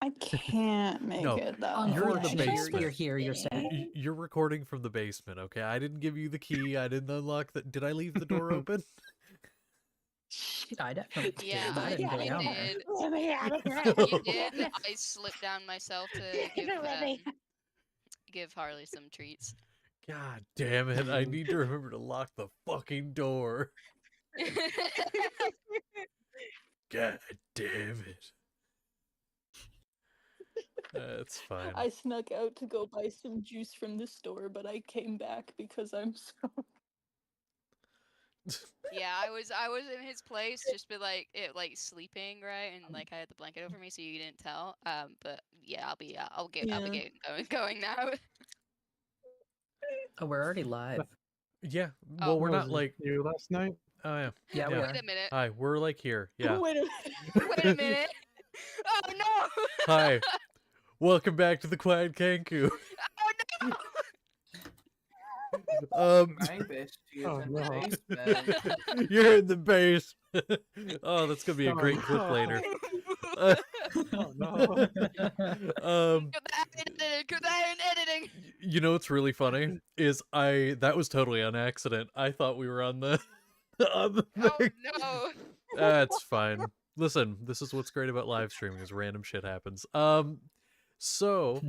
I can't make No, it though. you're in the Unfortunately, basement. you're here, you're saying. You're recording from the basement, okay? I didn't give you the key. I didn't unlock the... Did I leave the door open? I definitely did, Yeah, but I didn't go you down there. did. Let me out of here. You did. I slipped down myself to give Harley some treats. God damn it. I need to remember to lock the fucking door. God damn it. That's fine. I snuck out to go buy some juice from the store, but I came back because I'm so... Yeah, I was in his place, just be like sleeping, right, and like I had the blanket over me, so you didn't tell. But yeah, I'll be going now. Oh, we're already live. Yeah, well, we're not like... you last night. Oh, yeah. Yeah, we Wait are. a minute. Hi, we're like here. Yeah. Wait a minute. Wait a minute. Oh no. Hi. Welcome back to the Quiet Kanku. Oh no. Oh, no. You're in the base. Oh, that's gonna be a great clip later. Oh, no. Get that in editing. You know what's really funny is that was totally on accident. I thought we were on the on the Oh thing. no. That's fine. Listen, this is what's great about live streaming is random shit happens. So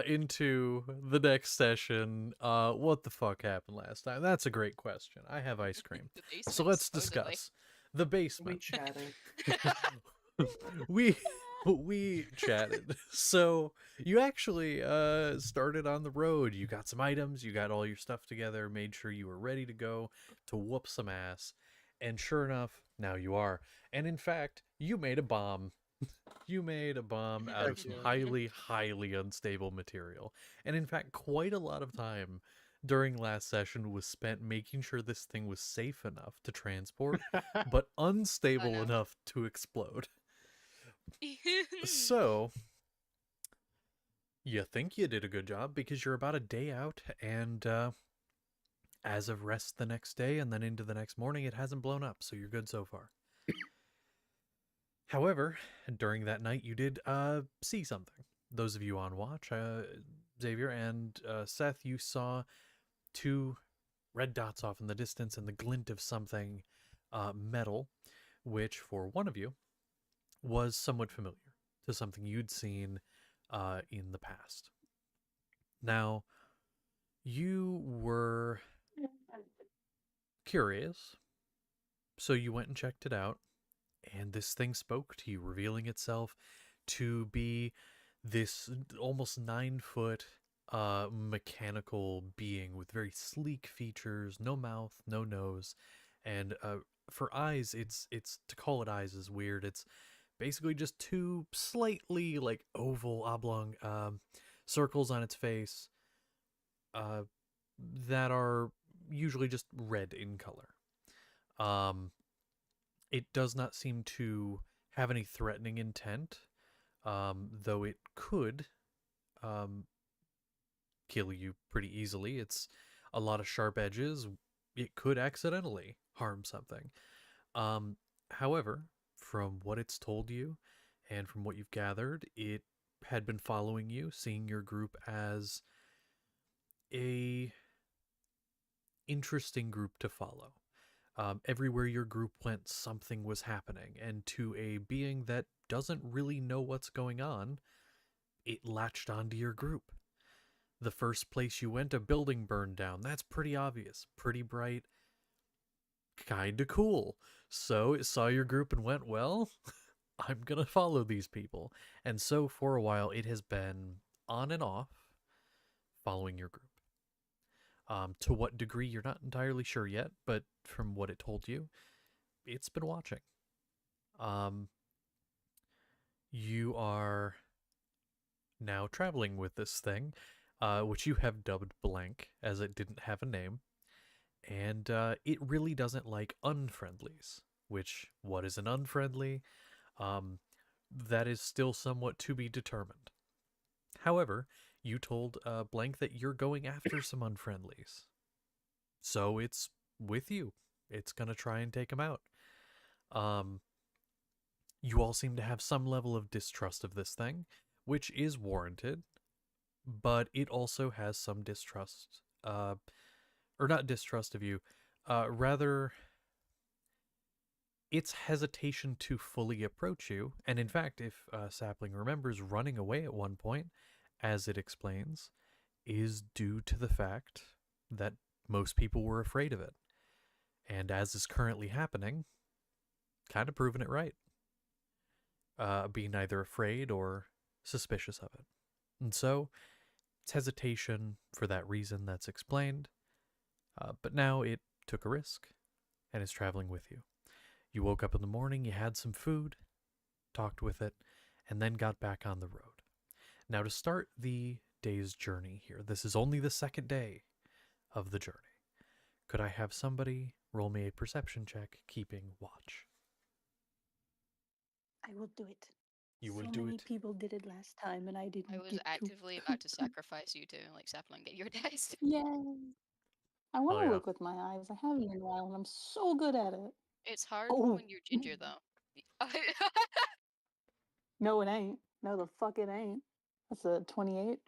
into the next session. What the fuck happened last time? That's a great question. I have ice cream. The basement, So let's supposedly. discuss the basement. chatted. we chatted. So you actually started on the road. You got some items, you got all your stuff together, made sure you were ready to go to whoop some ass. And sure enough, now you are. And in fact, you made a bomb. You made a bomb out of some highly, highly unstable material. And in fact, quite a lot of time during last session was spent making sure this thing was safe enough to transport, but unstable no. enough to explode. So, you think you did a good job because you're about a day out, and as of rest the next day and then into the next morning, it hasn't blown up, so you're good so far. However, during that night, you did see something. Those of you on watch, Xavier and Seth, you saw two red dots off in the distance and the glint of something metal, which for one of you was somewhat familiar to something you'd seen in the past. Now, you were curious, so you went and checked it out, and this thing spoke to you, revealing itself to be this almost 9-foot mechanical being with very sleek features, no mouth, no nose, and for eyes, it's to call it eyes is weird. It's basically just two slightly like oval, oblong circles on its face that are usually just red in color. It does not seem to have any threatening intent, though it could kill you pretty easily. It's a lot of sharp edges. It could accidentally harm something. However, from what it's told you and from what you've gathered, it had been following you, seeing your group as a interesting group to follow. Everywhere your group went, something was happening, and to a being that doesn't really know what's going on, it latched onto your group. The first place you went, a building burned down. That's pretty obvious, pretty bright, kinda cool. So it saw your group and went, well, I'm gonna follow these people. And so for a while, it has been on and off following your group. To what degree, you're not entirely sure yet, but from what it told you, it's been watching. You are now traveling with this thing, which you have dubbed Blank, as it didn't have a name, and it really doesn't like unfriendlies, which, what is an unfriendly? That is still somewhat to be determined. However, you told Blank that you're going after some unfriendlies. So it's with you. It's going to try and take them out. you all seem to have some level of distrust of this thing, which is warranted, but it also has some distrust, or not distrust of you, rather its hesitation to fully approach you. And in fact, if Sapling remembers, running away at one point, as it explains, is due to the fact that most people were afraid of it. And as is currently happening, kind of proving it right. Being either afraid or suspicious of it. And so, it's hesitation for that reason that's explained. But now it took a risk and is traveling with you. You woke up in the morning, you had some food, talked with it, and then got back on the road. Now, to start the day's journey here, this is only the second day of the journey. Could I have somebody roll me a perception check keeping watch? I will do it. You will so do many it. people did it last time, and I didn't. I was get actively about to sacrifice you to like Sapling get your dice. Yeah. I want Oh, to yeah. look with my eyes. I haven't in a while, and I'm so good at it. It's hard Oh. when you're ginger though. No, it ain't. No, the fuck it ain't. That's a 28. A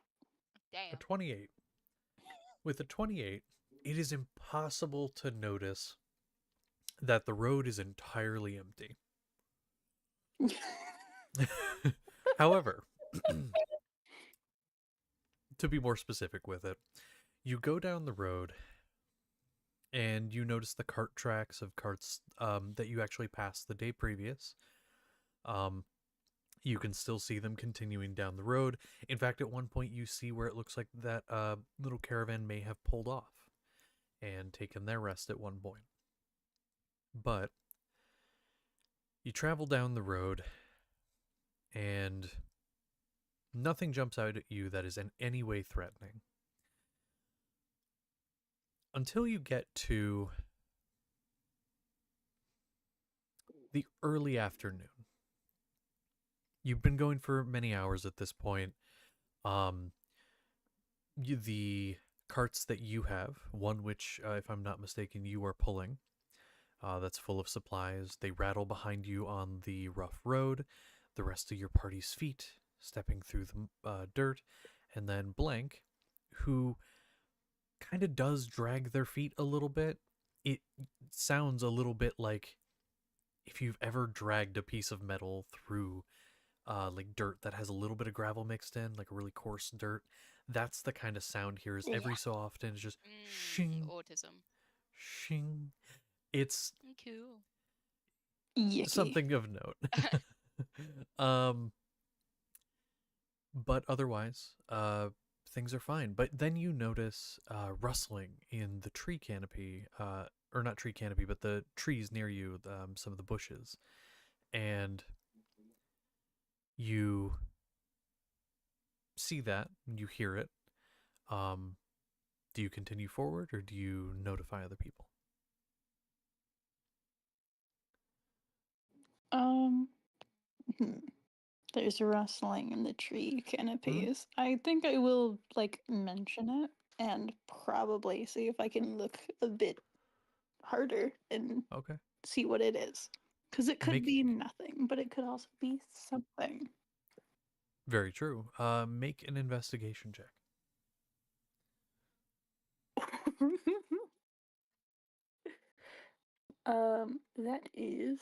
Damn. 28. With a 28, it is impossible to notice that the road is entirely empty. However, to be more specific with it, you go down the road and you notice the cart tracks of carts that you actually passed the day previous. You can still see them continuing down the road. In fact, at one point you see where it looks like that little caravan may have pulled off and taken their rest at one point. But you travel down the road and nothing jumps out at you that is in any way threatening. Until you get to the early afternoon. You've been going for many hours at this point. The carts that you have, one which, if I'm not mistaken, you are pulling, that's full of supplies. They rattle behind you on the rough road. The rest of your party's feet stepping through the dirt. And then Blank, who kind of does drag their feet a little bit. It sounds a little bit like if you've ever dragged a piece of metal through like dirt that has a little bit of gravel mixed in, like a really coarse dirt. That's the kind of sound here is every so often it's just shing, Autism. shing. It's Cool. Yicky. something of note. But otherwise, things are fine. But then you notice rustling in the tree canopy, or not tree canopy, but the trees near you, some of the bushes. And you see that, you hear it. Do you continue forward or do you notify other people? There's rustling in the tree canopies. I think I will like mention it and probably see if I can look a bit harder and Okay. see what it is. Because it could Make- be nothing, but it could also be something. Very true. Make an investigation check. That is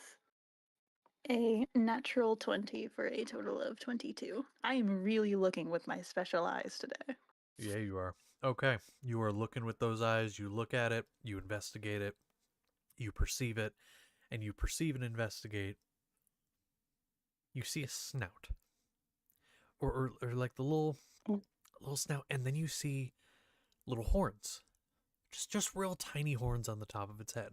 a natural 20 for a total of 22. I am really looking with my special eyes today. Yeah, you are. Okay. You are looking with those eyes. You look at it. You investigate it. You perceive it. And you perceive and investigate. You see a snout. Or like the little snout. And then you see little horns. Just real tiny horns on the top of its head.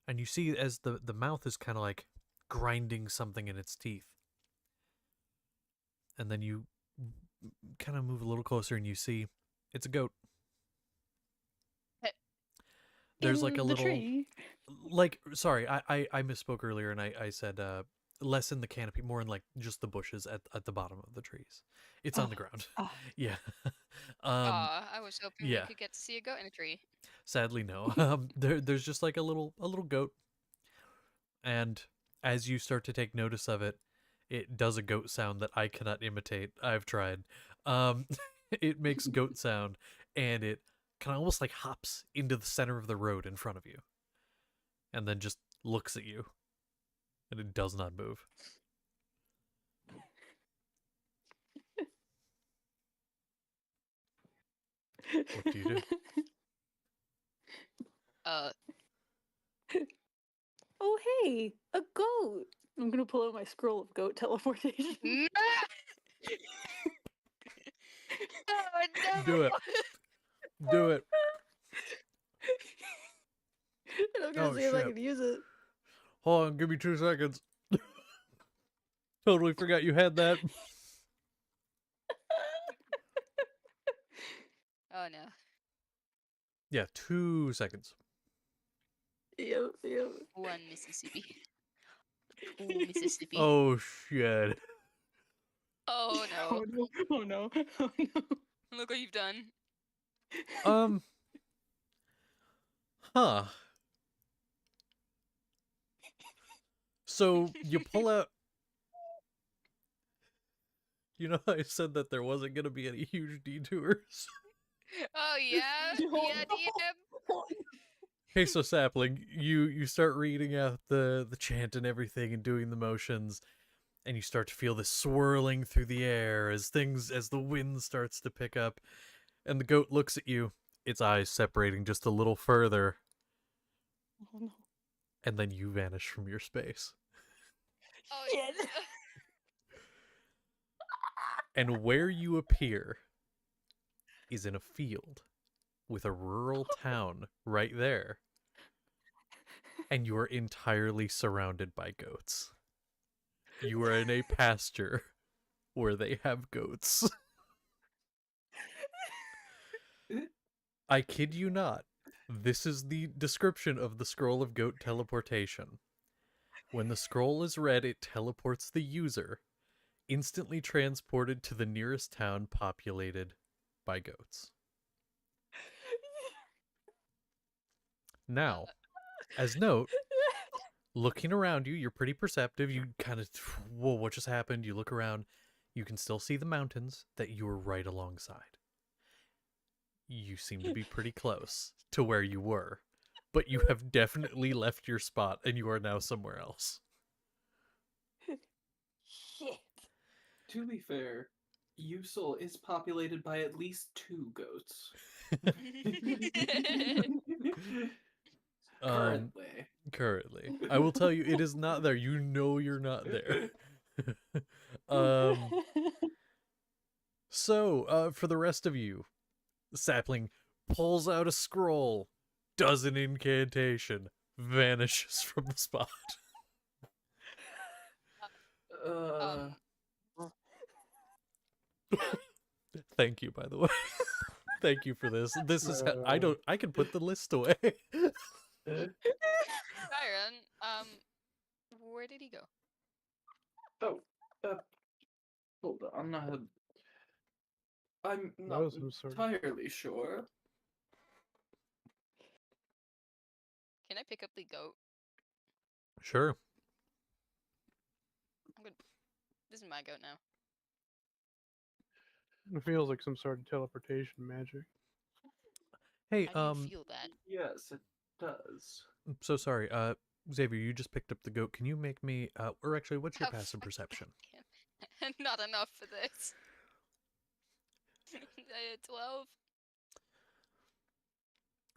And you see as the mouth is kind of like grinding something in its teeth. And then you kind of move a little closer and you see it's a goat. There's like a little tree. like sorry, I misspoke earlier and I said less in the canopy, more in like just the bushes at the bottom of the trees. It's on the ground. Yeah. I was hoping yeah. we could get to see a goat in a tree. Sadly no. There's just like a little goat. And as you start to take notice of it, it does a goat sound that I cannot imitate. I've tried. Um, it makes goat sound, and it kind of almost like hops into the center of the road in front of you, and then just looks at you, and it does not move. What do you do? Oh, hey, a goat. I'm gonna pull out my scroll of goat teleportation. No! Oh, no! Do it. Do it. And I'm gonna Oh, see if I shit. can use it. Hold on, give me 2 seconds. Totally forgot you had that. Oh no. Yeah, 2 seconds. Yep. One Mississippi. Two Mississippi. Oh, shit. Oh no. Oh no. Look what you've done. Huh. So you pull out. You know, I said that there wasn't going to be any huge detours. Oh yeah? Yeah, DM? Hey, so Sapling, you start reading out the chant and everything and doing the motions, and you start to feel this swirling through the air as the wind starts to pick up, and the goat looks at you, its eyes separating just a little further, Oh no. and then you vanish from your space. Oh Shit. yeah. And where you appear is in a field with a rural town right there. And you are entirely surrounded by goats. You are in a pasture where they have goats. I kid you not. This is the description of the scroll of goat teleportation. When the scroll is read, it teleports the user, instantly transported to the nearest town populated by goats. Now, as note, looking around you, you're pretty perceptive. You kind of, whoa, what just happened? You look around. You can still see the mountains that you were right alongside. You seem to be pretty close to where you were, but you have definitely left your spot and you are now somewhere else. Shit. To be fair, Usul is populated by at least 2 goats. Currently. I will tell you, it is not there. You know you're not there. So, for the rest of you, Sapling pulls out a scroll, does an incantation, vanishes from the spot. Thank you, by the way. Thank you for this. This is I can put the list away. Byron, where did he go? Oh, hold on. I'm not entirely sure. Can I pick up the goat? Sure. This is my goat now. It feels like some sort of teleportation magic. Hey, I can feel that. Yes, it does. I'm so sorry. Xavier, you just picked up the goat. Can you make me or actually, what's your passive perception? Not enough for this. 12.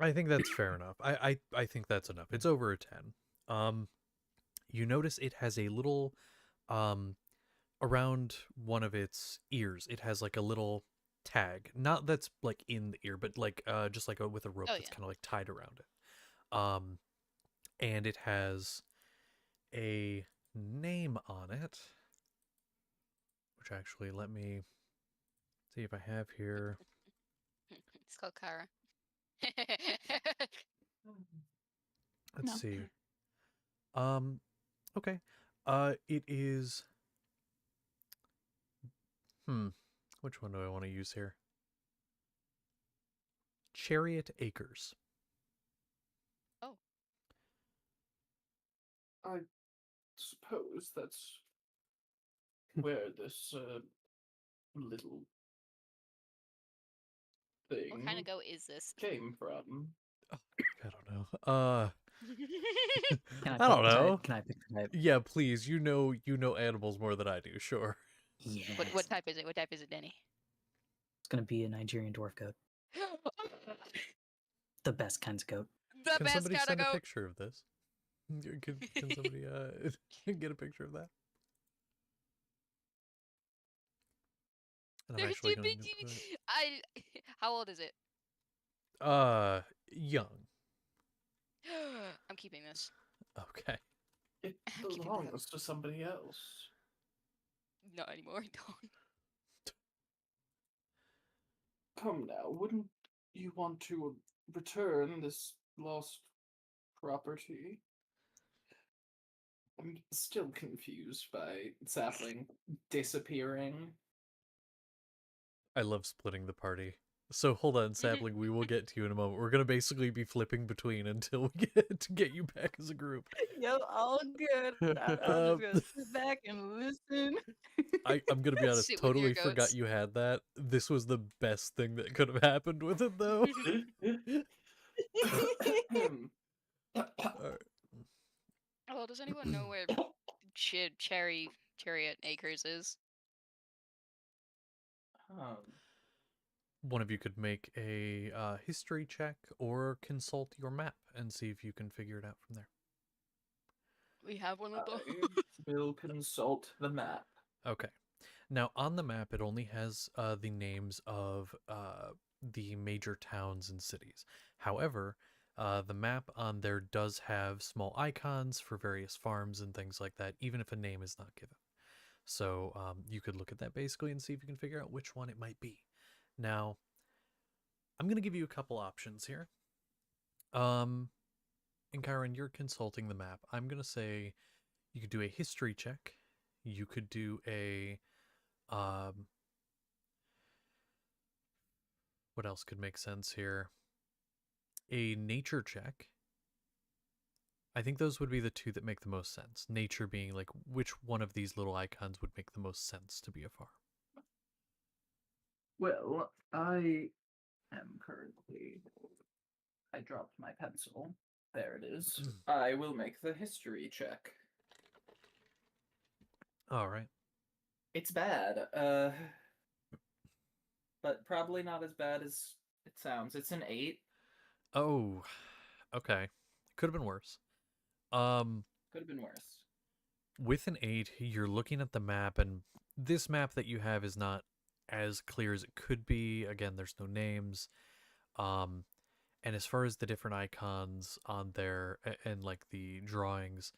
I think that's fair enough. I think that's enough. It's over a 10. You notice it has a little around one of its ears. It has like a little tag. Not that's like in the ear, but like just like with a rope that's kind of like tied around it. And it has a name on it, which actually, let me see if I have here. It's called Kara. Let's see. Okay. It is. Which one do I want to use here? Chariot Acres. Oh. I suppose that's where this little thing What kind of goat is this? came from. I don't know. Can I don't pick the know. type? Can I pick the type? Yeah, please. You know animals more than I do. Sure. Yes. What type is it? What type is it, Denny? It's gonna be a Nigerian dwarf goat. The best kinds of goat. The Can best somebody kind of send a goat. picture of this? Can somebody get a picture of that? And I'm They're actually too going big. to put How old is it? young. I'm keeping this. Okay. It I'm keeping that. belongs to somebody else. Not anymore. Don't. Come now, wouldn't you want to return this lost property? I'm still confused by Sapling disappearing. I love splitting the party. So hold on, Sapling, we will get to you in a moment. We're gonna basically be flipping between until we get you back as a group. Yo, all good. I'm just gonna sit back and listen. I'm gonna be honest, Sit with your totally forgot goats. you had that. This was the best thing that could have happened with it though. Alright. Well, does anyone know where Chariot Acres is? One of you could make a history check or consult your map and see if you can figure it out from there. We have one of those. I will consult the map. Okay. Now, on the map, it only has the names of the major towns and cities. However, the map on there does have small icons for various farms and things like that, even if a name is not given. So you could look at that basically and see if you can figure out which one it might be. Now, I'm going to give you a couple options here. And Kyron, you're consulting the map. I'm going to say you could do a history check. You could do a... what else could make sense here? A nature check. I think those would be the two that make the most sense. Nature being like, which one of these little icons would make the most sense to be a farm? Well, I am currently... I dropped my pencil. There it is. I will make the history check. All right. It's bad, but probably not as bad as it sounds. It's an 8. Oh, okay. Could have been worse. Could have been worse. With an 8, you're looking at the map, and this map that you have is not as clear as it could be. Again, there's no names. And as far as the different icons on there and like the drawings,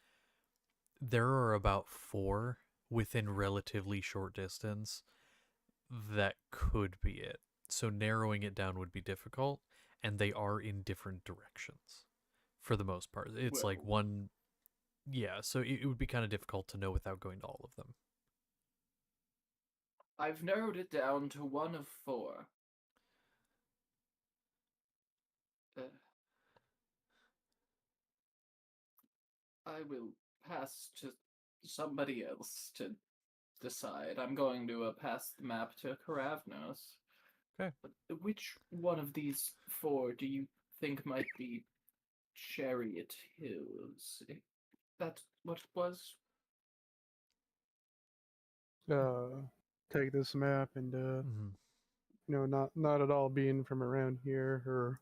there are about 4 within relatively short distance that could be it. So narrowing it down would be difficult, and they are in different directions for the most part. It's like one, yeah, so it would be kind of difficult to know without going to all of them. I've narrowed it down to 1 of 4. I will pass to somebody else to decide. I'm going to pass the map to Karavnos. Okay. Which one of these 4 do you think might be Chariot Hills? That's what it was? Take this map and Mm-hmm. you know, not at all being from around here or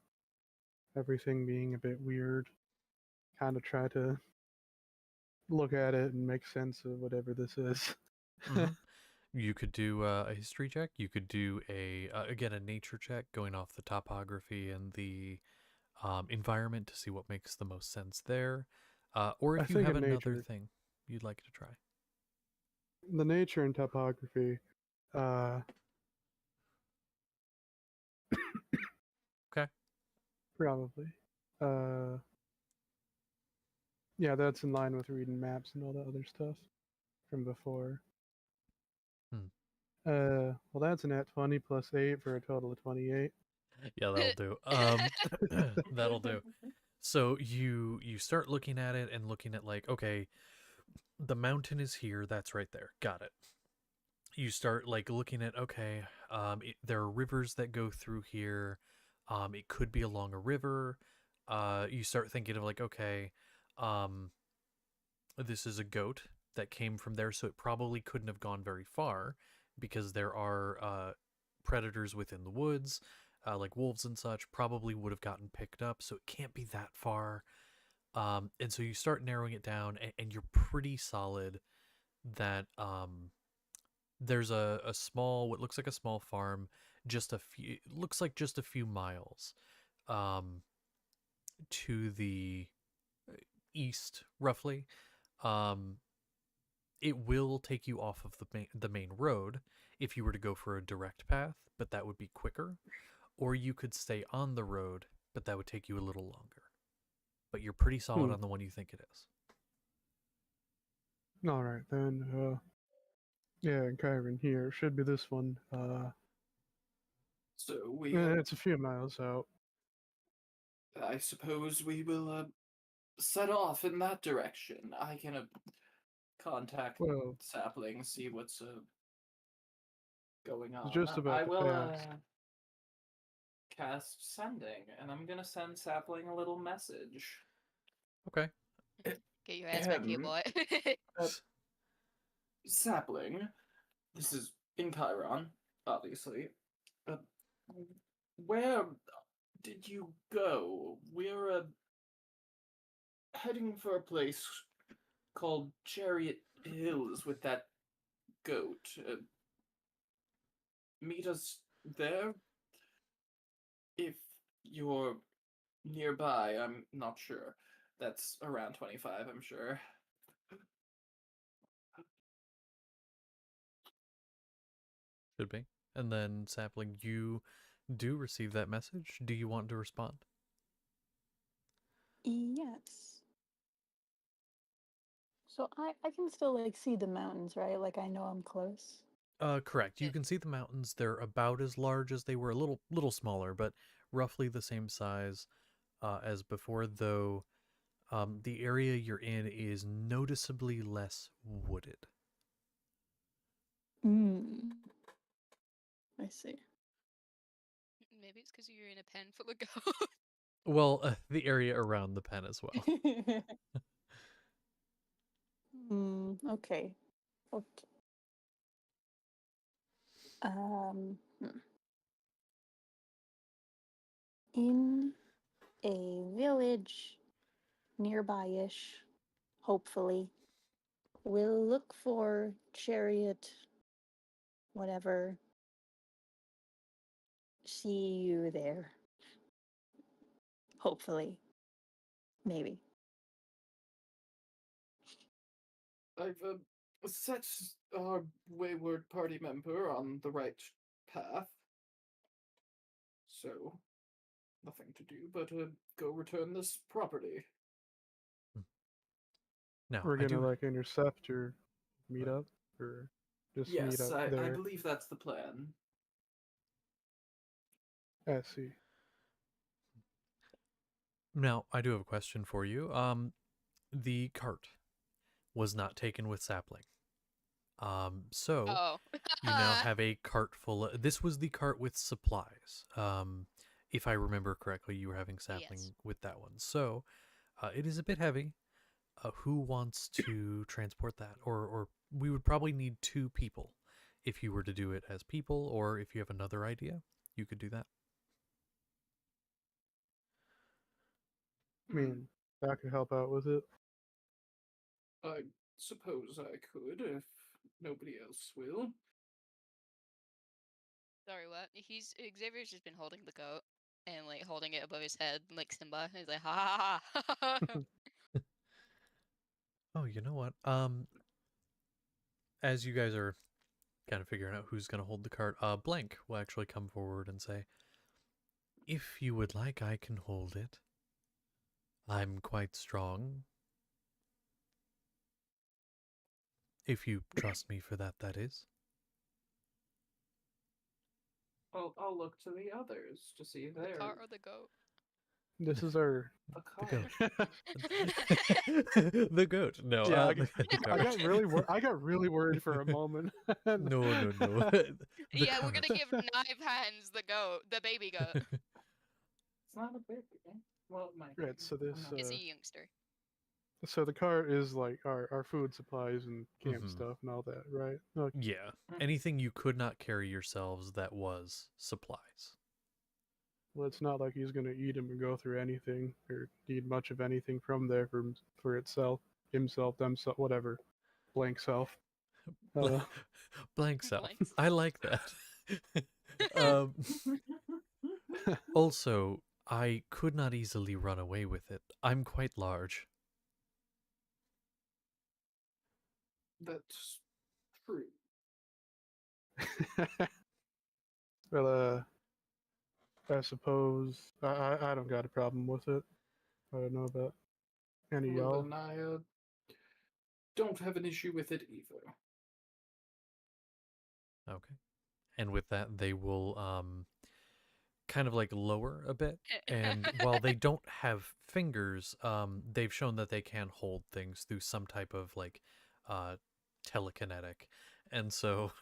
everything being a bit weird. Kind of try to look at it and make sense of whatever this is. Mm-hmm. You could do a history check. You could do again a nature check, going off the topography and the environment to see what makes the most sense there. Or if you have another thing you'd like to try. The nature and topography. Okay. Probably. Yeah, that's in line with reading maps and all that other stuff from before. Well, that's a nat 20 plus 8 for a total of 28. Yeah, that'll do. That'll do. So you start looking at it and looking at like, okay, The mountain is here. That's right there. Got it. You start like looking at, okay, there are rivers that go through here. It could be along a river. You start thinking of like, okay, um, this is a goat that came from there, so it probably couldn't have gone very far because there are predators within the woods, like wolves and such, probably would have gotten picked up, so it can't be that far. And so you start narrowing it down, and you're pretty solid that there's a small, what looks like a small farm, just a few, looks like just a few miles um, to the east, roughly. Um, it will take you off of the main road if you were to go for a direct path, but that would be quicker. Or you could stay on the road, but that would take you a little longer. But you're pretty solid on the one you think it is. All right then. Yeah, Kyron here should be this one. So we, It's a few miles out. I suppose we will set off in that direction. I can contact Well, Sapling, see what's going on. just about I to will pass. cast sending, and I'm gonna send Sapling a little message. Okay. Get your ass back here, boy. Sapling, this is in Chiron, obviously. Where did you go? We're heading for a place called Chariot Hills with that goat. Meet us there? If you're nearby, I'm not sure. That's around 25, I'm sure. Should be. And then, Sapling, you do receive that message. Do you want to respond? Yes. So I can still like see the mountains, right? Like I know I'm close. Correct. You Yeah. can see the mountains. They're about as large as they were, a little smaller, but roughly the same size as before, though the area you're in is noticeably less wooded. I see. Maybe it's because you're in a pen full of goats. Well, the area around the pen as well. Okay. Okay. In a village nearby-ish, hopefully, we'll look for chariot, whatever. See you there. Hopefully. Maybe. I've set our wayward party member on the right path. So, nothing to do but go return this property. Now, We're I gonna do. like intercept or meet up, or just meet Yes, up I there. believe that's the plan. I see. Now, I do have a question for you. The cart was not taken with Sapling. So Oh. you now have a cart full of, this was the cart with supplies. If I remember correctly, you were having Sapling Yes. with that one. So, it is a bit heavy. Who wants to transport that? Or we would probably need 2 people if you were to do it as people, or if you have another idea, you could do that. I mean, that could help out with it. I suppose I could if nobody else will. Sorry, what? Xavier's just been holding the goat and like holding it above his head like Simba. He's like, ha ha ha ha. Oh, you know what? As you guys are kind of figuring out who's going to hold the cart, Blank will actually come forward and say, "If you would like, I can hold it. I'm quite strong. If you trust me for that, that is." I'll look to the others to see if The they're. cart or the goat? This is our. The The car. goat. The goat. No, Yeah, I the I cart. got really I got really worried for a moment. No. The Yeah, we're cart. gonna give Knife Hands the baby goat. It's not a baby. Well, it might be. Right, so I'm this not- It's a youngster. so the cart is like our food supplies and camp Mhm. stuff and all that, right? Okay. Yeah. Mm. Anything you could not carry yourselves that was supplies. Well, it's not like he's gonna eat him or go through anything or need much of anything from there for itself, himself, themself, whatever, blank self. Blank self. Blanks. I like that. um, also, I could not easily run away with it. I'm quite large. That's true. Well, I suppose I don't got a problem with it. I don't know about any of Well, y'all. then I don't have an issue with it either. Okay. And with that, they will kind of like lower a bit. And while they don't have fingers, they've shown that they can hold things through some type of like telekinetic. And so,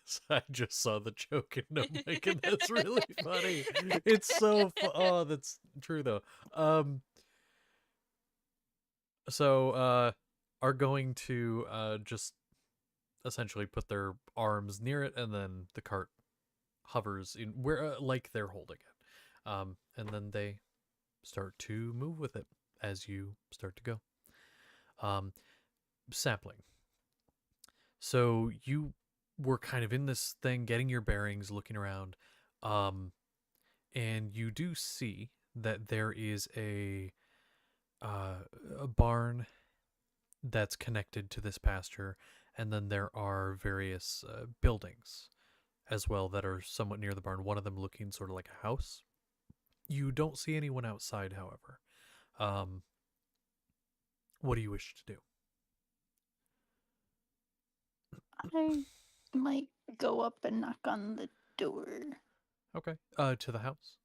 so I just saw the joke in no mic, and that's really funny. It's so oh, that's true though. So are going to just essentially put their arms near it, and then the cart hovers in where like they're holding it, and then they start to move with it as you start to go. Sapling. So you were kind of in this thing, getting your bearings, looking around, and you do see that there is a barn that's connected to this pasture, and then there are various buildings as well that are somewhat near the barn, one of them looking sort of like a house. You don't see anyone outside, however. What do you wish to do? I might go up and knock on the door. Okay. To the house?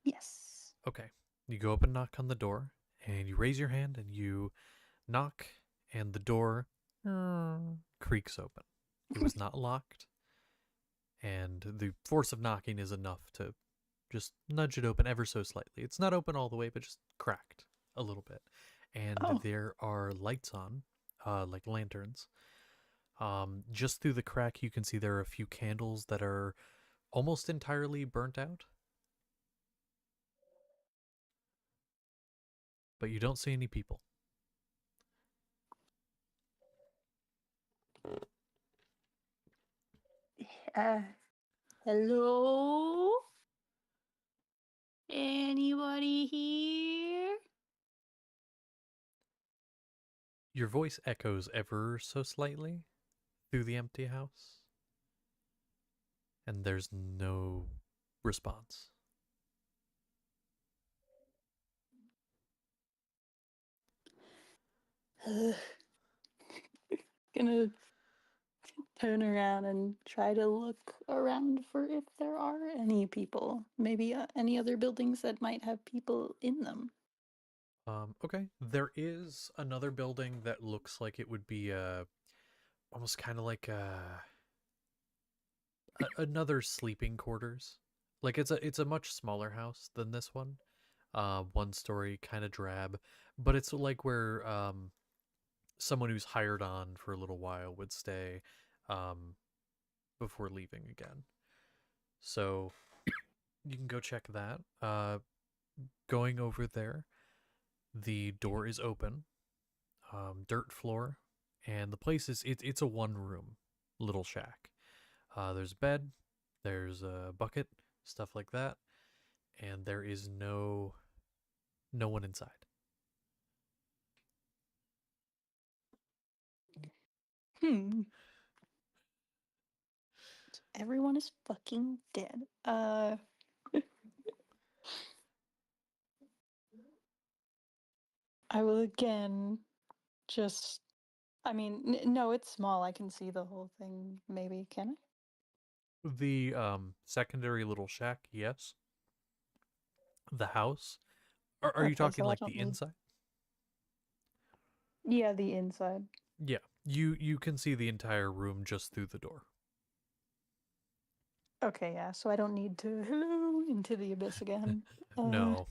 Yes. Okay. You go up and knock on the door, and you raise your hand, and you knock, and the door creaks open. It was not locked, and the force of knocking is enough to just nudge it open ever so slightly. It's not open all the way, but just cracked a little bit. And Oh. there are lights on, like lanterns. Just through the crack, you can see there are a few candles that are almost entirely burnt out. But you don't see any people. Hello? Anybody here? Your voice echoes ever so slightly through the empty house, and there's no response. Gonna turn around and try to look around for if there are any people. Maybe any other buildings that might have people in them. Okay. There is another building that looks like it would be almost kind of like another sleeping quarters. Like it's a much smaller house than this one. One story, kind of drab, but it's like where someone who's hired on for a little while would stay before leaving again. So you can go check that. Going over there, the door is open, dirt floor, and the place is it's a one room little shack. There's a bed, there's a bucket, stuff like that, and there is no one inside. Everyone is fucking dead. I will again just. I mean, no, it's small. I can see the whole thing. Maybe can I? The secondary little shack, yes. The house? Are you Okay, talking so I like don't the need- inside? Yeah, the inside. Yeah, you can see the entire room just through the door. Okay, yeah, so I don't need to hello into the abyss again. No.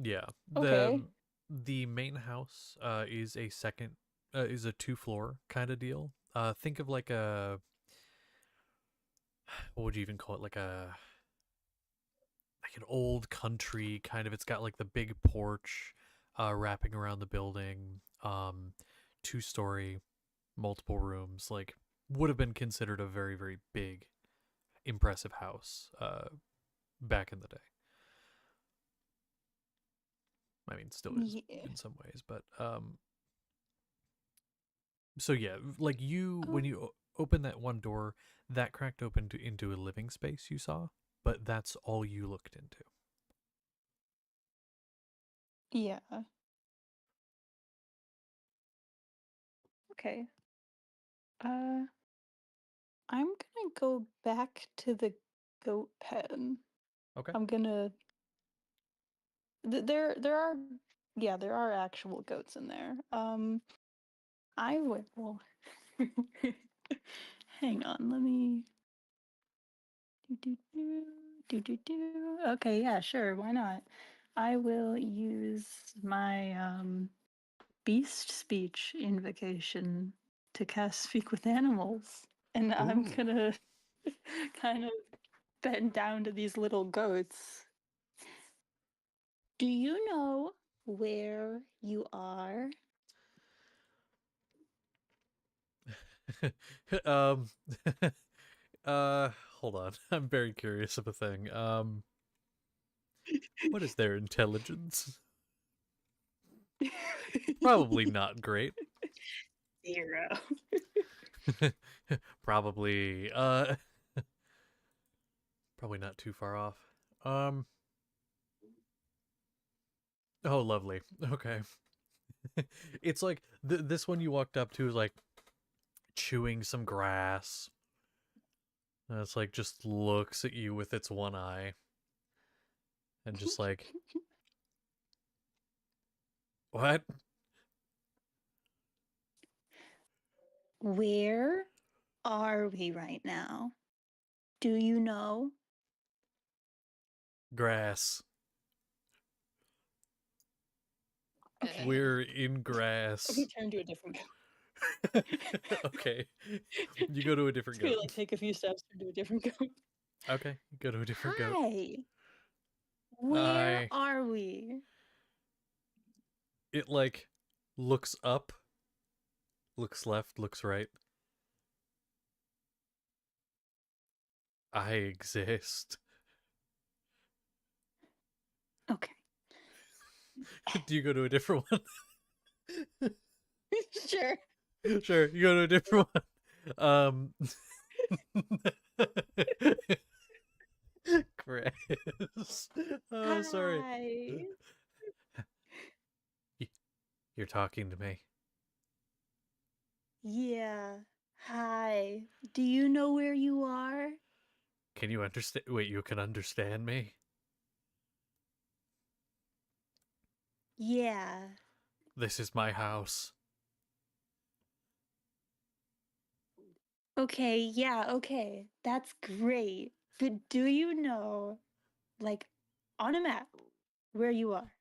Yeah. Okay. The main house is a second is a 2-floor kind of deal. Think of like a what would you even call it? Like an old country kind of. It's got like the big porch wrapping around the building. 2-story, multiple rooms. Like would have been considered a very, very big, impressive house back in the day. I mean, still is Yeah. in some ways, but so yeah, like when you open that one door, that cracked open into a living space you saw, but that's all you looked into. Yeah. Okay. I'm gonna go back to the goat pen. Okay. I'm gonna. There are, yeah, there are actual goats in there. I will. Hang on, let me. Do. Okay, yeah, sure, why not? I will use my beast speech invocation to cast speak with animals, and I'm Ooh. gonna kind of bend down to these little goats. Do you know where you are? um hold on. I'm very curious of a thing. What is their intelligence? Probably not great. 0. Probably probably not too far off. Oh, lovely. Okay. It's like this one you walked up to is like chewing some grass. And it's like just looks at you with its one eye. And just like, what? Where are we right now? Do you know? Grass. Okay. We're in grass. We turn to a different goat. Okay. You go to a different It's gonna goat. like take a few steps to a different goat. Okay. You go to a different goat. Hi. Where are we? It like looks up, looks left, looks right. I exist. Okay. Do you go to a different one? Sure. Sure, you go to a different one. Chris. Oh, sorry. Hi. You're talking to me. Yeah. Hi. Do you know where you are? Can you understand? Wait, you can understand me? Yeah. This is my house. Okay, yeah, okay. That's great. But do you know, like, on a map, where you are?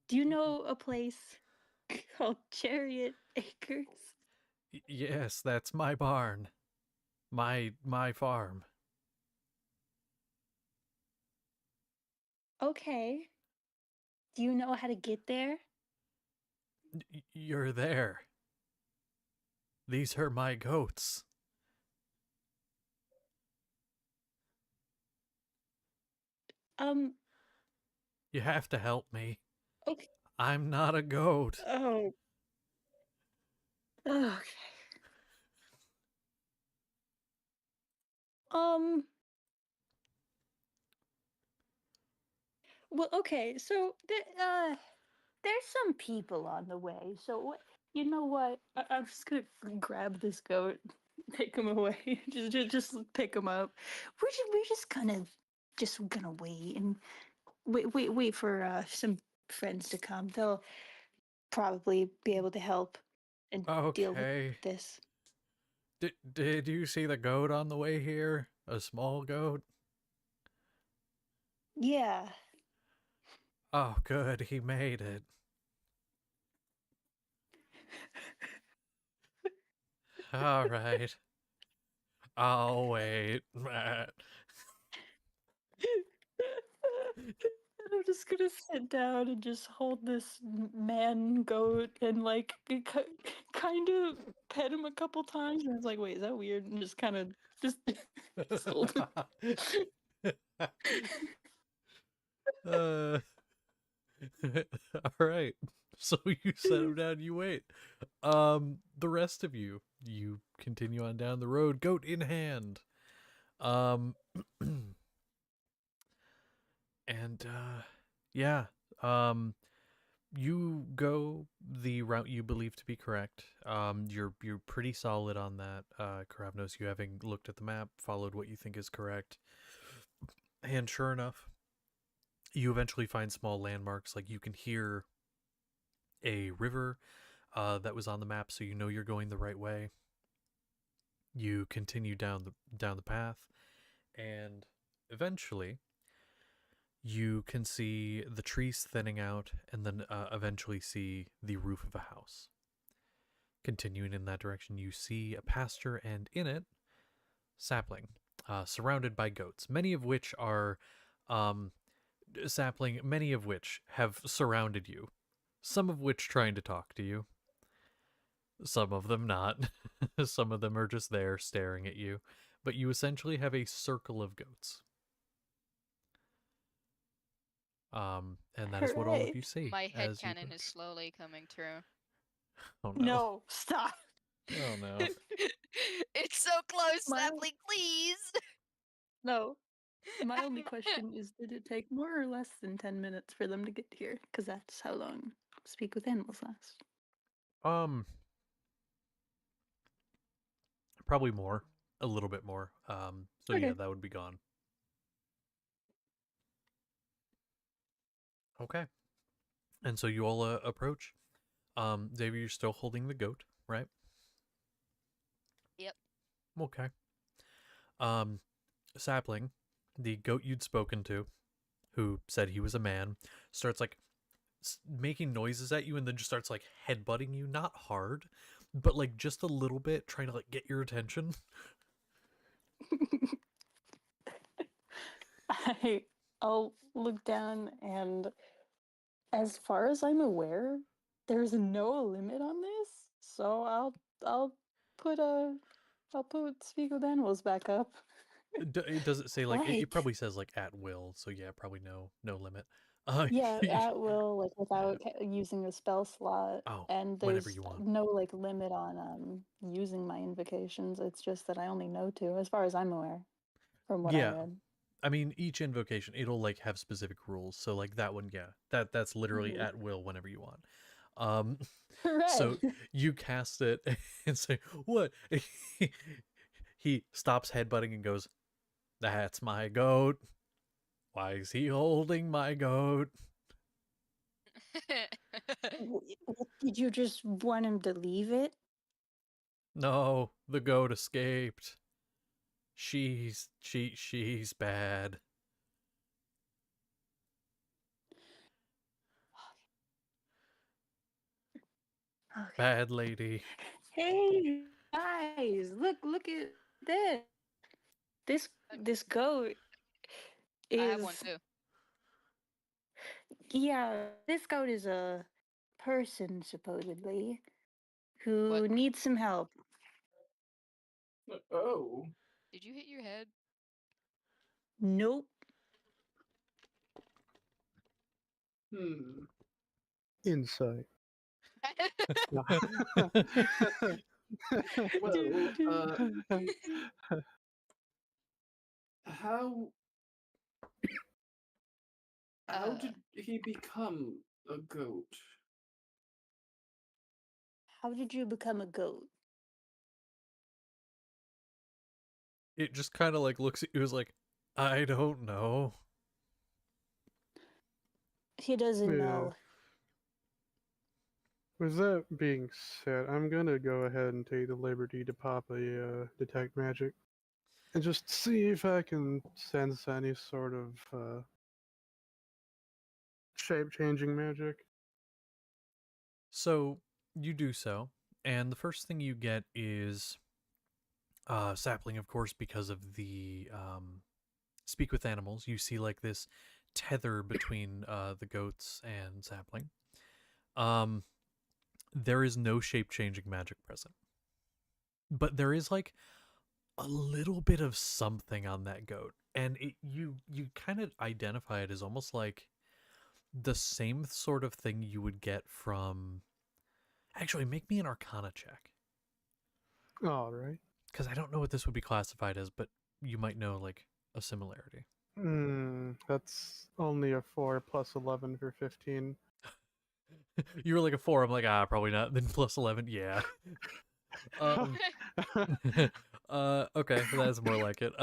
Do you know a place called Chariot Acres? Yes, that's my barn. My farm. Okay. Do you know how to get there? You're there. These are my goats. You have to help me. Okay. I'm not a goat. Oh. Okay. Um. Well, okay. So there's some people on the way. So what? You know what? I'm just gonna grab this goat take him away. Just pick him up. We're just gonna wait and wait for some friends to come. They'll probably be able to help and deal with Okay. this. Did you see the goat on the way here? A small goat? Yeah. Oh, good. He made it. All right. I'll wait. I'm just gonna sit down and just hold this man goat and like kind of pet him a couple times. And I was like, wait, is that weird? And just kind of just, just hold him. All right. So you set him down, you wait. The rest of you continue on down the road, goat in hand. Um and yeah. You go the route you believe to be correct. You're pretty solid on that, Karavnos. You having looked at the map, followed what you think is correct. And sure enough, you eventually find small landmarks. Like you can hear a river that was on the map, so you know you're going the right way. You continue down the path, and eventually you can see the trees thinning out, and then eventually see the roof of a house. Continuing in that direction, you see a pasture, and in it, sapling, surrounded by goats, many of which are sapling, many of which have surrounded you, some of which trying to talk to you, some of them not. Some of them are just there staring at you, but you essentially have a circle of goats. And that is what all of you see. My as you headcanon is approach. slowly coming true. Oh no. No, stop. Oh no. It's so close, My- Sapling, please! No. My only question is, did it take more or less than 10 minutes for them to get here? Because that's how long Speak with Animals last. Probably more. A little bit more. So Okay. yeah, that would be gone. Okay. And so you all approach. Xavier, you're still holding the goat, right? Yep. Okay. Sapling, the goat you'd spoken to, who said he was a man, starts like making noises at you and then just starts like headbutting you, not hard, but like just a little bit, trying to like get your attention. I'll look down, and as far as I'm aware, there's no limit on this. So I'll put Speak with Animals back up. It does it say like it What? probably says like at will, so yeah, probably no limit. Yeah, at will, like without using a spell slot, Oh, and whenever there's you want. no like limit on using my invocations. It's just that I only know two, as far as I'm aware, from what I Yeah. read. I mean, each invocation it'll like have specific rules. So like that one, yeah, that's literally Mhm. at will whenever you want. Hooray! So you cast it and say what? He stops headbutting and goes, "That's my goat. Why is he holding my goat?" Did you just want him to leave it? No, the goat escaped. She's bad. Okay. Bad lady. Hey guys, look at this. This goat I have one is too. this goat is a person supposedly What? who needs some help. Oh. Did you hit your head? Nope. Insight. No. Well, how did he become a goat? How did you become a goat? it just kind of like looks at you as like, I don't know. He doesn't Yeah. know. With that being said, I'm gonna go ahead and take the liberty to pop a detect magic, and just see if I can sense any sort of shape-changing magic. So you do so, and the first thing you get is sapling, of course, because of the speak with animals. You see like this tether between the goats and sapling. There is no shape changing magic present, but there is like a little bit of something on that goat, and you kind of identify it as almost like the same sort of thing you would get from. Actually, make me an Arcana check, All right. because I don't know what this would be classified as, but you might know like a similarity. That's only a 4 plus 11 for 15. You were like a 4. I'm like, probably not. Then plus 11, yeah. Okay, that's more like it.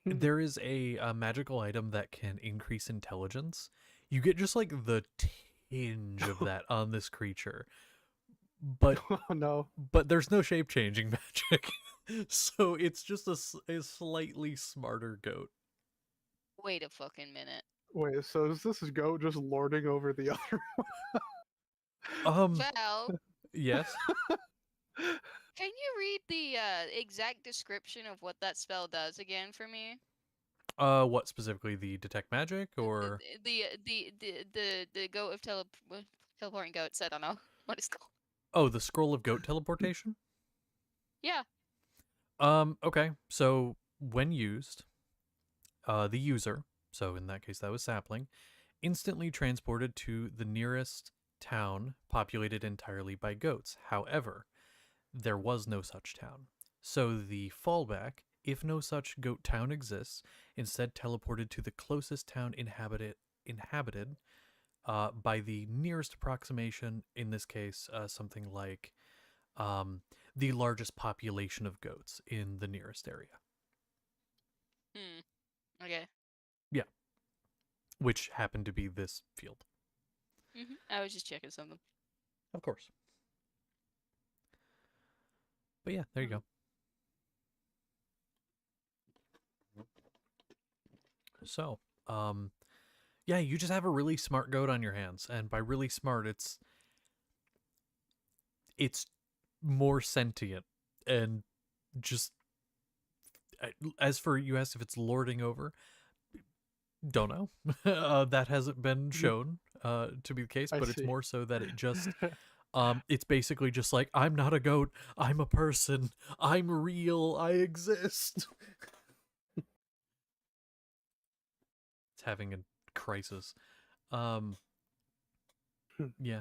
There is a magical item that can increase intelligence. You get just like the tinge of that on this creature, but Oh no. but there's no shape changing magic, so it's just a slightly smarter goat. Wait a fucking minute. Wait, so is this goat just lording over the other Val, Yes. can you read the exact description of what that spell does again for me? What specifically? The detect magic or? The goat of teleporting goats. I don't know what it's called. Oh, the scroll of goat teleportation. Yeah. Okay. So when used, the user, so in that case that was sapling, instantly transported to the nearest town populated entirely by goats. However, there was no such town. So the fallback, if no such goat town exists, instead teleported to the closest town inhabited by the nearest approximation, in this case, something like the largest population of goats in the nearest area. Okay. Yeah. Which happened to be this field. I was just checking something. Of course. But yeah, there you go. So, yeah, you just have a really smart goat on your hands, and by really smart, it's more sentient and just. As for you asked if it's lording over, don't know. That hasn't been shown to be the case, I but it's see. more so that it just. It's basically just like, I'm not a goat, I'm a person, I'm real, I exist. It's having a crisis. Yeah.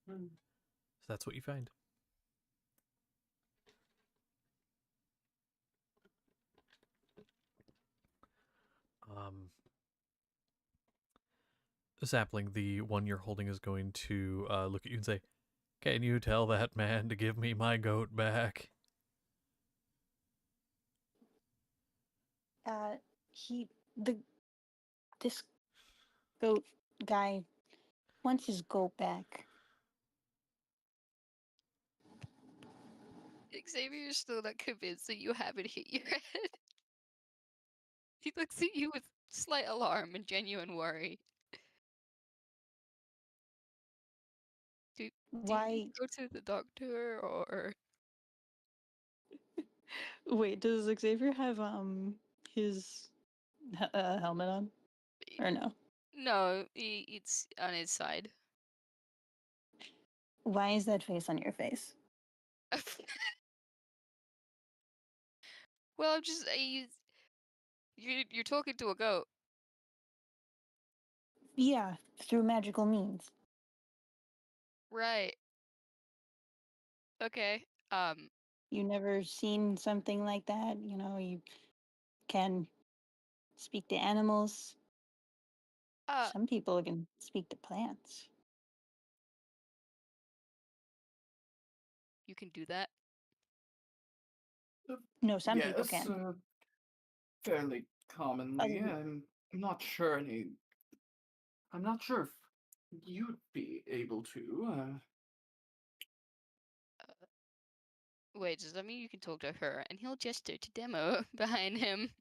So that's what you find. Sapling, the one you're holding, is going to look at you and say, "Can you tell that man to give me my goat back?" He the this goat guy wants his goat back. Xavier's still not convinced that you haven't hit your head. He looks at you with slight alarm and genuine worry. Do Why? you go to the doctor or? Wait, does Xavier have his helmet on or no? No, it's on his side. Why is that face on your face? Well, I'm just you're talking to a goat. Yeah, through magical means. Right. Okay. You never seen something like that? You know, you can speak to animals. Some people can speak to plants. You can do that. No, some people Yes, can. fairly commonly. Other- I'm not sure any. I'm not sure if you'd be able to. Wait, does that mean you can talk to her? And he'll gesture to Demo behind him.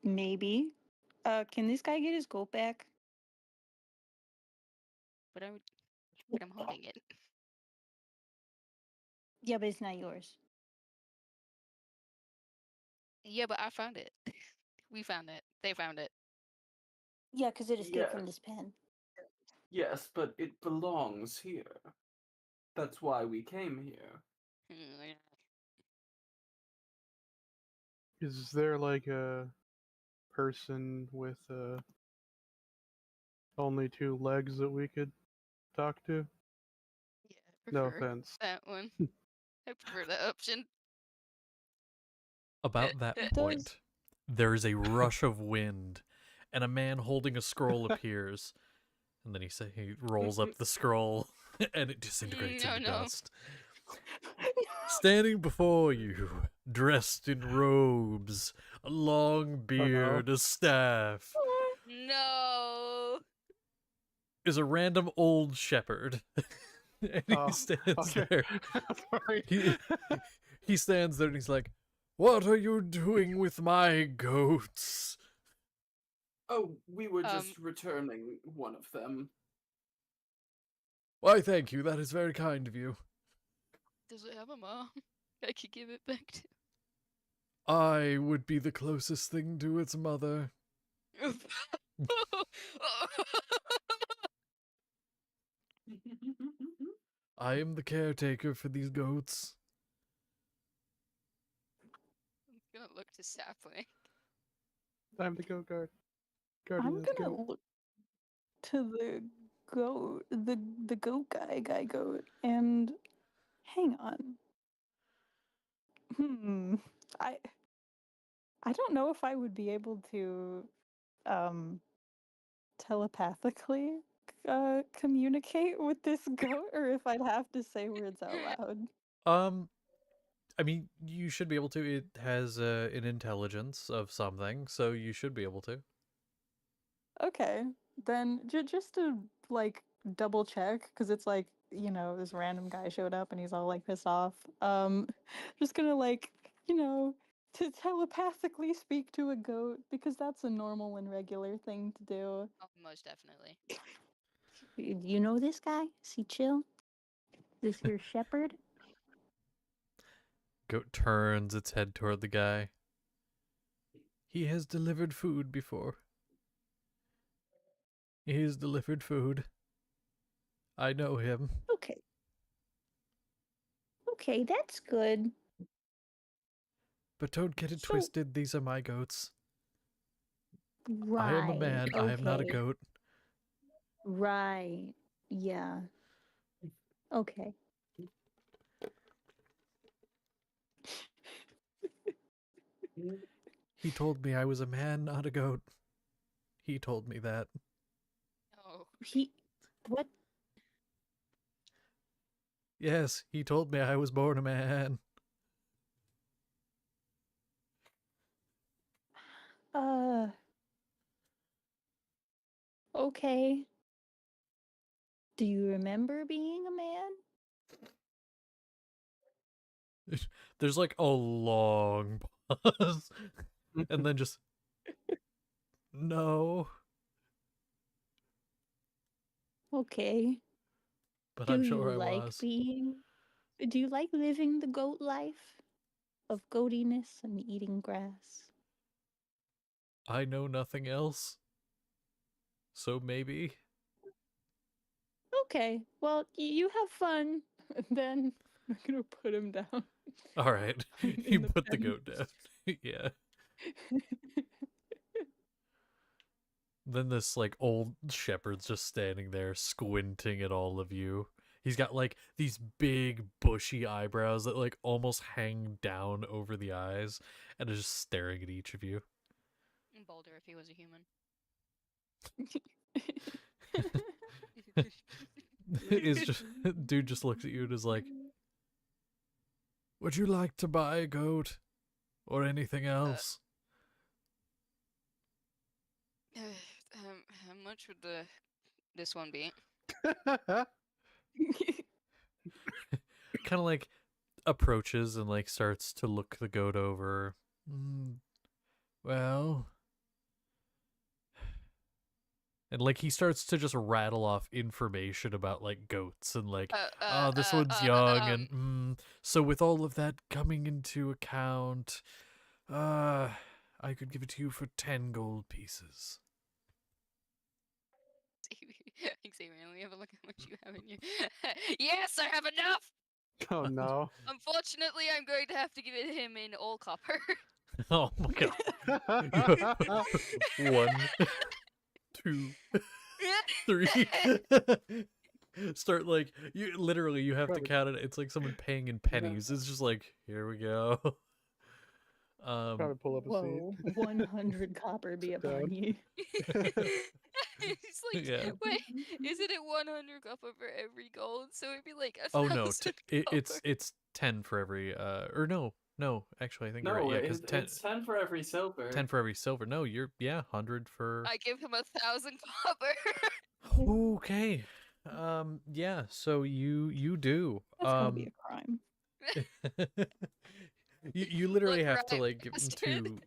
Maybe. Can this guy get his goat back? But I'm holding it. Yeah, but it's not yours. Yeah, but I found it. We found it. They found it. Yeah, because it escaped from Yes. this pen. Yes, but it belongs here. That's why we came here. Is there like a person with only 2 legs that we could talk to? Yeah, I No prefer offense. that one. I prefer that option. About that point, there's a rush of wind, and a man holding a scroll appears. And then he rolls up the scroll, and it disintegrates into dust. Standing before you, dressed in robes, a long beard, a staff, No. is a random old shepherd. And he stands there. Sorry. He stands there and he's like, "What are you doing with my goats?" Oh, we were just returning one of them. Why, thank you. That is very kind of you. Does it have a mom? I could give it back to. I would be the closest thing to its mother. I am the caretaker for these goats. I'm gonna look to Sapling. Time to go, guard. I'm Guardian, gonna go. look to the goat, the goat guy goat, and hang on. I don't know if I would be able to telepathically communicate with this goat, or if I'd have to say words out loud. I mean, you should be able to. It has an intelligence of something, so you should be able to. Okay, then just to like double check, because it's like, this random guy showed up and he's all like pissed off. Just gonna like, to telepathically speak to a goat, because that's a normal and regular thing to do. Oh, most definitely. You know this guy? Is he chill? This here shepherd? Goat turns its head toward the guy. He has delivered food before. He has delivered food. I know him. Okay. Okay, that's good. But don't get it twisted, these are my goats. Right. I am a man, okay. I am not a goat. Right. Yeah. Okay. He told me I was a man, not a goat. He told me that. No. What? Yes, he told me I was born a man. Okay. Do you remember being a man? There's like a long pause. And then just... No. Okay. But I'm sure I like was. Do you like living the goat life? Of goatiness and eating grass? I know nothing else. So maybe. Okay. Well, you have fun. Then I'm gonna put him down. Alright. You put the goat down. Yeah. Then this like old shepherd's just standing there squinting at all of you. He's got like these big bushy eyebrows that like almost hang down over the eyes and is just staring at each of you. Boulder if he was a human. is just dude just looks at you and is like, "Would you like to buy a goat or anything else?" How much would this one be? Kind of like approaches and like starts to look the goat over. Well, and like he starts to just rattle off information about like goats and like, oh, this one's young and so with all of that coming into account, I could give it to you for 10 gold pieces. Xavier, let me have a look how much you have in your. Yes, I have enough. Oh no. Unfortunately, I'm going to have to give it him in all copper. Oh my god. 1, 2, 3. Start like you literally you have to count it. It's like someone paying in pennies. It's just like, here we go. Probably pull up a Whoa, 100 copper be upon you. It's like, Yeah. wait, isn't it 100 copper for every gold? So it'd be like 1,000 Oh no, copper. it's 10 for every or no, actually I think you're No, right. Yeah, because it's 10 for every silver. 10 for every silver. No, you're 100 for. I give him 1,000 copper. Okay. Yeah, so you do. That's gonna be a crime. you literally Look, have to right, like give him bastard.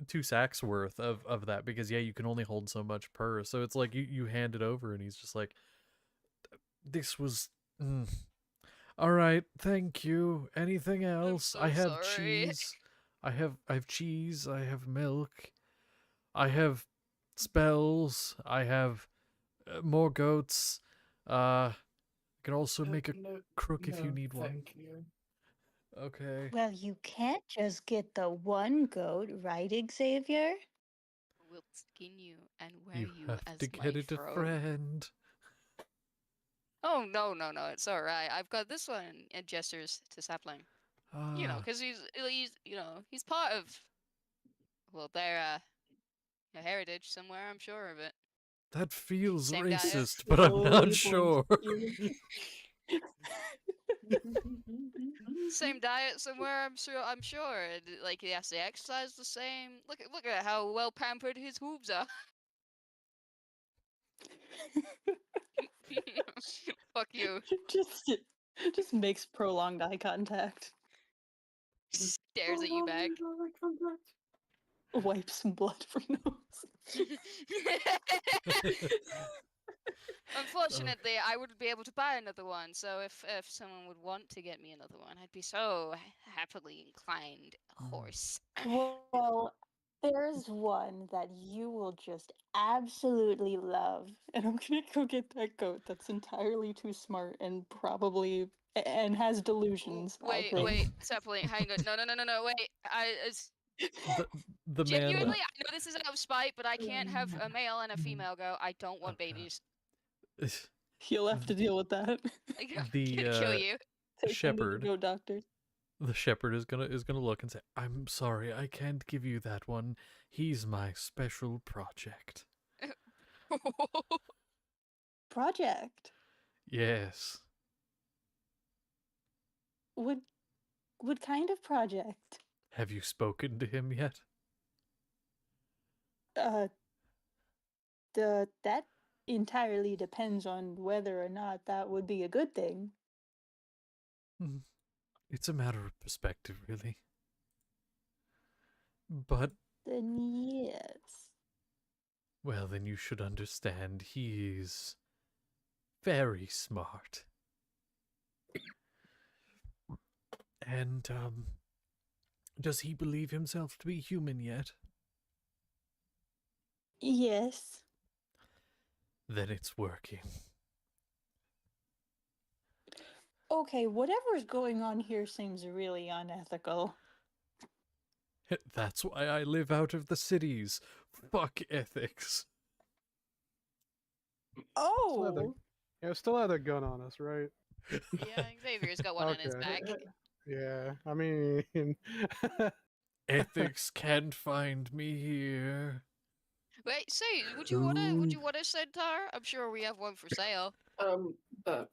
two sacks worth of that because yeah, you can only hold so much per. So it's like you hand it over and he's just like, this was all right, thank you. Anything else? so I have sorry. cheese. I have cheese, I have milk. I have spells. I have more goats. I can also make a crook if you need one. Thank you. Okay. Well, you can't just get the one goat, right, Xavier? We'll skin you and wear You you have as to my get it a throne. friend. Oh no, it's all right. I've got this one and gestures to Sapling. You know, because he's he's part of their heritage somewhere. I'm sure of it. That feels Same diet. racist, but I'm not sure. Same diet somewhere. I'm sure. Like he has to exercise the same. Look at how well pampered his hooves are. Fuck you. just makes prolonged eye contact. Stares at you back. Wipes some blood from nose. Unfortunately, I wouldn't be able to buy another one. So if someone would want to get me another one, I'd be so happily inclined. Horse. Well, there's one that you will just absolutely love, and I'm gonna go get that goat that's entirely too smart and probably and has delusions. Wait, I think. wait, Sapling, hang on. No, wait. The man. Genuinely, I know this is out of spite, but I can't have a male and a female go. I don't want babies. He'll have to deal with that. I'm gonna kill you. Take him to the shepherd. goat doctor. The shepherd is gonna look and say, "I'm sorry, I can't give you that one. He's my special project." Project. Yes. What kind of project? Have you spoken to him yet? That entirely depends on whether or not that would be a good thing. It's a matter of perspective, really. But Then yes. well, then you should understand he's very smart. And does he believe himself to be human yet? Yes. Then it's working. Okay, whatever's going on here seems really unethical. That's why I live out of the cities. Fuck ethics. Oh! Still had a gun on us, right? Yeah, Xavier's got one on his back. Yeah, I mean... Ethics can't find me here. Wait, say, would you wanna send Tar? I'm sure we have one for sale. Uh,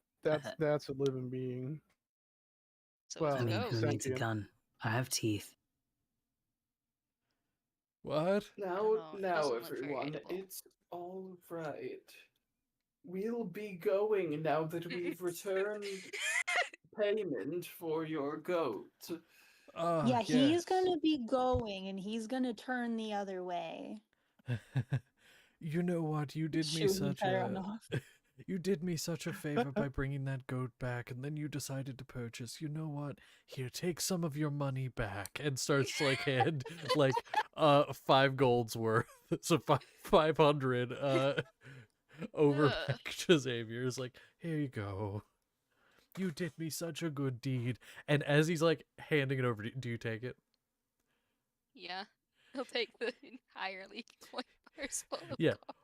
That's a living being. So it's I a mean, goat. who needs a sentient. gun? I have teeth. What? now, know, it doesn't look very everyone, edible. it's all right. We'll be going now that we've returned payment for your goat. Yeah, Yes. he's gonna be going and he's gonna turn the other way. You know what? You did me Shooting such Chiron a off. you did me such a favor by bringing that goat back, and then you decided to purchase. You know what? Here, take some of your money back, and starts to like hand like 5 golds worth, so 500 over Ugh. back to Xavier's. Like, here you go. You did me such a good deed. And as he's like handing it over, do you take it? Yeah. He'll take the entirely coin purse full of Yeah. gold.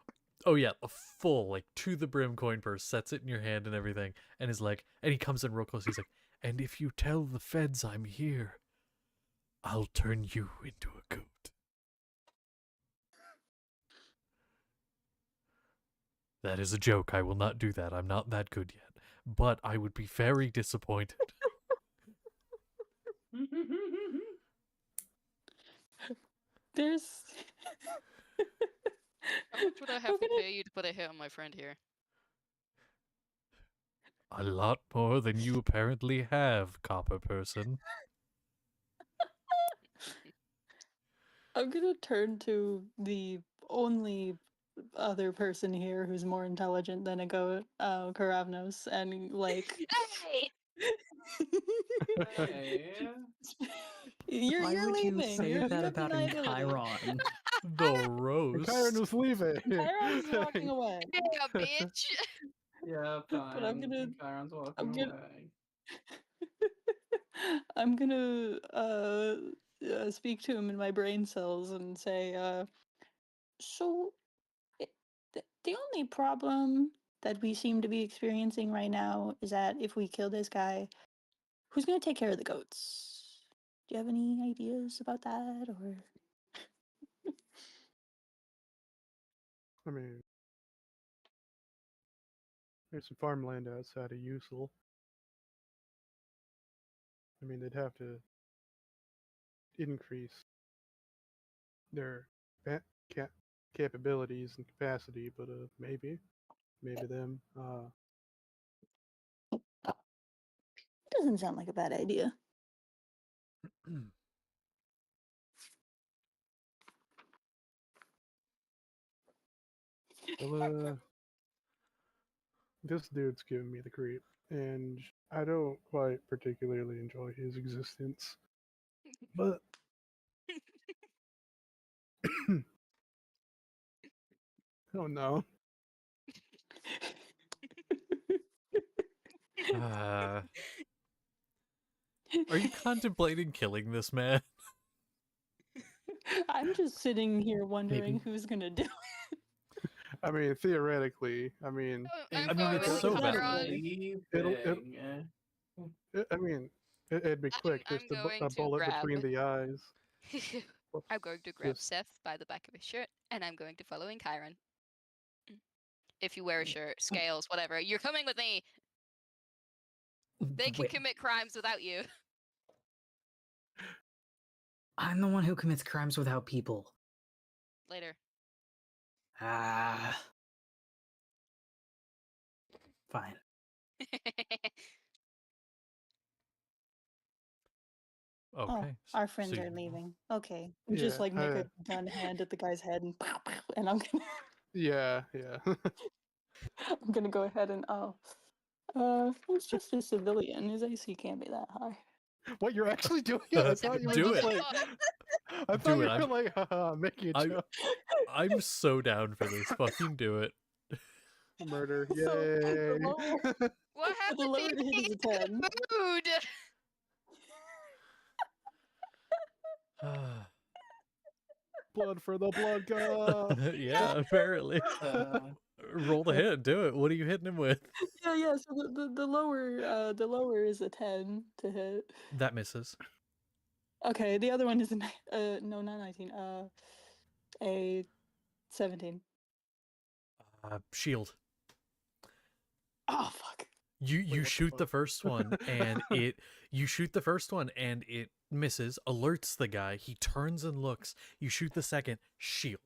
Oh yeah, a full like to the brim coin purse, sets it in your hand and everything, and is like, and he comes in real close. He's like, and if you tell the feds I'm here, I'll turn you into a goat. That is a joke. I will not do that. I'm not that good yet, but I would be very disappointed. There's How much would I have to pay you to put a hit on my friend here? A lot more than you apparently have, copper person. I'm gonna turn to the only other person here who's more intelligent than a goat, Karavnos, and like Hey! Hey. you're Why would you leaving. say You that have about deniability. Chiron? The roast. Chiron was leaving. Chiron's walking away. Yeah, bitch! Yeah, fine. But I'm gonna- Chiron's walking I'm gonna- away. I'm gonna speak to him in my brain cells and say, so the only problem that we seem to be experiencing right now is that if we kill this guy, who's gonna take care of the goats? Do you have any ideas about that, or? I mean, there's some farmland outside of Usul. I mean, they'd have to increase their capabilities and capacity, but maybe them. Doesn't sound like a bad idea. Well, this dude's giving me the creep, and I don't quite particularly enjoy his existence. But oh no, Are you contemplating killing this man? I'm just sitting here wondering Maybe. who's gonna do it. I mean theoretically, I mean, I'm I mean, going it's with so Chiron. it'd be quick, I'm just going a to bullet grab- between the eyes. I'm going to grab Just- Seth by the back of his shirt, and I'm going to follow in Chiron. If you wear a shirt, scales, whatever, you're coming with me. They can Wait, commit crimes without you. I'm the one who commits crimes without people. Later. Ah. Fine. Okay. Our friends so are you- leaving. Okay, just Yeah, like make a gun hand at the guy's head and pow, pow, and I'm gonna Yeah. I'm gonna go ahead and he's just a civilian. His AC can't be that high. What, you're actually doing it? I thought you were Do just it. like, I Do thought you it, were I'm- like, haha, making a I- joke. I'm so down for this. Fucking do it. Murder, So, yay! What the happened lower to hit is a you? 10. Mood. Blood for the blood god. Yeah, apparently. Roll the hit. Do it. What are you hitting him with? Yeah. So the lower is a 10 to hit. That misses. Okay, the other one is a no, not 19. A 17. Shield. Oh fuck. You Wait, what the shoot the fuck? first one and it misses, alerts the guy, he turns and looks, you shoot the second, shield.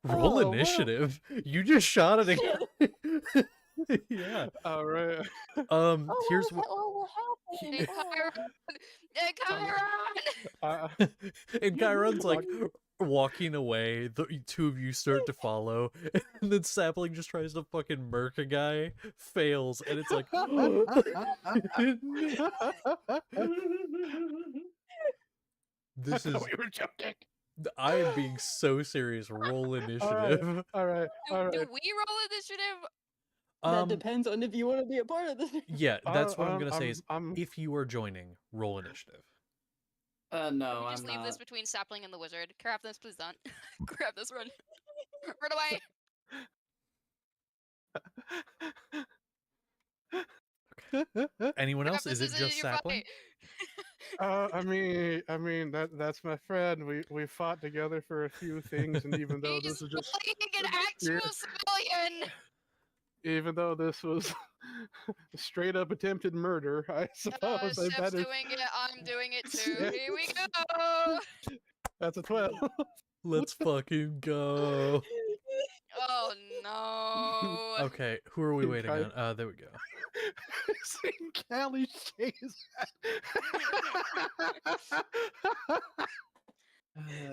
Roll Oh, well, initiative. You just shot it again. Yeah. All right. Here's what what he- Hey, Chiron! Hey, Chiron! and Chiron's like Fuck. walking away. The two of you start to follow, and then Sapling just tries to fucking murk a guy, fails, and it's like, this is. We were joking. I am being so serious. Roll initiative. All right. Do we roll initiative? That depends on if you want to be a part of this. Yeah, that's what I'm gonna say. Is I'm if you are joining, roll initiative. No, Can we I'm just leave not. this between Sapling and the wizard? Grab this, please don't. Grab this, run. Run away! Anyone Grab else? this, Is it this just your Sapling? fight. I mean that's my friend. We fought together for a few things, and even though He's this is just bullying an actual civilian! even though this was straight up attempted murder, I suppose I Chef's better. doing it, I'm doing it too. Here we go! That's a 12. Let's fucking go. Oh no! Okay, who are we waiting Kai- on? There we go. Seeing Callie chase.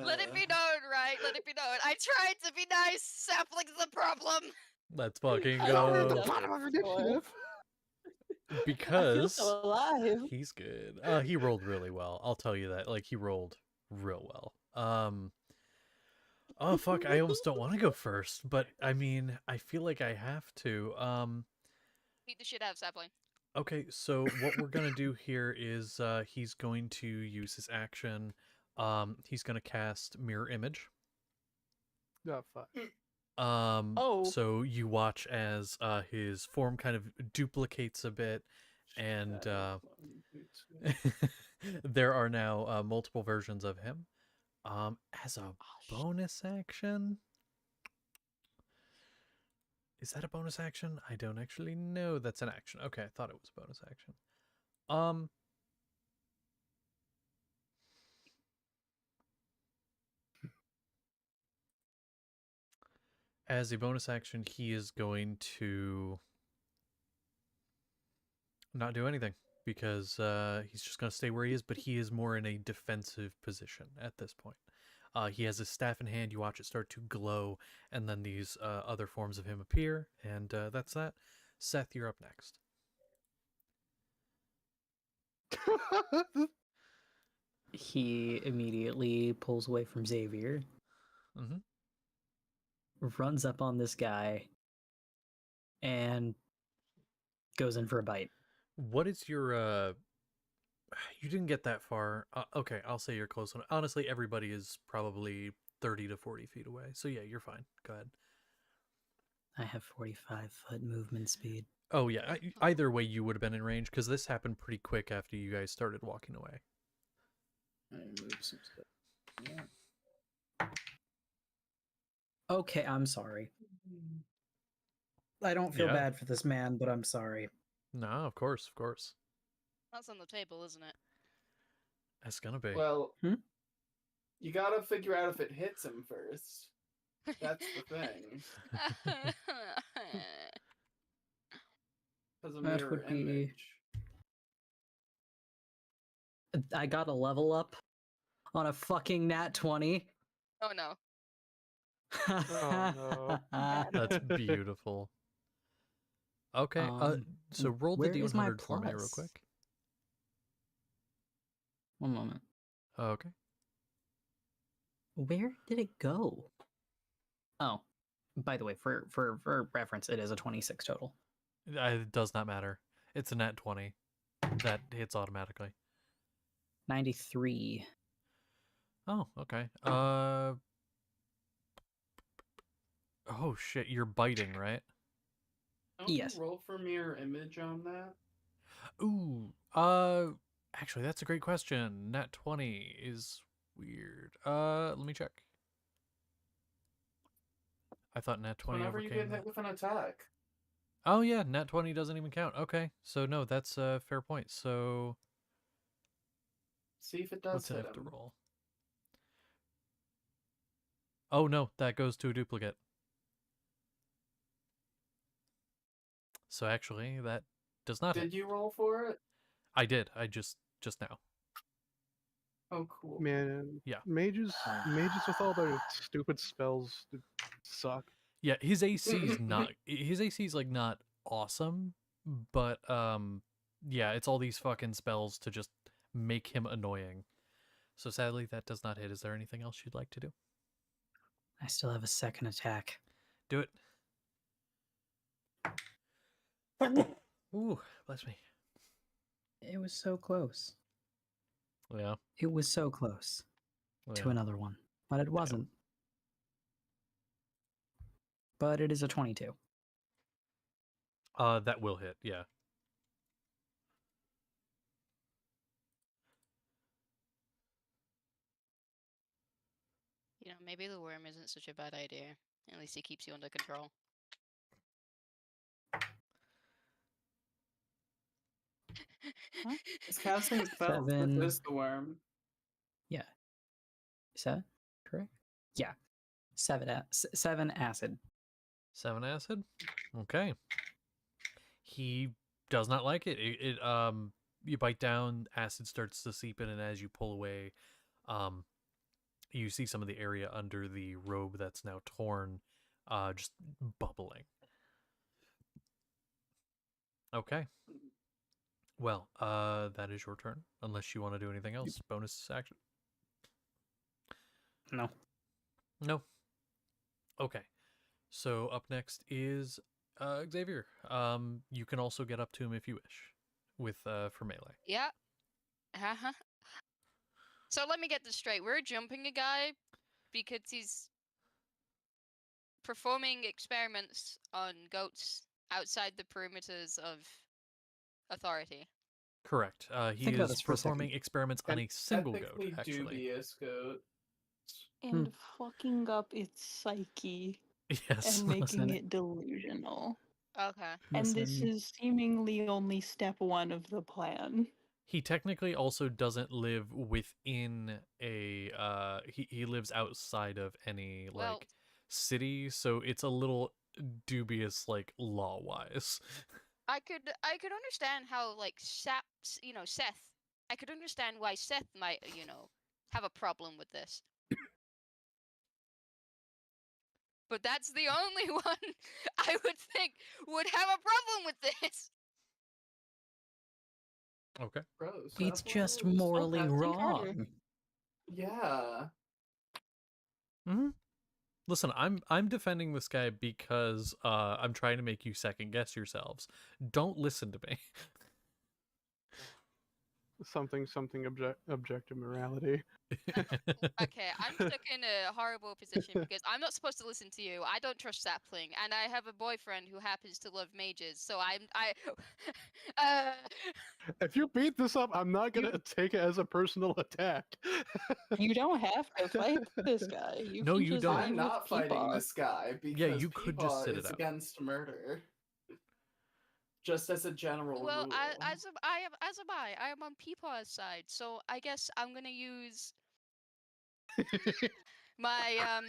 Let it be known, right? Let it be known. I tried to be nice. Sapling's the problem. Let's fucking I We're at the go. bottom of initiative. I feel Because so alive. he's good. He rolled really well. I'll tell you that. Like, he rolled real well. Oh fuck, I almost don't want to go first, but I mean, I feel like I have to. Beat the shit out of Sapling. Okay, so what we're gonna do here is he's going to use his action. He's gonna cast Mirror Image. Oh, fuck. Oh. So you watch as his form kind of duplicates a bit, and there are now multiple versions of him. As a bonus action, is that a bonus action? I don't actually know. That's an action. Okay, I thought it was a bonus action. As a bonus action, he is going to not do anything because he's just going to stay where he is, but he is more in a defensive position at this point. He has his staff in hand. You watch it start to glow, and then these other forms of him appear, and that's that. Seth, you're up next. He immediately pulls away from Xavier, runs up on this guy, and goes in for a bite. What is your you didn't get that far. Okay, I'll say you're close. Honestly, everybody is probably 30 to 40 feet away. So yeah, you're fine. Go ahead. I have 45-foot movement speed. Oh yeah, either way you would have been in range because this happened pretty quick after you guys started walking away. I move some stuff. Yeah. Okay, I'm sorry. I don't feel Yeah. bad for this man, but I'm sorry. No, of course, of course. That's on the table, isn't it? It's gonna be. Well, Hmm? you gotta figure out if it hits him first. That's the thing. Because a That mirror would be- image. I got a level up on a fucking nat 20. Oh no. Oh, That's beautiful. Okay, so roll the where is my D100 for me real plus? quick. One moment. Okay. Where did it go? Oh, by the way, for reference, it is a 26 total. It does not matter. It's a nat 20. That hits automatically. 93. Oh, okay. Oh shit, you're biting, right? Don't Yes. you roll for mirror image on that? Ooh, actually, that's a great question. Nat 20 is weird. Let me check. I thought nat 20 Whenever you overcame get that. hit with an attack. Oh yeah, nat 20 doesn't even count. Okay, so no, that's a fair point. So See if it does what's it hit have to him. roll? Oh no, that goes to a duplicate. So actually, that does not hit. Did you roll for it? I did. I just now. Oh, cool. Man, Yeah. mages with all their stupid spells suck. Yeah, his AC's not. His AC's like not awesome, but yeah, it's all these fucking spells to just make him annoying. So sadly, that does not hit. Is there anything else you'd like to do? I still have a second attack. Do it. Ooh, bless me. It was so close. Yeah. It was so close to Yeah. another one, but it wasn't. But it is a 22. That will hit. Yeah. You know, maybe the worm isn't such a bad idea. At least he keeps you under control. Huh? It's casting spells. This 7. is the worm. Yeah. Is that correct? Yeah. 7 acid. 7 acid. Okay. He does not like it. You bite down, acid starts to seep in, and as you pull away, you see some of the area under the robe that's now torn, just bubbling. Okay. Well, that is your turn. Unless you want to do anything else. Bonus action. No. No. Okay. So up next is Xavier. You can also get up to him if you wish, with for melee. Yeah. Uh-huh. So let me get this straight. We're jumping a guy because he's performing experiments on goats outside the perimeters of authority. Correct. He Think about is this for a second. performing experiments on a single goat, Ethically actually. dubious goat. And fucking up its psyche Yes. and making Listen. it delusional. Okay. And this Listen, is seemingly only step 1 of the plan. He technically also doesn't live within a he lives outside of any like Well- city, so it's a little dubious like law wise. I could understand how like Seth. I could understand why Seth might have a problem with this. But that's the only one I would think would have a problem with this. Okay. Gross. it's That's just what it was. morally that's wrong. Yeah. Mhm. Listen, I'm defending this guy because I'm trying to make you second guess yourselves. Don't listen to me. Something objective morality. Okay, I'm stuck in a horrible position because I'm not supposed to listen to you. I don't trust Sapling, and I have a boyfriend who happens to love mages. So If you beat this up, I'm not gonna take it as a personal attack. You don't have to fight this guy. You No, can you just don't. leave I'm with not fighting Peepaw. this guy because Yeah, you could just Peepaw sit it is out. against murder. Just as a general well, rule. as am I. I am on Peepaw's side, so I guess I'm gonna use my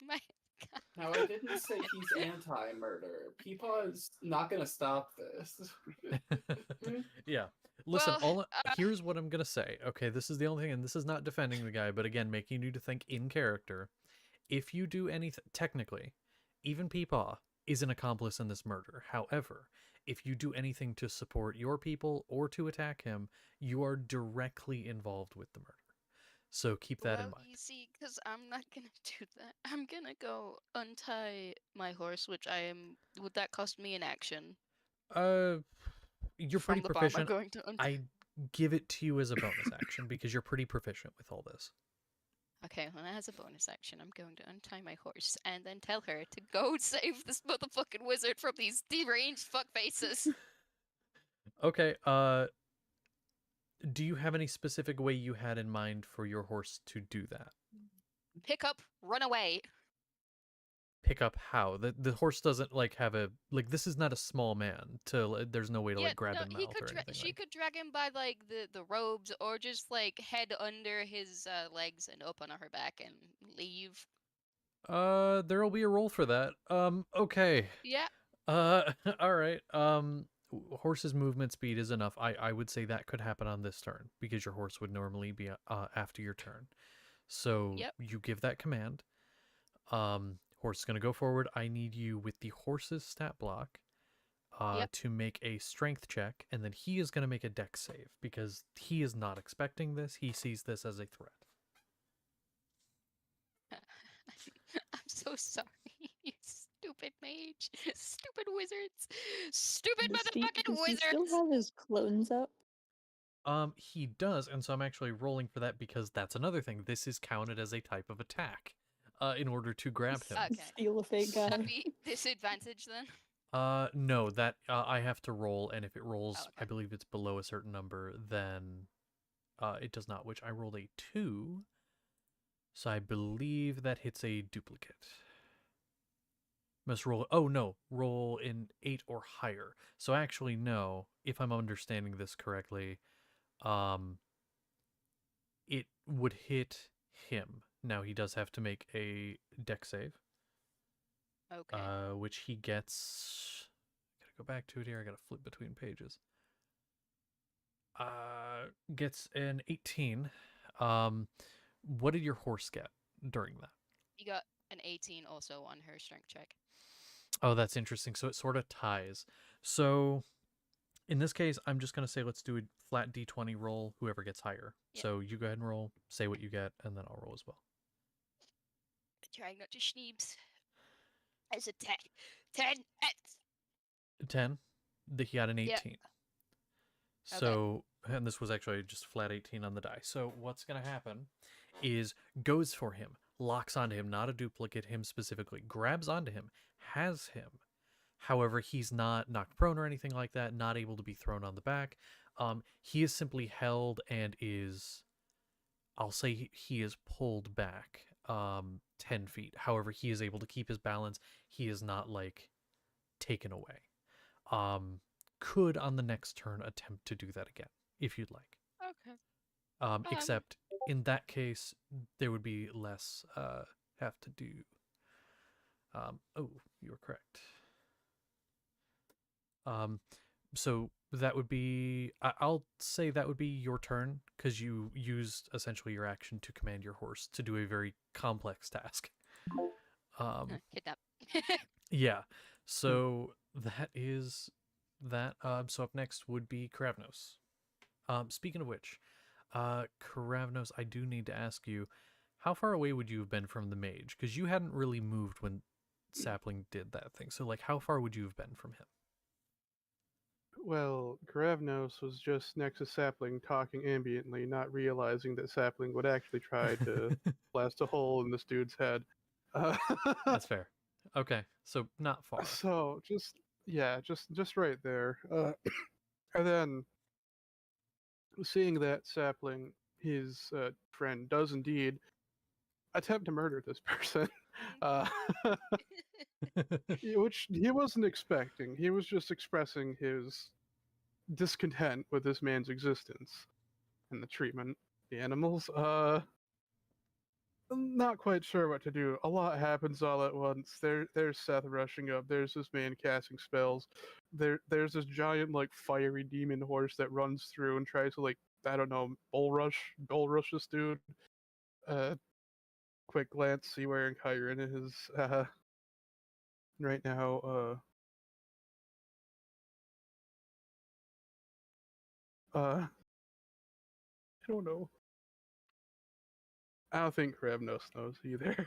my. Now, I didn't say he's anti-murder. Peepaw is not gonna stop this. Yeah. Listen, Well, here's what I'm gonna say. Okay, this is the only thing, and this is not defending the guy, but again, making you to think in character. If you do anything, technically, even Peepaw is an accomplice in this murder. However, if you do anything to support your people or to attack him, you are directly involved with the murder. So keep that in mind. You see, because I'm not gonna do that. I'm gonna go untie my horse, which I am. Would that cost me an action? You're From pretty the bomb I'm proficient. going to untie. I give it to you as a bonus action because you're pretty proficient with all this. Okay, well, as a bonus action, I'm going to untie my horse and then tell her to go save this motherfucking wizard from these deranged fuckfaces. Okay, do you have any specific way you had in mind for your horse to do that? Pick up, run away. pick up how the horse doesn't like have a like this is not a small man to there's no way to like grab no, his he mouth could. or anything She like. could drag him by like the robes, or just like head under his legs and up on her back and leave. There'll be a roll for that. Okay. Yeah. All right. Horse's movement speed is enough. I would say that could happen on this turn because your horse would normally be after your turn. So Yep. you give that command. Horse is going to go forward. I need you with the horse's stat block Yep. to make a strength check, and then he is going to make a dex save because he is not expecting this. He sees this as a threat. I'm so sorry, you stupid mage, stupid wizards, stupid motherfucking Does he wizards. still have his clones up? He does, and so I'm actually rolling for that because that's another thing. This is counted as a type of attack, in order to grab him. Okay. Steal a fake guy. That'd be disadvantage then. No, that I have to roll, and if it rolls, Oh, okay. I believe it's below a certain number, then it does not. Which I rolled a 2, so I believe that hits a duplicate. Must roll. Oh no, roll in 8 or higher. So actually, no. If I'm understanding this correctly, it would hit him. Now he does have to make a dex save. Okay. Which he gets. Gotta go back to it here. I gotta flip between pages. Gets an 18. What did your horse get during that? You got an 18 also on her strength check. Oh, that's interesting. So it sort of ties. So in this case, I'm just gonna say let's do a flat d20 roll. Whoever gets higher. Yeah. So you go ahead and roll. Say what you get, and then I'll roll as well. Trying not to schneebs. It's a 10. 10 X. 10. He got an 18. Yeah. So, and this was actually just flat 18 on the die. So what's going to happen is goes for him, locks onto him, not a duplicate, him specifically, grabs onto him, has him. However, he's not knocked prone or anything like that, not able to be thrown on the back. He is simply held and is, I'll say he is pulled back 10 feet. However, he is able to keep his balance. He is not like taken away. Could on the next turn attempt to do that again if you'd like. Okay. Except in that case there would be less have to do. Oh, you were correct. So that would be I'll say that would be your turn because you used essentially your action to command your horse to do a very complex task. Kidnap. Yeah. So that is that. So up next would be Karavnos. Speaking of which, Karavnos, I do need to ask you, how far away would you have been from the mage? Because you hadn't really moved when Sapling did that thing. So, like, how far would you have been from him? Well, Karavnos was just next to Sapling talking ambiently, not realizing that Sapling would actually try to blast a hole in this dude's head. That's fair. Okay, so not far. So just right there. And then seeing that Sapling, his friend, does indeed attempt to murder this person, which he wasn't expecting. He was just expressing his discontent with this man's existence and the treatment of the animals. I'm not quite sure what to do. A lot happens all at once. There's Seth rushing up. There's this man casting spells. There's this giant like fiery demon horse that runs through and tries to like, I don't know, bull rush this dude. Quick glance, see where Kyron is right now. I don't know. I don't think Kravnos knows either.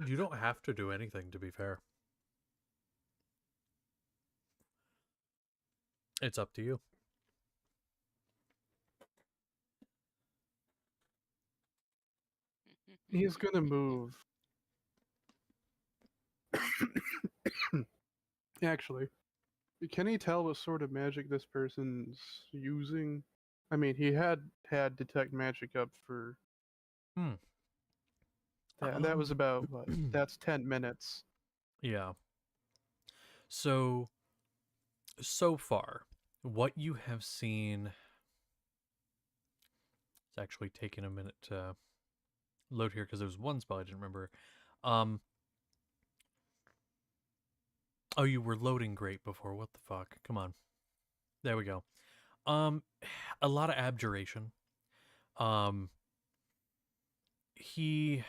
You don't have to do anything, to be fair. It's up to you. He's gonna move. Actually, can he tell what sort of magic this person's using? I mean, he had detect magic up for. That was about what? That's 10 minutes. Yeah. So far, what you have seen. It's actually taking a minute to load here because there was one spell I didn't remember. Oh, you were loading great before. What the fuck? Come on. There we go. A lot of abjuration. He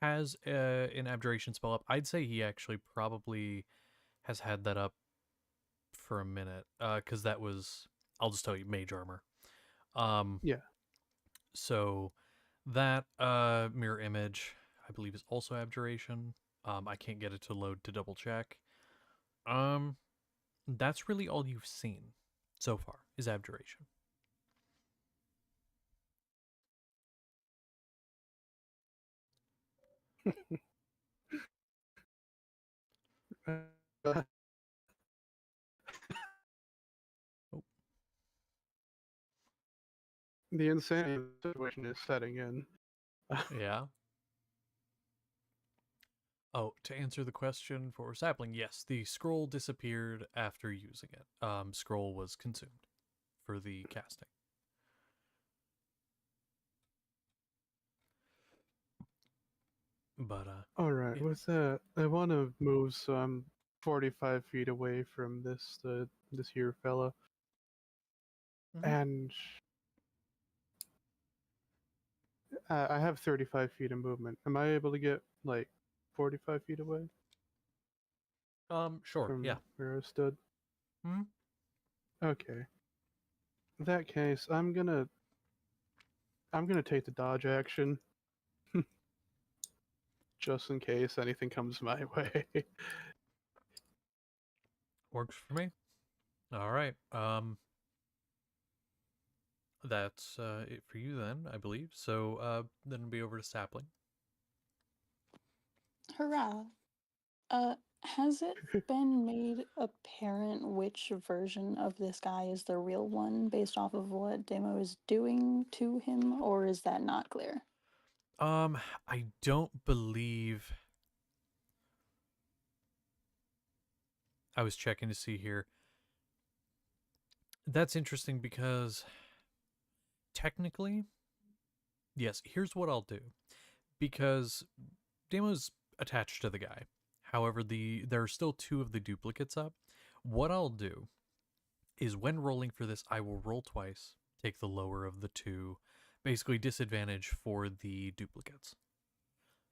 has an abjuration spell up. I'd say he actually probably has had that up for a minute. Because that was, I'll just tell you, mage armor. Yeah. So that mirror image, I believe, is also abjuration. I can't get it to load to double check. That's really all you've seen so far is abjuration. Uh, Oh. The insanity situation is setting in. Yeah. Oh, to answer the question for sapling, yes, the scroll disappeared after using it. Scroll was consumed for the casting. But All right, yeah. with that, I want to move so I'm 45 feet away from this this here fella, Mhm. and I have 35 feet of movement. Am I able to get like 45 feet away Sure, from yeah. where I stood? Hmm. Okay. In that case, I'm gonna take the dodge action, just in case anything comes my way. Works for me. All right. That's it for you then, I believe. So then it'll be over to sapling. Hurrah. Has it been made apparent which version of this guy is the real one based off of what Demo is doing to him, or is that not clear? I don't believe. I was checking to see here. That's interesting because technically, yes, here's what I'll do. Because Demo's attached to the guy. However, there are still two of the duplicates up. What I'll do is when rolling for this, I will roll twice, take the lower of the two, basically disadvantage for the duplicates.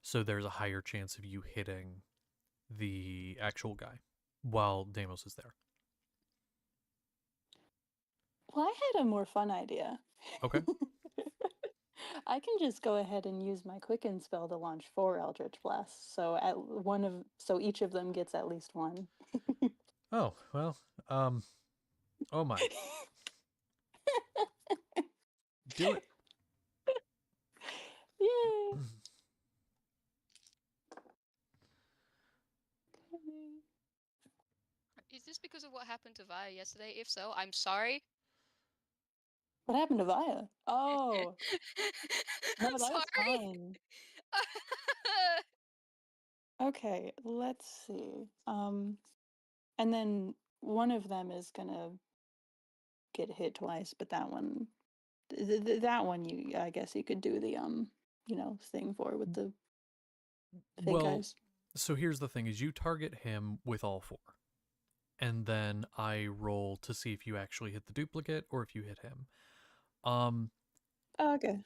So there's a higher chance of you hitting the actual guy while Deimos is there. Well, I had a more fun idea. Okay. I can just go ahead and use my quicken spell to launch 4 Eldritch Blasts. So each of them gets at least one. Oh, well, oh my. Do it. Yay! Is this because of what happened to Vaya yesterday? If so, I'm sorry. What happened to Vaya? Oh, no, I'm that was sorry. fine. Okay, let's see. And then one of them is gonna get hit twice, but that one, that one, I guess you could do the thing for with the fake Well, guys. so here's the thing: is you target him with all 4, and then I roll to see if you actually hit the duplicate or if you hit him. Oh, okay.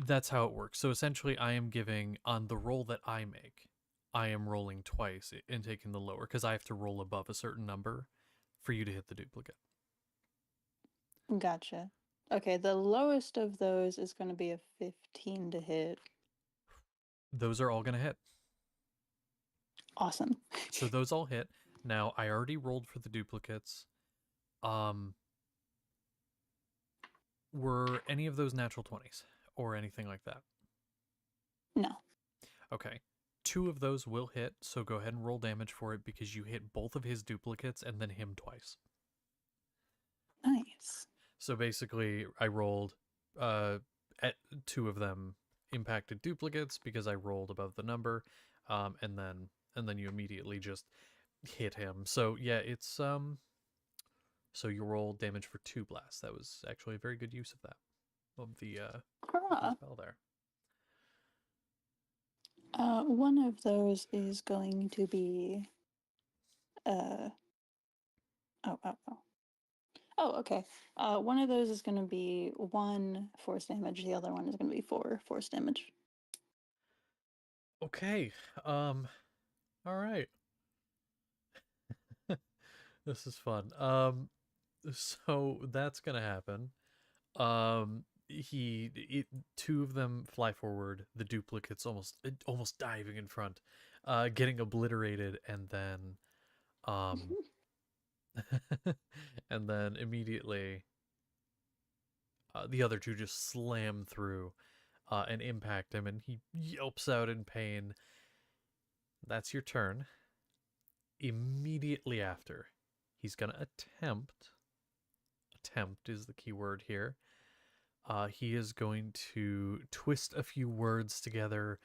That's how it works. So essentially, I am giving on the roll that I make. I am rolling twice and taking the lower because I have to roll above a certain number for you to hit the duplicate. Gotcha. Okay, the lowest of those is going to be a 15 to hit. Those are all going to hit. Awesome. So those all hit. Now, I already rolled for the duplicates. Were any of those natural 20s or anything like that? No. Okay. 2 of those will hit, so go ahead and roll damage for it because you hit both of his duplicates and then him twice. Nice. So basically, I rolled at 2 of them impacted duplicates because I rolled above the number, and then and then you immediately just hit him. So yeah, it's so you roll damage for 2 blasts. That was actually a very good use of that, of the Hurrah. spell there. One of those is going to be Oh, okay. One of those is going to be 1 force damage. The other one is going to be 4 force damage. Okay. All right. This is fun. So that's gonna happen. Two of them fly forward. The duplicates almost diving in front, getting obliterated, and then, and then immediately, the other two just slam through, and impact him, and he yelps out in pain. That's your turn. Immediately after, he's gonna attempt is the key word here. He is going to twist a few words together,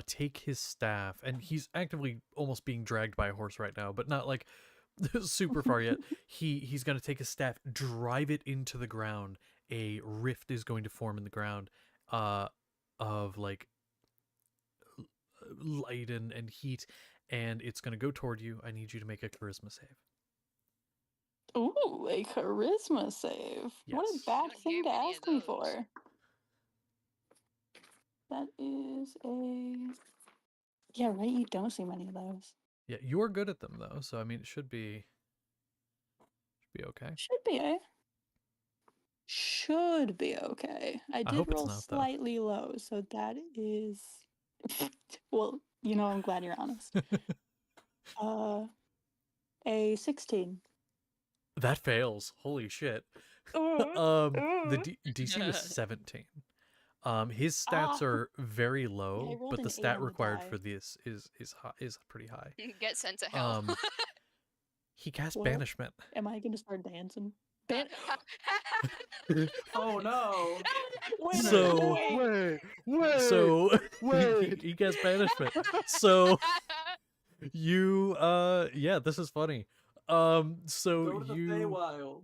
take his staff, and he's actively almost being dragged by a horse right now, but not like super far yet. He's going to take his staff, drive it into the ground. A rift is going to form in the ground, of like light and heat, and it's going to go toward you. I need you to make a charisma save. Ooh, a charisma save. What a Yes. bad Don't thing hear to many of ask me those. for. That is a... Yeah, right, you don't see many of those. Yeah, you're good at them though, so I mean it should be okay. Should be, eh? Should be okay. I did hope it's roll not, though. slightly low, so that is... Well, I'm glad you're honest. A 16. That fails. Holy shit. The DC was 17. His stats are very low, rolled but the an 8 stat on the required die. for this is pretty high. Get sent to hell. He cast Well, banishment. Am I going to start dancing? Oh no! Wait, So- Wait. So wait. he cast banishment. So you yeah, this is funny. So Go to the you Feywild.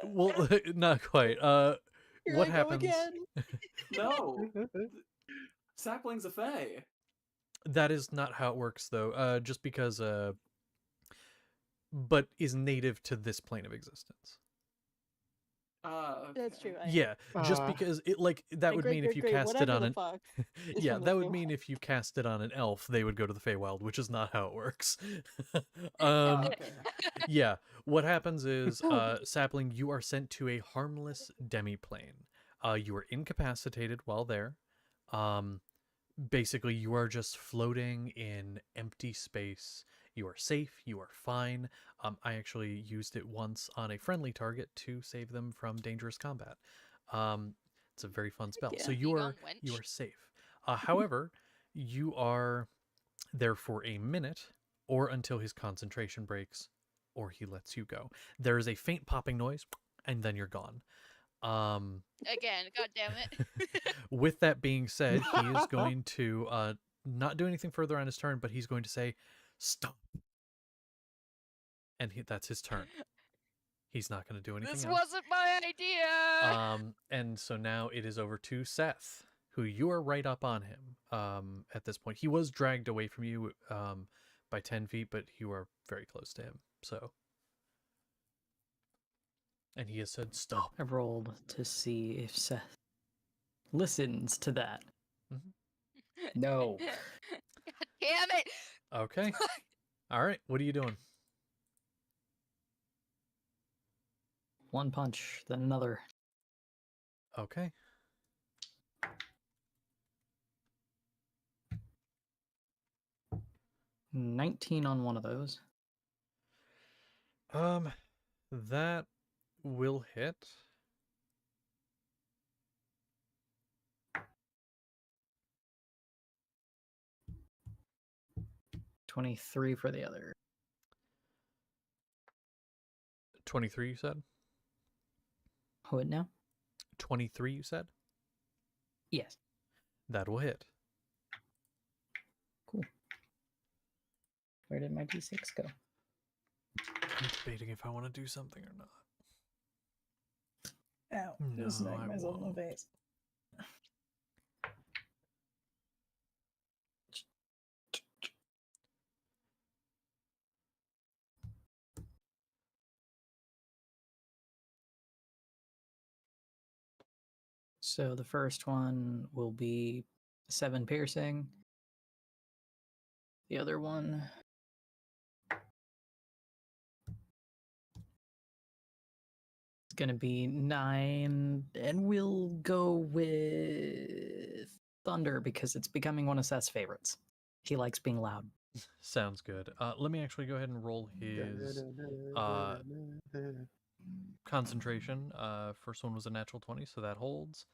well not quite. Here What I go happens? again. No, Sapling's a Fey. That is not how it works though. Just because but is native to this plane of existence. That's true. Yeah, just because it that would mean if you cast it on an yeah, that would mean if you cast it on an elf, they would go to the Feywild, which is not how it works. Okay. Yeah, what happens is, Sapling, you are sent to a harmless demiplane. You are incapacitated while there. Basically, you are just floating in empty space. You are safe. You are fine. I actually used it once on a friendly target to save them from dangerous combat. It's a very fun spell. Yeah. So you are safe. However, you are there for a minute or until his concentration breaks or he lets you go. There is a faint popping noise and then you're gone. Again, god damn it. With that being said, he is going to not do anything further on his turn, but he's going to say, "Stop," and that's his turn. He's not going to do anything This else. wasn't my idea. And so now it is over to Seth, who you are right up on him. At this point, he was dragged away from you by 10 feet, but you are very close to him. So. And he has said, "Stop." I rolled to see if Seth listens to that. No. God damn it. Okay. All right. What are you doing? One punch, then another. Okay. $19 on one of those. That will hit. $23 for the other. 23, you said? What now? 23, you said? Yes. That will hit. Where did my D6 go? I'm debating if I want to do something or not. Ow. No, Just smacked I myself in the won't. face. So the first one will be 7 piercing. The other one is going to be 9, and we'll go with thunder because it's becoming one of Seth's favorites. He likes being loud. Sounds good. Let me actually go ahead and roll his concentration. First one was a natural 20, so that holds.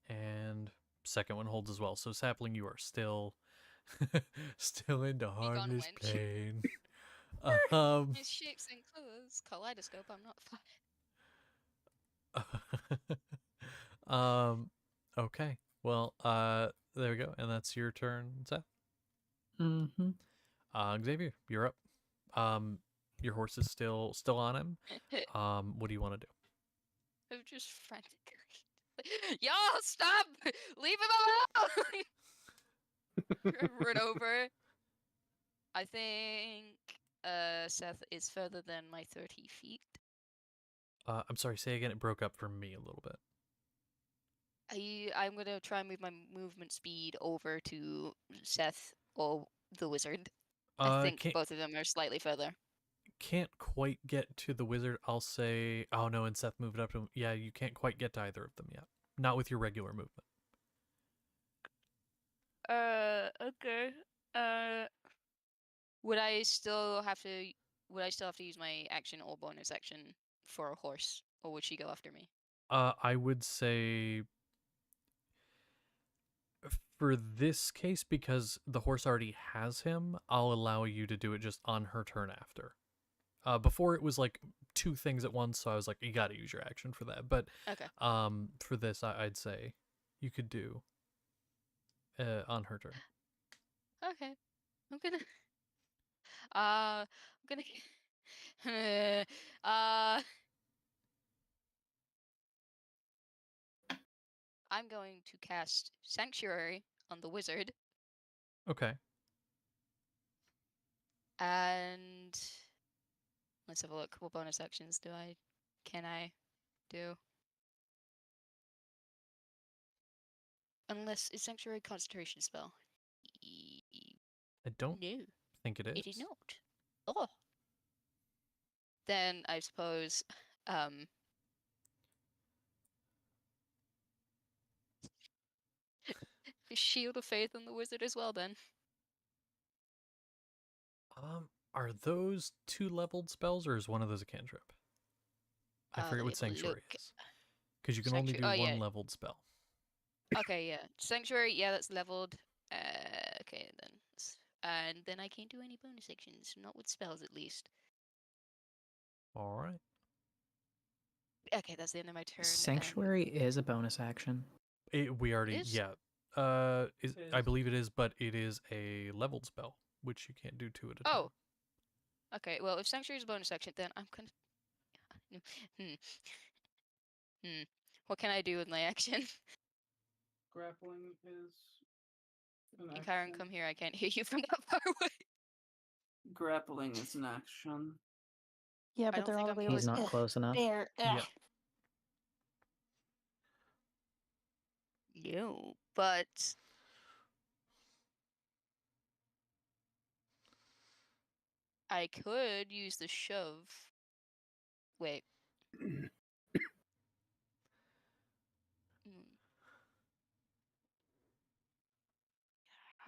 And second one holds as well. So Sapling, you are still still into harmless wench. pain. His shapes and colors, kaleidoscope. I'm not fine. Okay. Well, there we go. And that's your turn, Seth. Mm-hmm. Xavier, you're up. Your horse is still on him. What do you want to do? I'm just frantically. Y'all stop! Leave him alone! Run over. I think Seth is further than my 30 feet. I'm sorry, say again. It broke up for me a little bit. I'm gonna try and move my movement speed over to Seth or the wizard. I think both of them are slightly further. Can't quite get to the wizard. I'll say, oh no, and Seth moved up to him. Yeah, you can't quite get to either of them yet. Not with your regular movement. Okay. Would I still have to use my action or bonus action for a horse, or would she go after me? I would say for this case, because the horse already has him, I'll allow you to do it just on her turn after. Before it was like 2 things at once, so I was like, you got to use your action for that. But Okay. For this, I'd say you could do on her turn. Okay. I'm gonna. I'm gonna. I'm going to cast Sanctuary on the wizard. Okay. And let's have a look. What bonus actions can I do? Unless it's Sanctuary concentration spell. I don't No, think it is. it is not. Oh. Then I suppose Shield of Faith on the wizard as well then. Are those 2 leveled spells, or is one of those a cantrip? I forget what Sanctuary is. Because you can only do one leveled spell. Okay, yeah. Sanctuary, yeah, that's leveled. Okay, then. And then I can't do any bonus actions, not with spells at least. All right. Okay, that's the end of my turn. Sanctuary is a bonus action. We already, is? yeah. I believe it is, but it is a leveled spell, which you can't do 2 at a time. Oh. Okay, well, if Sanctuary is a bonus action, then I'm gonna. What can I do with my action? Grappling is an action. Karen, come here. I can't hear you from that far away. Grappling is an action. Yeah, I but don't they're think all I'm the way He's over not close enough. there. Yeah. No, but I could use the shove. Wait.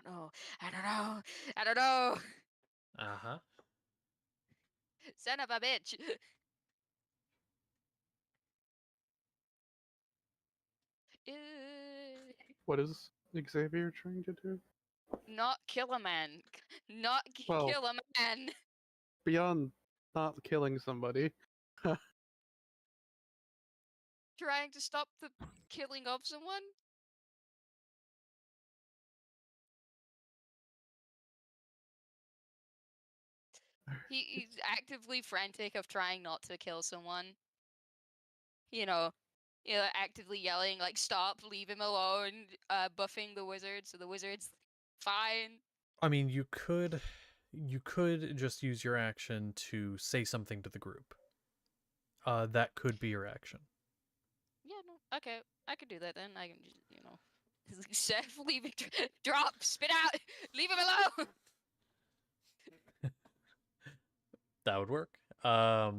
I don't know. Uh-huh. Son of a bitch. What is Xavier trying to do? Not kill a man. Not Well- kill a man. Beyond not killing somebody. Trying to stop the killing of someone? He's actively frantic of trying not to kill someone. You know, actively yelling like "Stop! Leave him alone!" Buffing the wizard, so the wizard's fine. I mean, you could just use your action to say something to the group. That could be your action. Yeah, no, okay, I could do that then. I can just, Seth, leave it, drop, spit out, leave him alone. That would work. That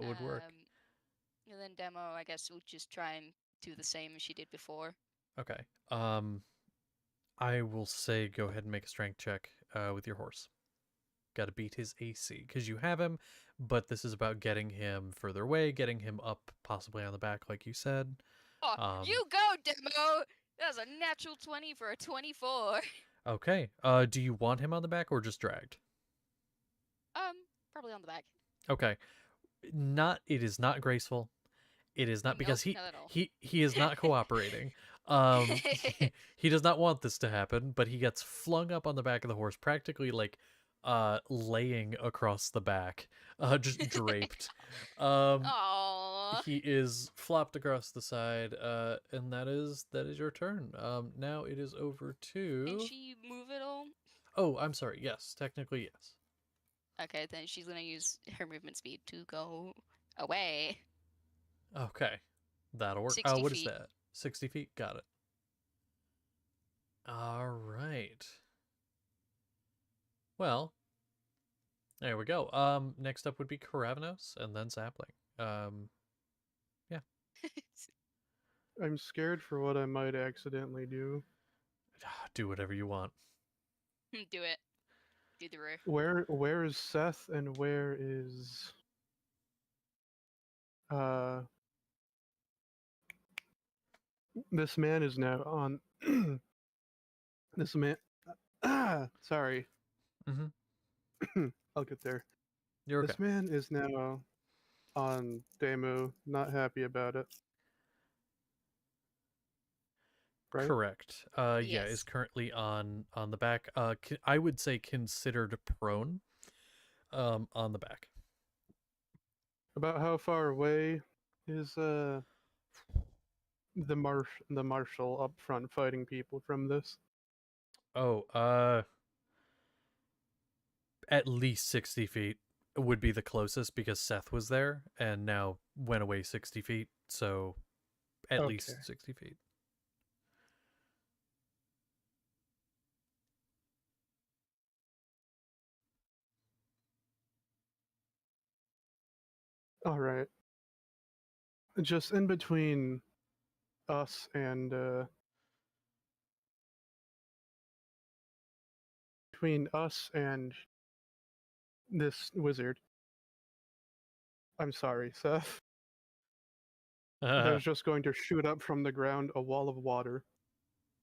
would work. And then Demo, I guess, will just try and do the same as she did before. Okay. I will say go ahead and make a strength check with your horse. Got to beat his AC because you have him, but this is about getting him further away, getting him up, possibly on the back, like you said. Oh, you go, Demo. That was a natural 20 for a 24. Okay. Do you want him on the back or just dragged? Probably on the back. Okay. It is not graceful. It is not because Nope, not at all. he is not cooperating. He does not want this to happen, but he gets flung up on the back of the horse, practically like laying across the back, just draped. Aww. He is flopped across the side, and that is your turn. Now it is over to. Can she move at all? Oh, I'm sorry. Yes, technically yes. Okay, then she's gonna use her movement speed to go away. Okay, that'll work. 60 What is feet. that? 60 feet. Got it. All right. Well, there we go. Next up would be Karavanos, and then Sapling. Yeah. I'm scared for what I might accidentally do. Do whatever you want. Do it. Do the roof. Where is Seth and where is this man is now on this man sorry. I'll get there. You're okay. This man is now on Demo, not happy about it. Right? Correct. Yeah, Yes. is currently on the back. I would say considered prone. On the back. About how far away is the marshal up front fighting people from this? Oh, at least 60 feet would be the closest because Seth was there and now went away 60 feet. So at least 60 feet. All right. Just in between us and this wizard. I'm sorry, Seth. There's just going to shoot up from the ground a wall of water.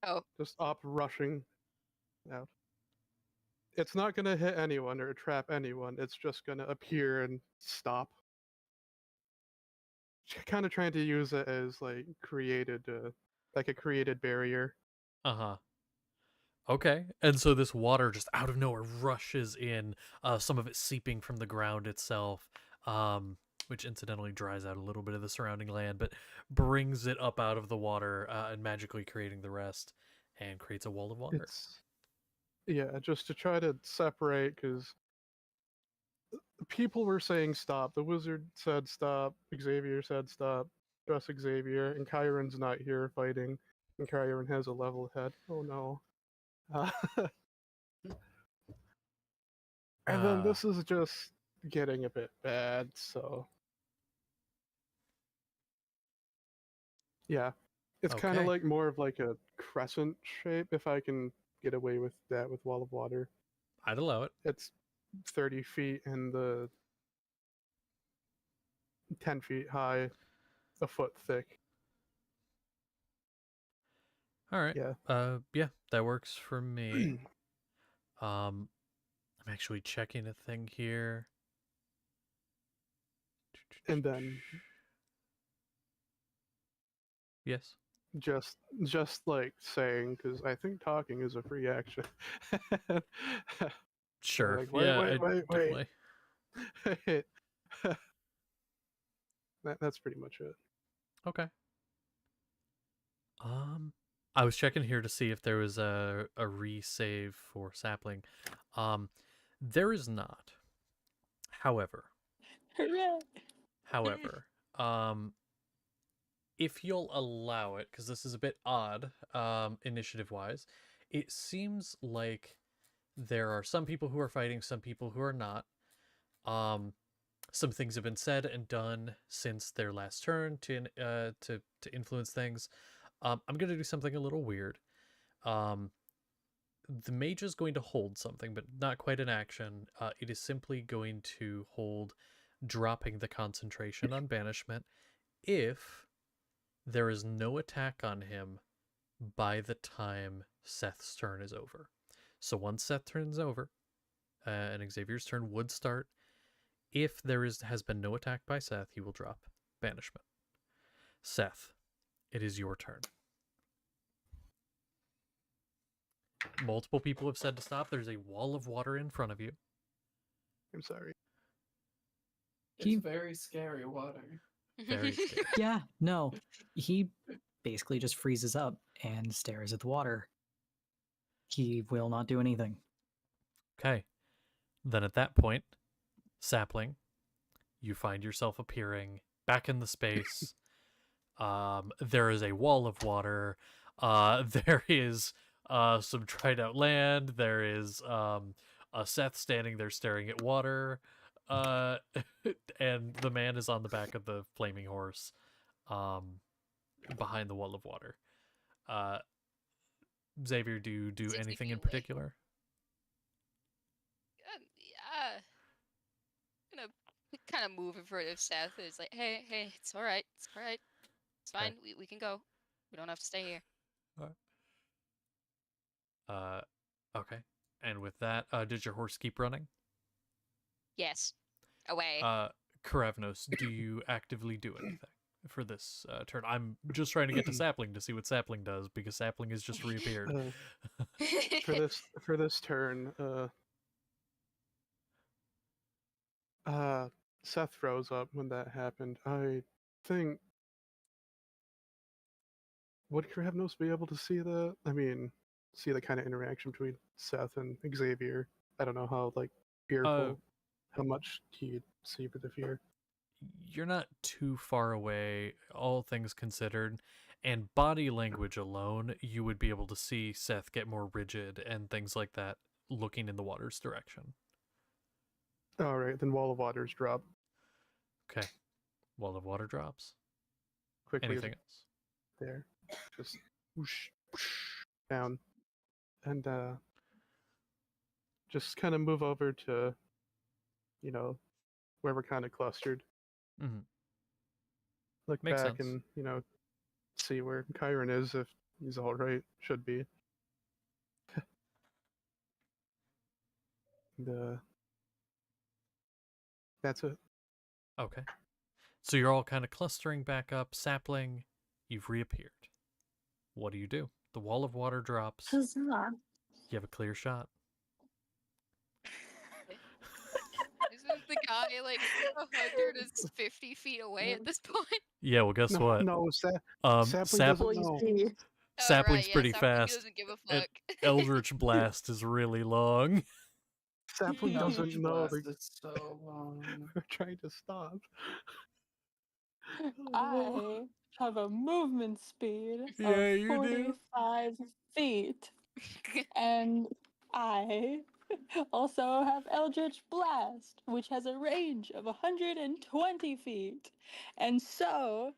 Oh. Just up rushing out. It's not going to hit anyone or trap anyone. It's just going to appear and stop. Kind of trying to use it as like a created barrier. Uh-huh. Okay. And so this water just out of nowhere rushes in, some of it seeping from the ground itself, which incidentally dries out a little bit of the surrounding land, but brings it up out of the water and magically creating the rest and creates a wall of water. Yeah, just to try to separate, because people were saying stop. The wizard said stop. Xavier said stop. Just Xavier. And Chiron's not here fighting. And Chiron has a level head. Oh no. And then this is just getting a bit bad, so. Yeah. It's kind of like more of like a crescent shape, if I can get away with that with Wall of Water. I'd allow it. It's 30 feet and the 10 feet high, a foot thick. All right. Yeah. Yeah, that works for me. I'm actually checking a thing here. And then yes. Just like saying, because I think talking is a free action. Sure. like, wait, yeah, wait, wait, wait. definitely. That's pretty much it. Okay. I was checking here to see if there was a resave for sapling. There is not. However, Hooray! however, um, if you'll allow it, because this is a bit odd, initiative wise, it seems like there are some people who are fighting, some people who are not. Some things have been said and done since their last turn to influence things. I'm gonna do something a little weird. Um, the mage is going to hold something, but not quite an action. It is simply going to hold dropping the concentration on banishment if there is no attack on him by the time Seth's turn is over. So once Seth turns over, and Xavier's turn would start. If there has been no attack by Seth, he will drop banishment. Seth, it is your turn. Multiple people have said to stop. There's a wall of water in front of you. I'm sorry. It's very scary water. Very scary. Yeah, no. He basically just freezes up and stares at the water. He will not do anything. Okay. Then at that point, Sapling, you find yourself appearing back in the space. There is a wall of water. There is some dried out land. There is a Seth standing there staring at water. And the man is on the back of the flaming horse, behind the wall of water. Xavier, do you do 60 anything feet in away. particular? Yeah. Gonna kind of move in front of Seth. It's like, hey, it's all right. It's all right. It's fine. We can go. We don't have to stay here. Okay. And with that, did your horse keep running? Yes. Away. Karavnos, do you actively do anything for this turn? I'm just trying to get to Sapling to see what Sapling does, because Sapling has just reappeared. For this turn, Seth froze up when that happened. I think, would Karavnos be able to see that? I mean, see the kind of interaction between Seth and Xavier. I don't know how fearful, how much he'd see for the fear. You're not too far away, all things considered, and body language alone, you would be able to see Seth get more rigid and things like that, looking in the water's direction. All right, then wall of waters drop Okay. Wall of water drops. quickly. Anything else? There, just whoosh, whoosh, down, and just kind of move over to, where we're kind of clustered. Mm-hmm. Look Makes back sense. and see where Kyron is, if he's all right. Should be. And that's it. Okay. So you're all kind of clustering back up. Sapling, you've reappeared. What do? The wall of water drops. Huzzah. You have a clear shot. Isn't the guy like 150 feet away at this point? Yeah, well, guess what? No, Sapling Sap- doesn't know. Sapling's Yeah, pretty Sapling fast. doesn't give a and fuck. Eldritch Blast is really long. Sapling doesn't know. Blast is so long. We're trying to stop. I have a movement speed Yeah, of you do. 45 feet. And I also have Eldritch Blast, which has a range of 120 feet. And so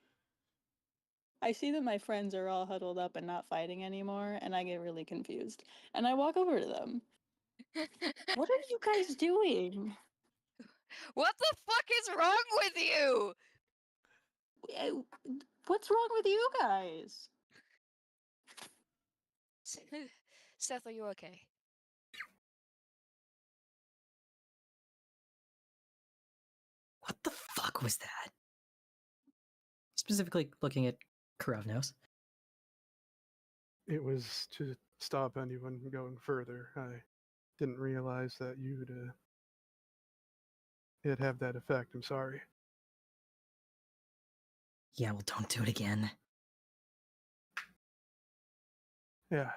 I see that my friends are all huddled up and not fighting anymore, and I get really confused. And I walk over to them. What are you guys doing? What the fuck is wrong with you? What's wrong with you guys? Seth, are you okay? What the fuck was that? Specifically looking at Karavnos. It was to stop anyone from going further. I didn't realize that it'd have that effect. I'm sorry. Yeah, well, don't do it again. Yeah.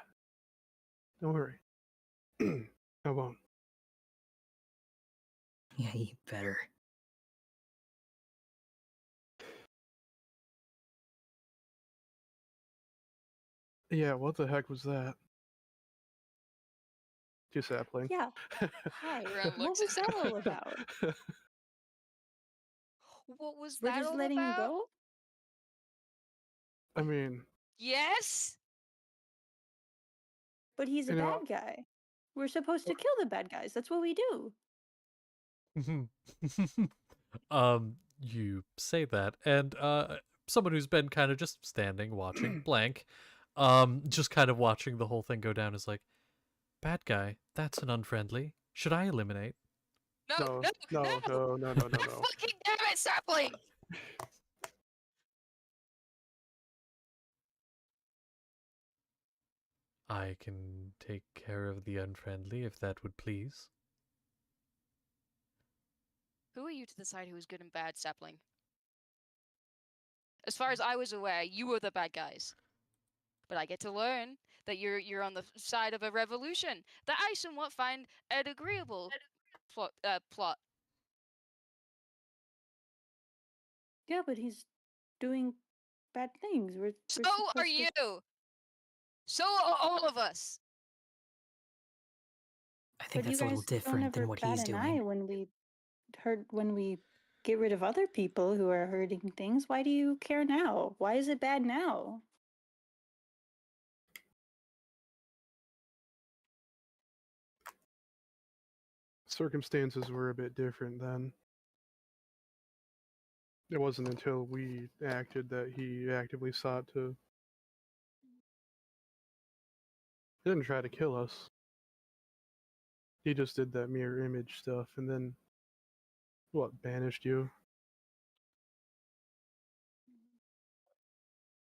Don't worry. I won't. Yeah, you better. Yeah, what the heck was that? Just sapling. Yeah. Hi. Everyone What looks was at that all about? What was We're that just all letting him about? go? I mean, Yes. But he's a You know- bad guy. We're supposed to kill the bad guys. That's what we do. You say that, and someone who's been kind of just standing, watching, blank, just kind of watching the whole thing go down is like, bad guy, that's an unfriendly. Should I eliminate? No. no. Fucking damn it, sapling! I can take care of the unfriendly if that would please. Who are you to decide who's good and bad, sapling? As far as I was aware, you were the bad guys. But I get to learn that you're on the side of a revolution that I somewhat find an agreeable plot. Yeah, but he's doing bad things. We're So supposed are to... you. So are all of us. I think But you that's a little guys don't different ever than what bat he's an eye doing. when we get rid of other people who are hurting things. Why do you care now? Why is it bad now? Circumstances were a bit different then. It wasn't until we acted that he actively sought to. He didn't try to kill us. He just did that mirror image stuff and then, banished you?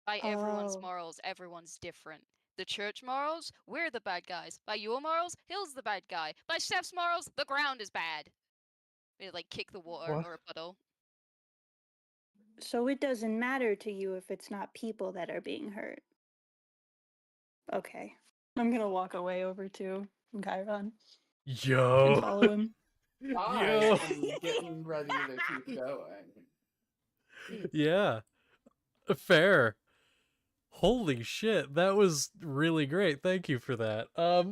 By everyone's Oh. morals, everyone's different. The church morals, we're the bad guys. By your morals, Hill's the bad guy. By Steph's morals, the ground is bad. We like kick the water What? or a puddle. So it doesn't matter to you if it's not people that are being hurt. Okay. I'm gonna walk away over to Chiron and Yo! follow him. I Yo! am getting ready to keep going. Yeah. Fair. Holy shit, that was really great. Thank you for that. We're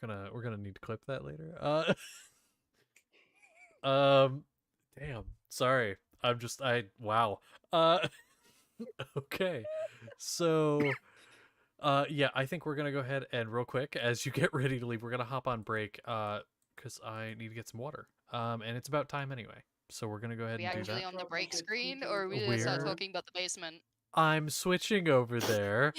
gonna need to clip that later. Damn. Sorry. Wow. Okay. So yeah, I think we're gonna go ahead and real quick, as you get ready to leave, we're gonna hop on break, because I need to get some water. And it's about time anyway. So we're gonna go ahead Are we and do actually that. on the break Probably screen, keep or are we it gonna start We're- talking about the basement? I'm switching over there.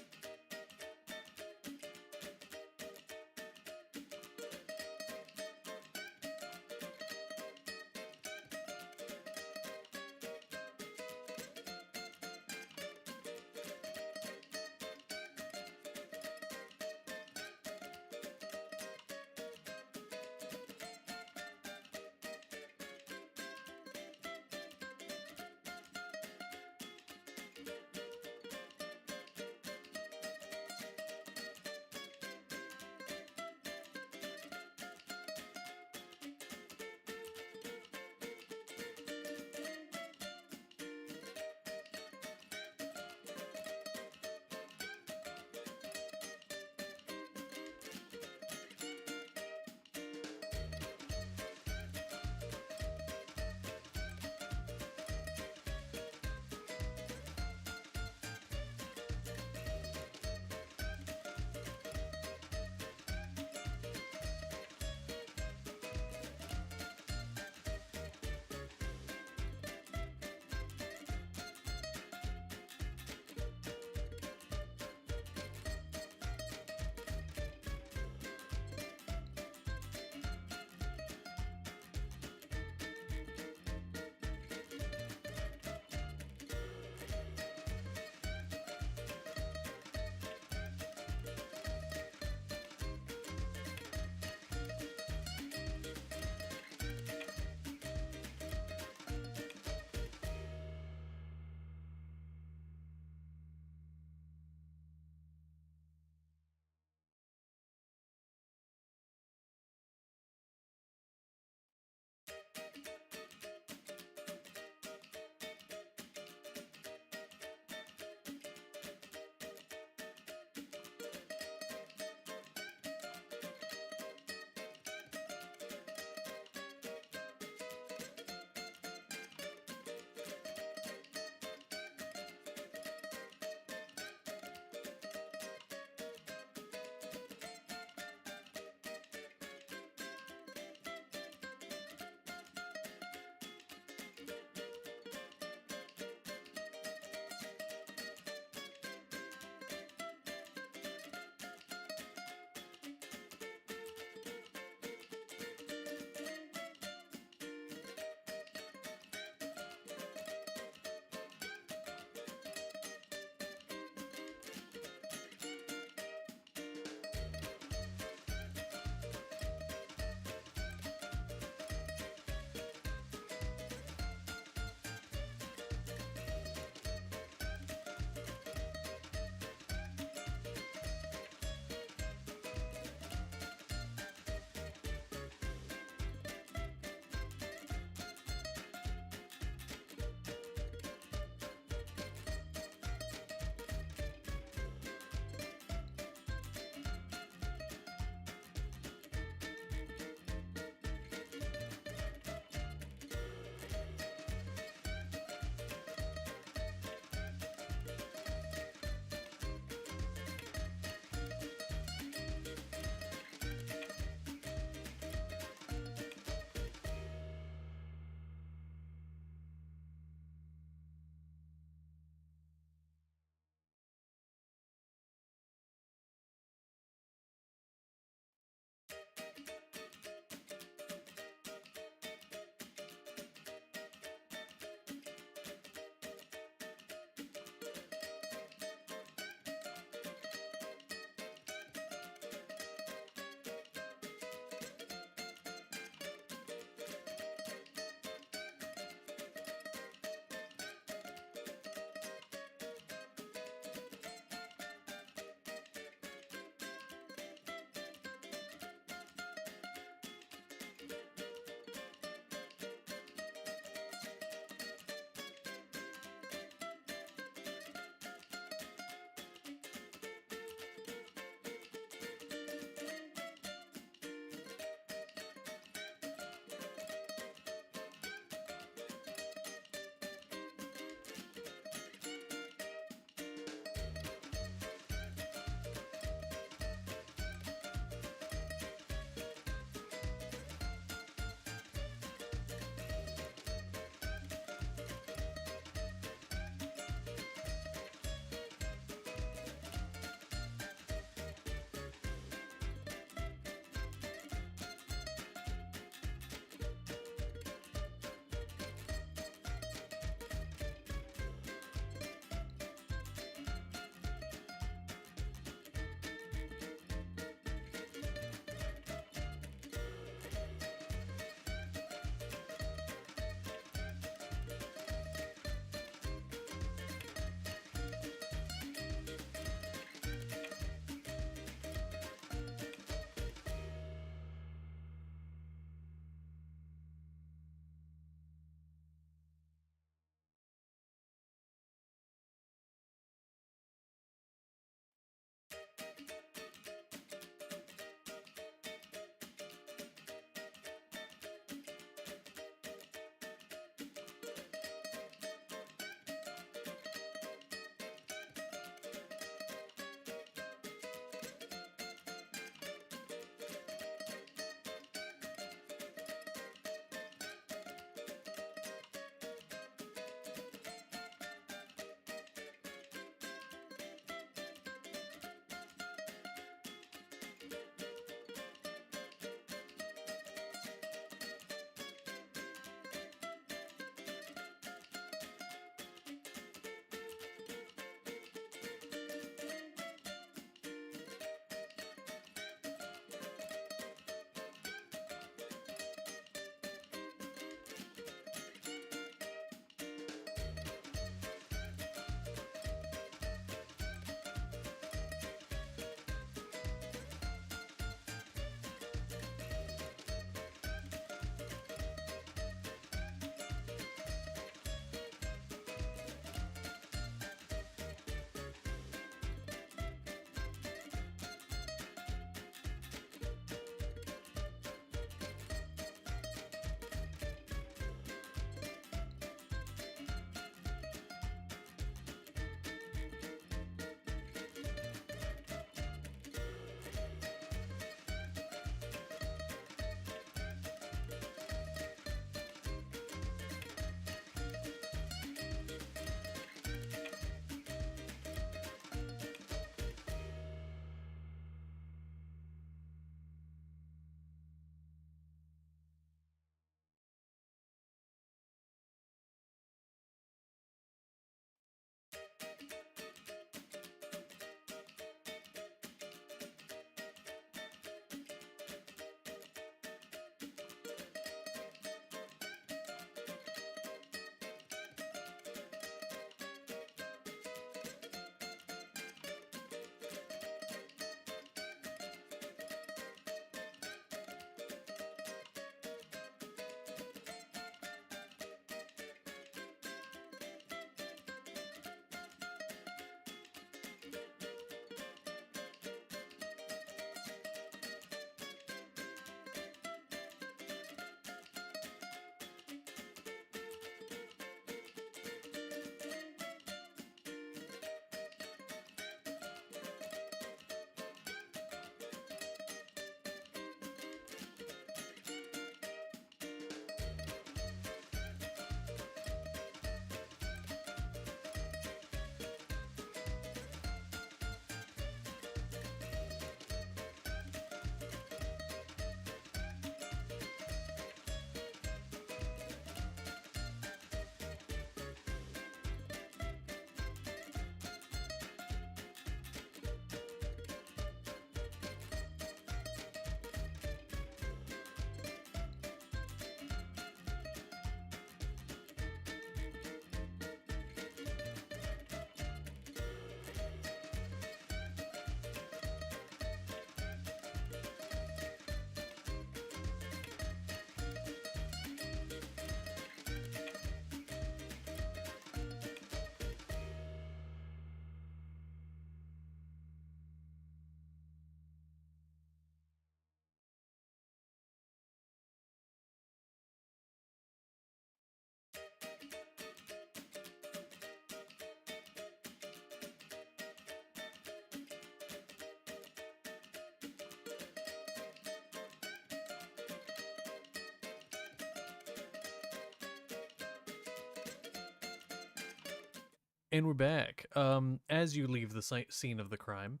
And we're back. As you leave the scene of the crime,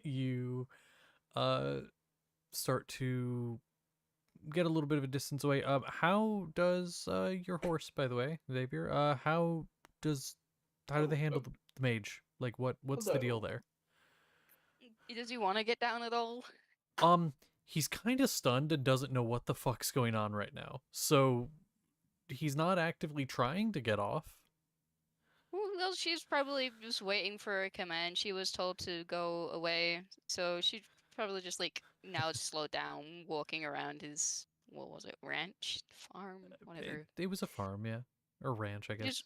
you start to get a little bit of a distance away. How does your horse, by the way, Xavier? How do they handle the mage? Like, what's the deal there? Does he want to get down at all? He's kind of stunned and doesn't know what the fuck's going on right now. So he's not actively trying to get off. Well, she's probably just waiting for a command. She was told to go away, so she'd probably just like now slow down, walking around his what was it, ranch, farm, whatever. It was a farm, yeah, or ranch, I guess.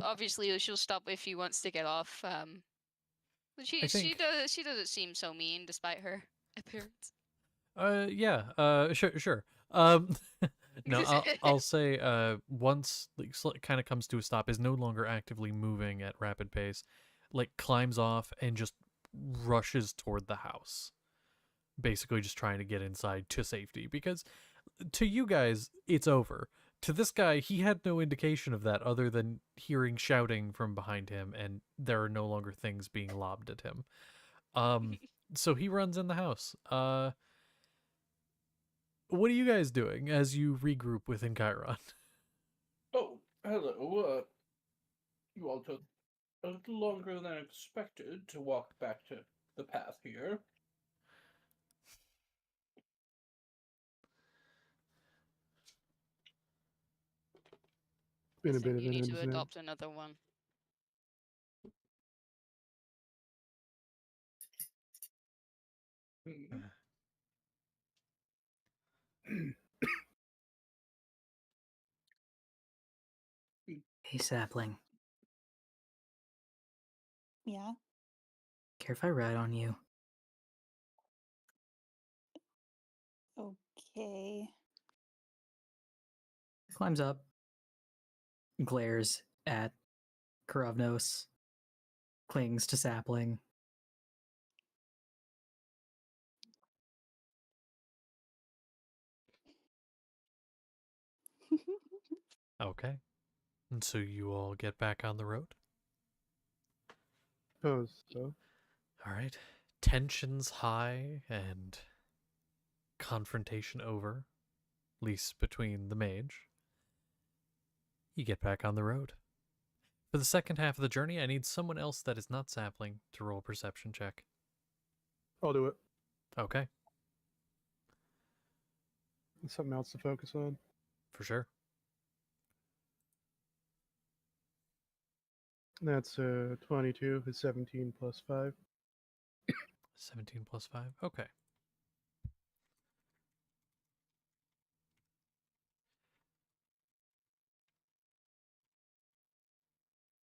Obviously, she'll stop if he wants to get off. She doesn't seem so mean despite her appearance. Yeah. Sure. No, I'll say once like kind of comes to a stop, is no longer actively moving at rapid pace, like climbs off and just rushes toward the house, basically just trying to get inside to safety, because to you guys it's over. To this guy, he had no indication of that other than hearing shouting from behind him, and there are no longer things being lobbed at him. So he runs in the house. What are you guys doing as you regroup within Chiron? Oh, hello. You all took a little longer than expected to walk back to the path here. Been I a bit think of you an need to incident. adopt another one. Hey, sapling. Yeah. Care if I ride on you? Okay. Climbs up, glares at Karavnos, clings to sapling. Okay. And so you all get back on the road? Suppose so. All right. Tensions high and confrontation over, at least between the mage. You get back on the road. For the second half of the journey, I need someone else that is not sapling to roll a perception check. I'll do it. Okay, Something else to focus on. for sure. That's 22 is 17 plus 5. 17 plus 5. Okay.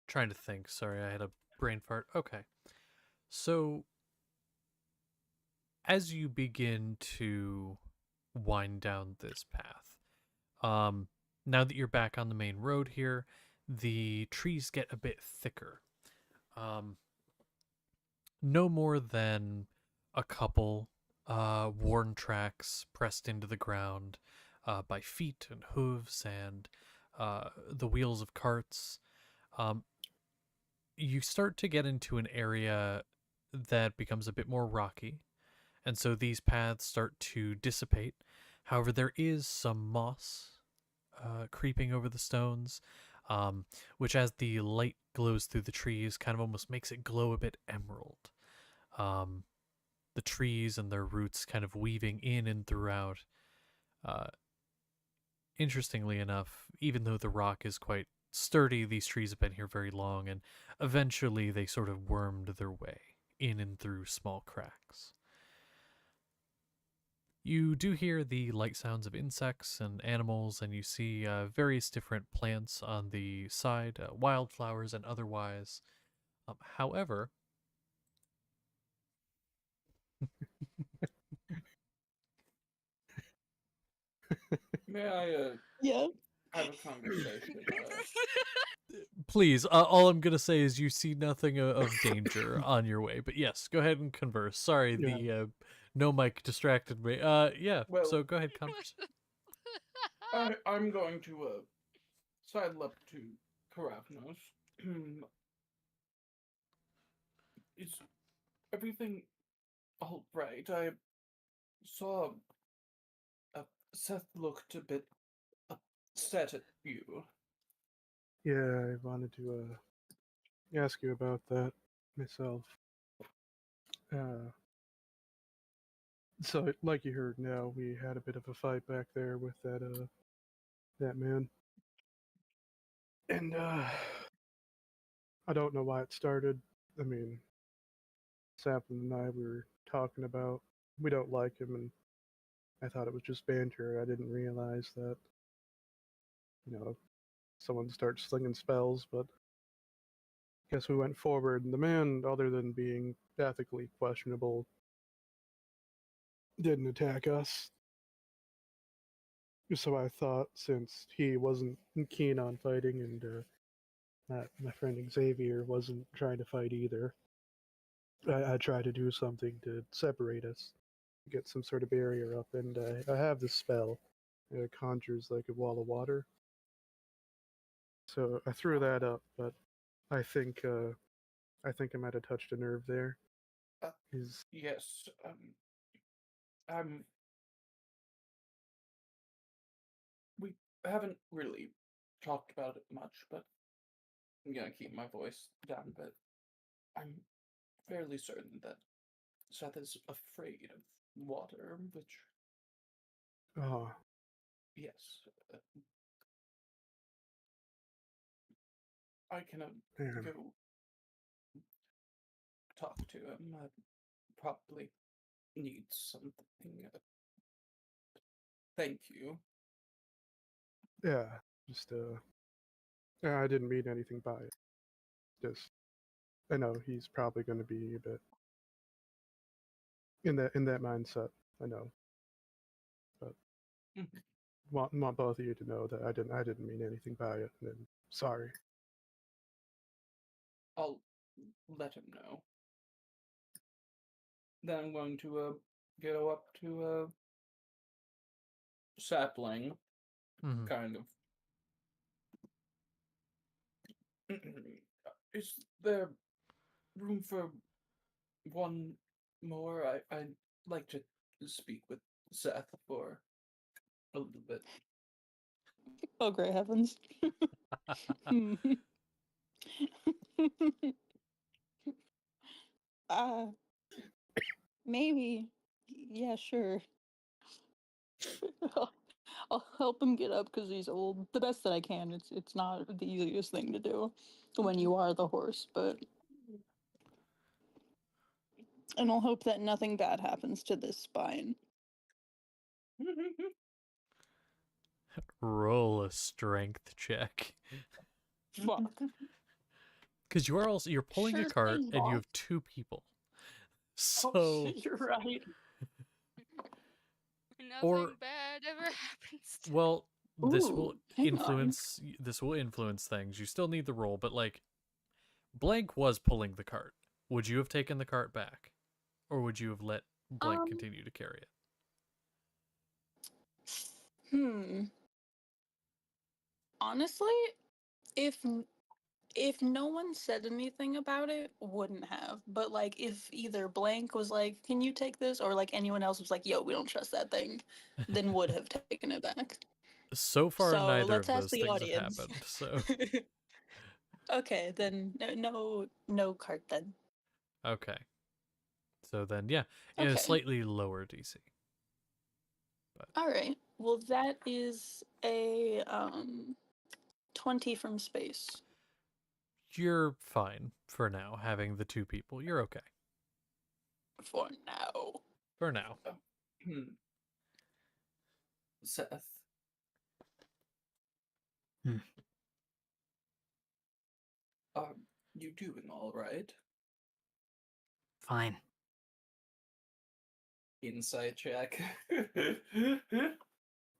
Trying to think. Sorry, I had a brain fart. Okay. So, as you begin to wind down this path, now that you're back on the main road here, the trees get a bit thicker. No more than a couple worn tracks pressed into the ground by feet and hooves and the wheels of carts. You start to get into an area that becomes a bit more rocky, and so these paths start to dissipate. However, there is some moss creeping over the stones, which as the light glows through the trees kind of almost makes it glow a bit emerald. The trees and their roots kind of weaving in and throughout. Interestingly enough, even though the rock is quite sturdy, these trees have been here very long, and eventually they sort of wormed their way in and through small cracks. You do hear the light sounds of insects and animals, and you see various different plants on the side, wildflowers and otherwise. However, May I Yeah. have a conversation? please, all I'm going to say is you see nothing of danger on your way. But yes, go ahead and converse. Sorry, Yeah. the no mic distracted me. Yeah, Well- so go ahead, converse. I'm going to sidle up to Karavnos. Is everything all right? I saw Seth looked a bit upset at you. Yeah, I wanted to ask you about that myself. So, like you heard now, we had a bit of a fight back there with that man. And I don't know why it started. I mean, Saplin and I were talking about we don't like him, and I thought it was just banter. I didn't realize that, someone starts slinging spells, but I guess we went forward, and the man, other than being ethically questionable, didn't attack us. So I thought, since he wasn't keen on fighting, and my friend Xavier wasn't trying to fight either, I tried to do something to separate us, get some sort of barrier up, and I have this spell. It conjures like a wall of water. So I threw that up, but I think I might have touched a nerve there. Yes. I'm. We haven't really talked about it much, but I'm gonna keep my voice down a bit. I'm fairly certain that Seth is afraid of water, which, Oh, yes, I can man. go talk to him. I probably need something. Thank you. Yeah, just I didn't mean anything by it. Just I know he's probably going to be a bit in that mindset. I know, but Mhm. want both of you to know that I didn't mean anything by it. And sorry. I'll let him know. Then I'm going to go up to Sapling, Mhm. kind of. Is there room for one more? I'd like to speak with Seth for a little bit. Oh, great heavens. uh, maybe. Yeah, sure. I'll help him get up because he's old. The best that I can. It's not the easiest thing to do when you are the horse, but and I'll hope that nothing bad happens to this spine. Roll a strength check. Fuck. Because you're pulling a Sure cart thing, and you boss. have two people. Oh, So you're right. Nothing Or- bad ever happens to well, this will Ooh, hang on. influence things. You still need the roll, but like Blank was pulling the cart. Would you have taken the cart back? Or would you have let Blank continue to carry it? Honestly, if no one said anything about it, wouldn't have. But like if either Blank was like, "Can you take this?" or like anyone else was like, "Yo, we don't trust that thing," then would have taken it back. So far, So neither let's of ask those the things have audience. happened. So Okay, then no cart then. okay. So then, yeah, in a Okay. slightly lower DC. All right. Well, that is a 20 from space. You're fine for now, having the two people. You're okay. For now. For now. Seth. Hmm. Are you doing all right? Fine. Insight check.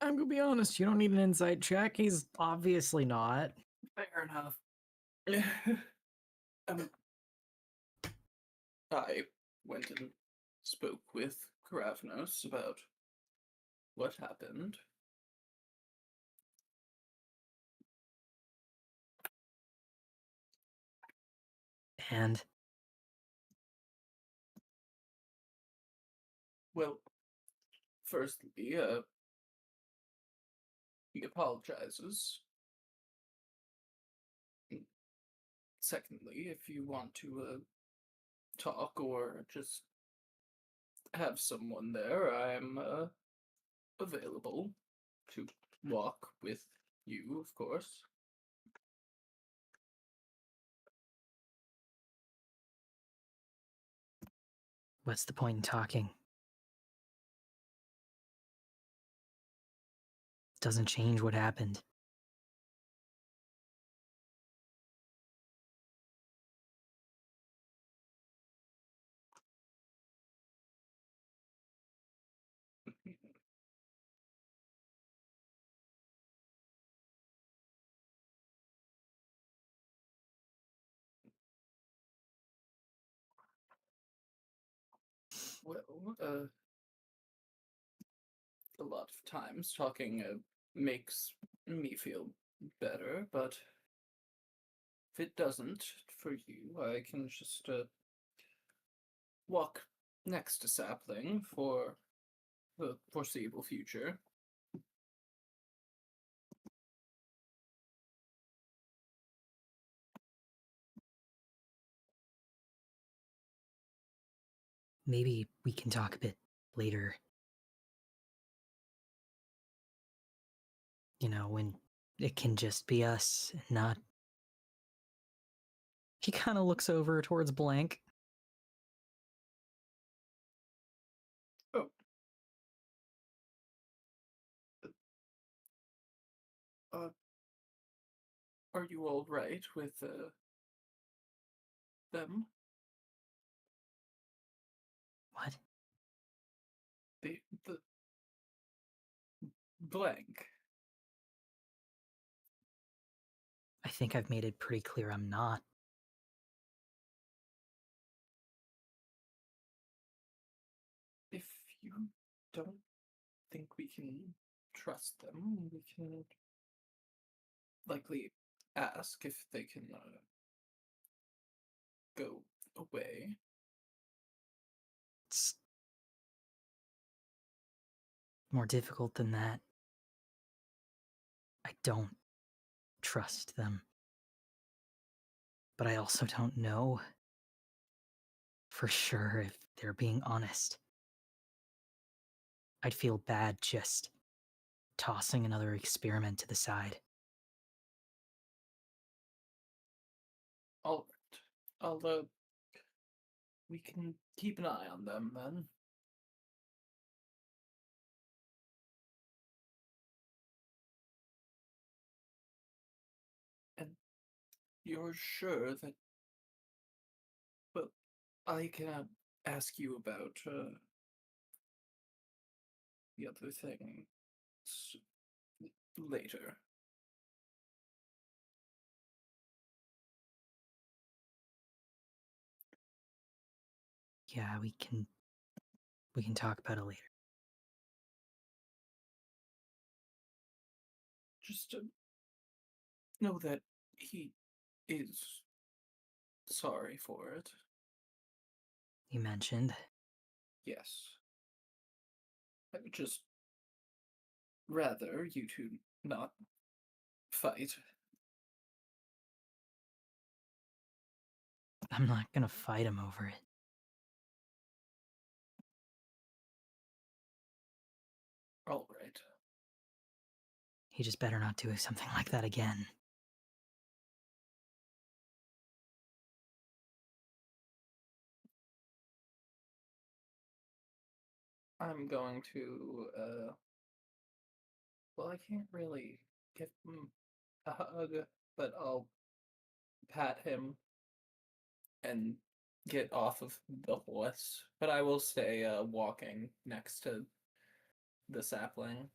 I'm gonna be honest, you don't need an insight check. He's obviously not. Fair enough. um, I went and spoke with Karavnos about what happened. And Well, firstly, he apologizes. Secondly, if you want to talk or just have someone there, I'm available to walk with you, of course. what's the point in talking? Doesn't change what happened. Well, a lot of times talking makes me feel better, but if it doesn't for you, I can just walk next to Sapling for the foreseeable future. Maybe we can talk a bit later. You know, when it can just be us and not. He kind of looks over towards Blank. Oh. Are you all right with them? What? The Blank. I think I've made it pretty clear I'm not. If you don't think we can trust them, we can likely ask if they can go away. It's more difficult than that. I don't trust them. But I also don't know for sure if they're being honest. I'd feel bad just tossing another experiment to the side. All right. We can keep an eye on them then. And you're sure that, well, I can ask you about the other thing later. Yeah, we can talk about it later. Just to know that he is sorry for it. You mentioned. Yes. I would just rather you two not fight. I'm not gonna fight him over it. All right. He just better not do something like that again. I'm going to, well, I can't really give him a hug, but I'll pat him and get off of the horse. But I will stay walking next to the sapling.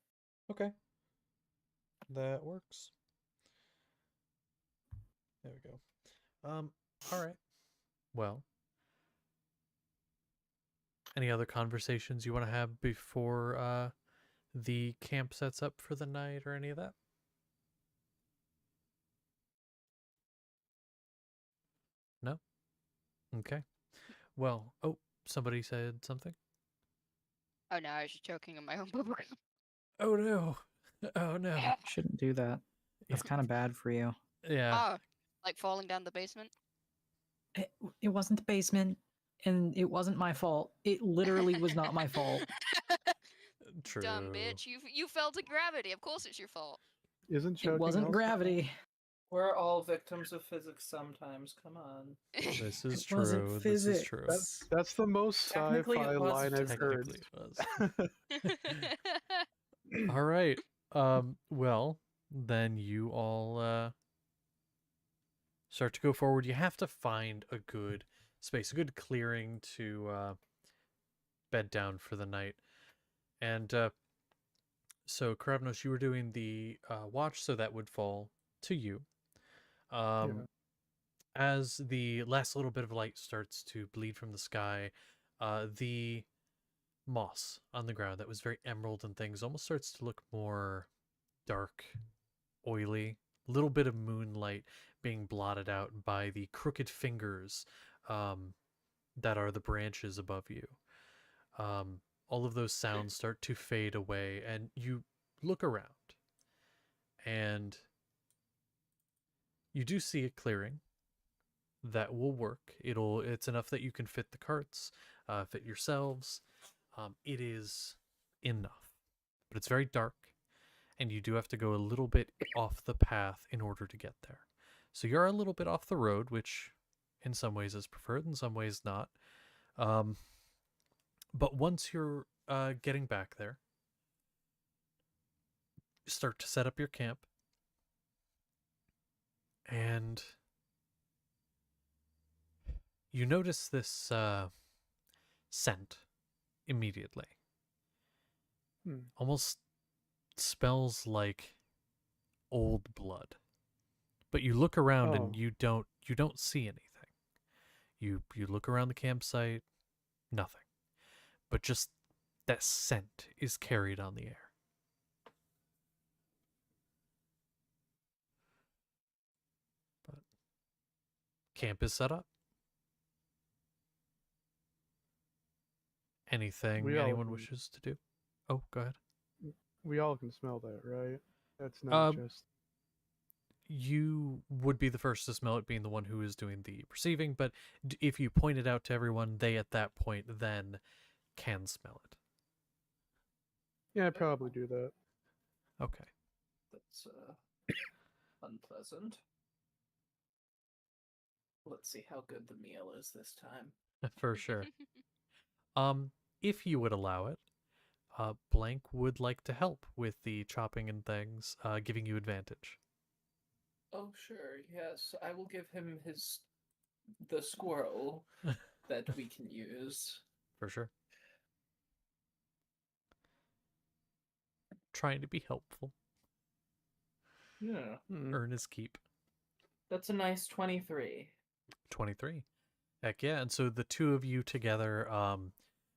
Okay. That works. There we go. All right. Well, any other conversations you want to have before the camp sets up for the night or any of that? No? Okay. Well, oh, somebody said something. Oh no, I was just choking on my own bubblegum. Oh no. Oh no. Shouldn't do that. That's kind of bad for you. Yeah. Oh, like falling down the basement? It wasn't the basement, and it wasn't my fault. It literally was not my fault. True. Dumb bitch. You fell to gravity. Of course it's your fault. Isn't choking It wasn't also- gravity. We're all victims of physics sometimes. Come on. This is It wasn't true. This is true. physics. That's the most Technically, it sci-fi was line I've heard. Technically it was. All right. Well, then you all start to go forward. You have to find a good space, a good clearing to bed down for the night. And so, Karavnos, you were doing the watch, so that would fall to you. As the last little bit of light starts to bleed from the sky, the moss on the ground that was very emerald and things almost starts to look more dark, oily, little bit of moonlight being blotted out by the crooked fingers that are the branches above you. All of those sounds start to fade away, and you look around, and you do see a clearing that will work. It's enough that you can fit the carts, fit yourselves. It is enough, but it's very dark, and you do have to go a little bit off the path in order to get there. So you're a little bit off the road, which in some ways is preferred, in some ways not. But once you're getting back there, you start to set up your camp, and you notice this scent immediately. Almost smells like old blood. But you look around and you don't see anything. You look around the campsite, nothing. But just that scent is carried on the air. But camp is set up. Anything anyone wishes to do? Oh, go ahead. We all can smell that, right? That's not just... You would be the first to smell it, being the one who is doing the perceiving, but if you point it out to everyone, they at that point then can smell it. Yeah, I'd probably do that. Okay. That's unpleasant. Let's see how good the meal is this time. For sure. If you would allow it, Blank would like to help with the chopping and things, giving you advantage. Oh, sure, yes. I will give him the squirrel that we can use. For sure. Trying to be helpful. Yeah. Earn his keep. That's a nice 23. 23. Heck yeah. And so the two of you together,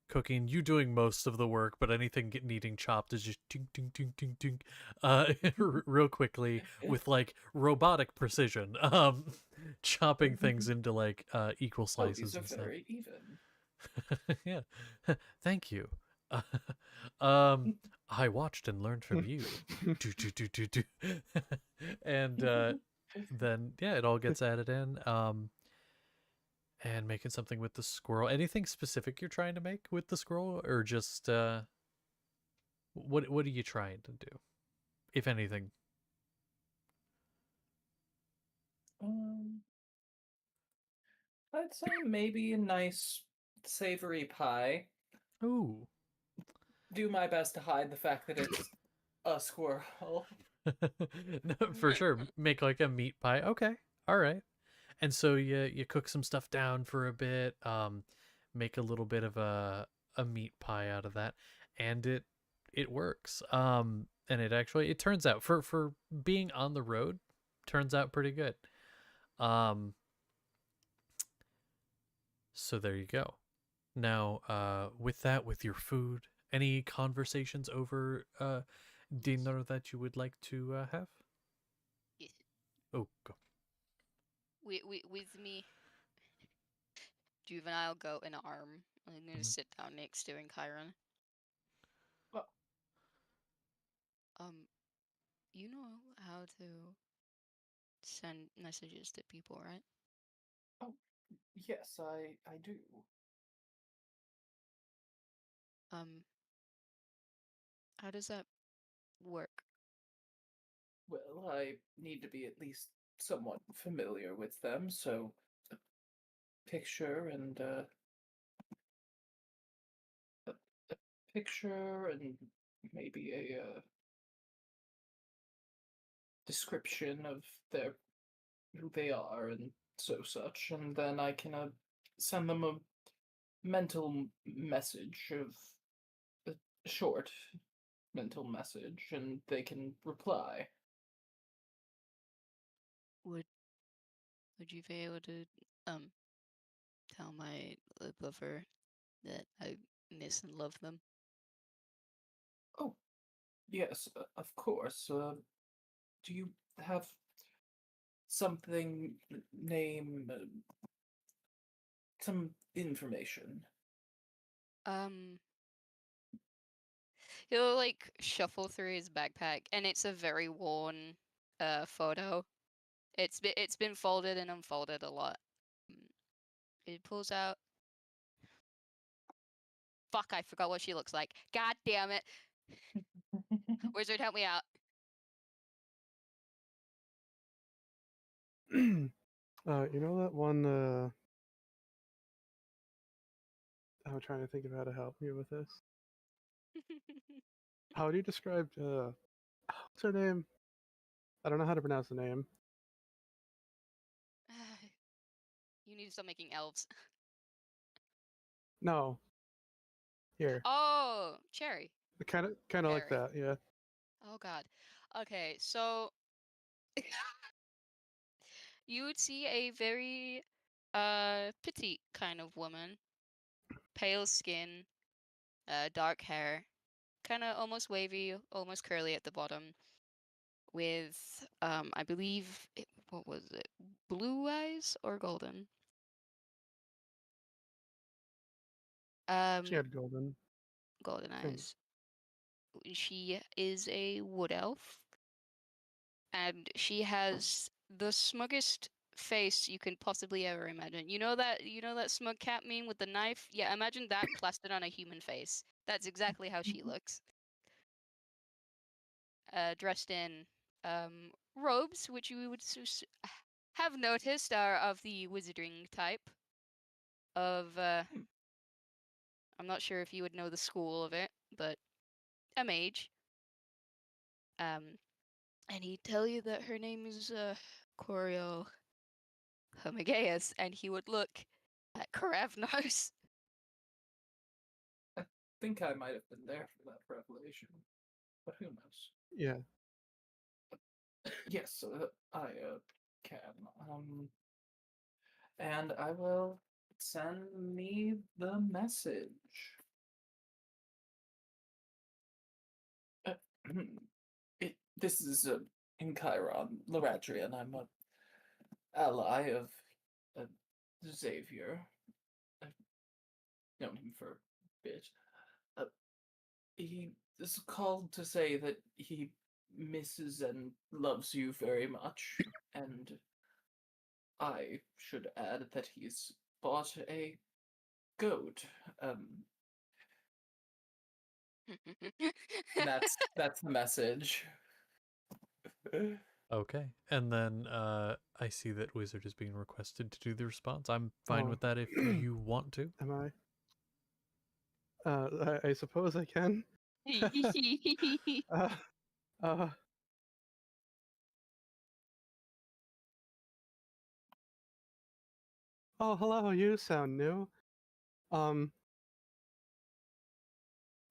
cooking, you doing most of the work, but anything needing chopped is just ting, ting, ting, ting, ting, real quickly with like robotic precision, chopping things into like equal slices. These are and stuff. very even. Yeah. Thank you. I watched and learned from you. And then yeah, it all gets added in. And making something with the squirrel. Anything specific you're trying to make with the squirrel, or just what are you trying to do, if anything? I'd say maybe a nice savory pie. Ooh. Do my best to hide the fact that it's a squirrel. No, for sure. Make like a meat pie. Okay. All right. And so you cook some stuff down for a bit, make a little bit of a meat pie out of that, and it works. And it turns out for being on the road, turns out pretty good. So there you go. Now, with your food, any conversations over dinner that you would like to have? Yes. Oh, go. With me. juvenile goat an arm. I'm gonna Mhm. sit down next to Chiron. Well, You know how to send messages to people, right? oh, yes, I do. How does that work? Well, I need to be at least somewhat familiar with them, so a picture and a picture and maybe a description of their who they are and such, and then I can send them a mental message of a short mental message, and they can reply. Would you be able to tell my lover that I miss and love them? Oh, yes, of course. Do you have something, name, some information? Um, he'll like shuffle through his backpack, and it's a very worn photo. It's been folded and unfolded a lot. He pulls out. Fuck! I forgot what she looks like. God damn it! Wizard, help me out. You know that one, I'm trying to think of how to help you with this. How would you describe, what's her name? I don't know how to pronounce the name. You need to stop making elves. No. Here. Oh, Cherry. Kind of like Cherry. that, yeah. Oh God. Okay, so you would see a very petite kind of woman, pale skin, dark hair, kind of almost wavy, almost curly at the bottom, with I believe what was it, blue eyes or golden? She had golden. Golden Same. eyes. She is a wood elf, and she has the smuggest face you can possibly ever imagine. You know that smug cat meme with the knife? Yeah, imagine that plastered on a human face. That's exactly how she looks. Dressed in robes, which you would have noticed are of the wizarding type. Of I'm not sure if you would know the school of it, but a mage. And he'd tell you that her name is Coriel Homogeus, and he would look at Karavnos. I think I might have been there for that revelation, but who knows? Yeah. Yes, I can. And I will send me the message. Uh, this is in Chiron, Laradrian. I'm a ally of uh, Xavier. I've known him for a bit. Uh, he is called to say that he misses and loves you very much, and I should add that he's bought a goat. That's the message. Okay. And then I see that Wizard is being requested to do the response. I'm fine Oh. with that if you want to. Am I? I suppose I can. uh, uh, oh, hello, you sound new.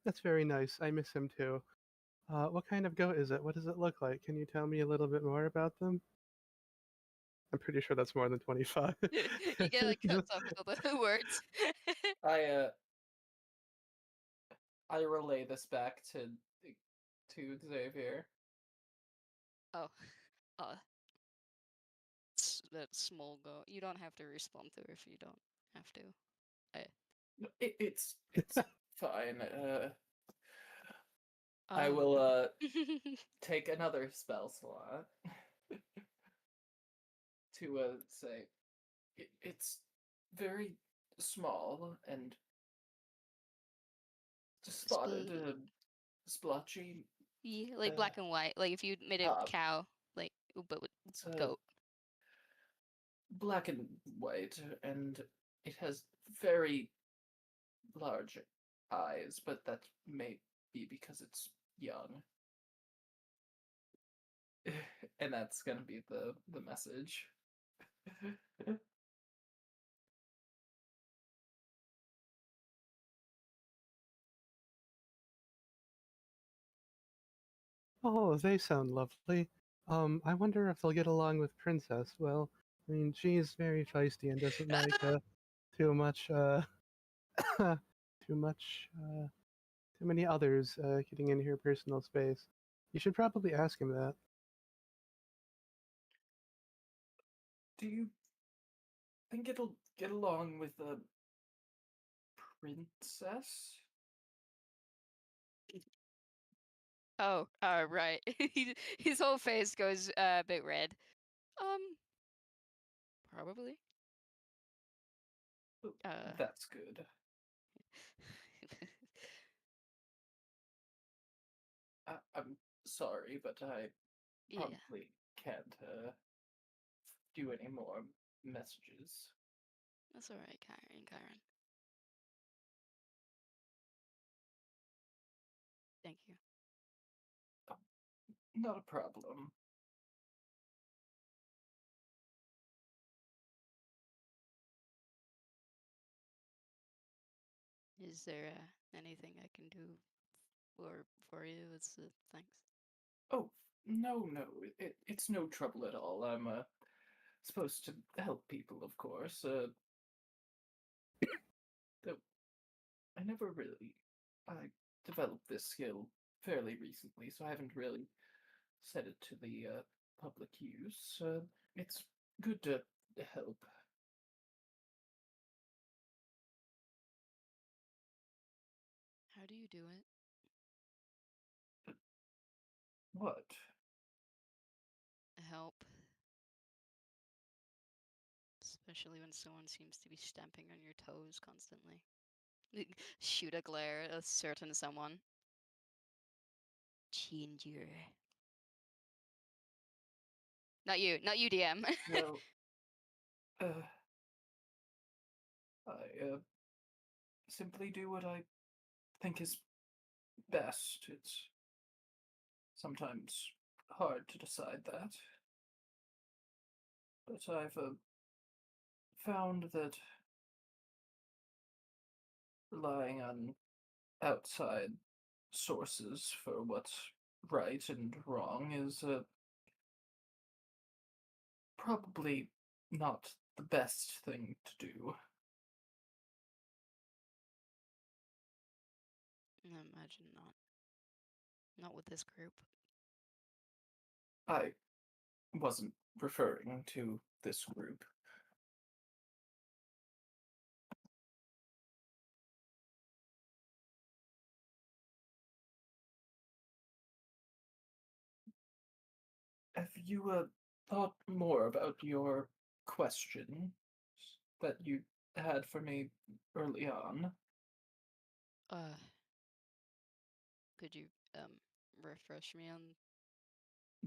That's very nice. I miss him too. What kind of goat is it? What does it look like? Can you tell me a little bit more about them? I'm pretty sure that's more than 25. You get like cuts off all the words. I relay this back to Xavier. Oh, that small goat. You don't have to respond to her if you don't have to. It's fine. I will take another spell slot to say it's very small and spotted, splotchy. Yeah, like black and white. Like if you made a cow, like but with It's goat. black and white, and it has very large eyes, but that may be because it's young. And that's gonna be the message. Oh, they sound lovely. I wonder if they'll get along with Princess. Well, I mean, she's very feisty and doesn't like too much, too much, too many others getting in her personal space. You should probably ask him that. Do you think it'll get along with the princess? Oh, right. His whole face goes a bit red. Probably. That's good. I'm sorry, but I probably can't do any more messages. That's all right, Karen. Thank you. Not a problem. Is there anything I can do for you? Thanks. Oh, no, it's no trouble at all. I'm supposed to help people, of course. Though I never really I developed this skill fairly recently, so I haven't really set it to the public use. It's good to help. How do you do it? What? Help. Especially when someone seems to be stamping on your toes constantly. Shoot a glare at a certain someone. Ginger. Not you, DM. Well, I simply do what I think is best. It's sometimes hard to decide that. But I've found that relying on outside sources for what's right and wrong is probably not the best thing to do. I imagine not. Not with this group. I wasn't referring to this group. Have you thought more about your question that you had for me early on? Could you refresh me on?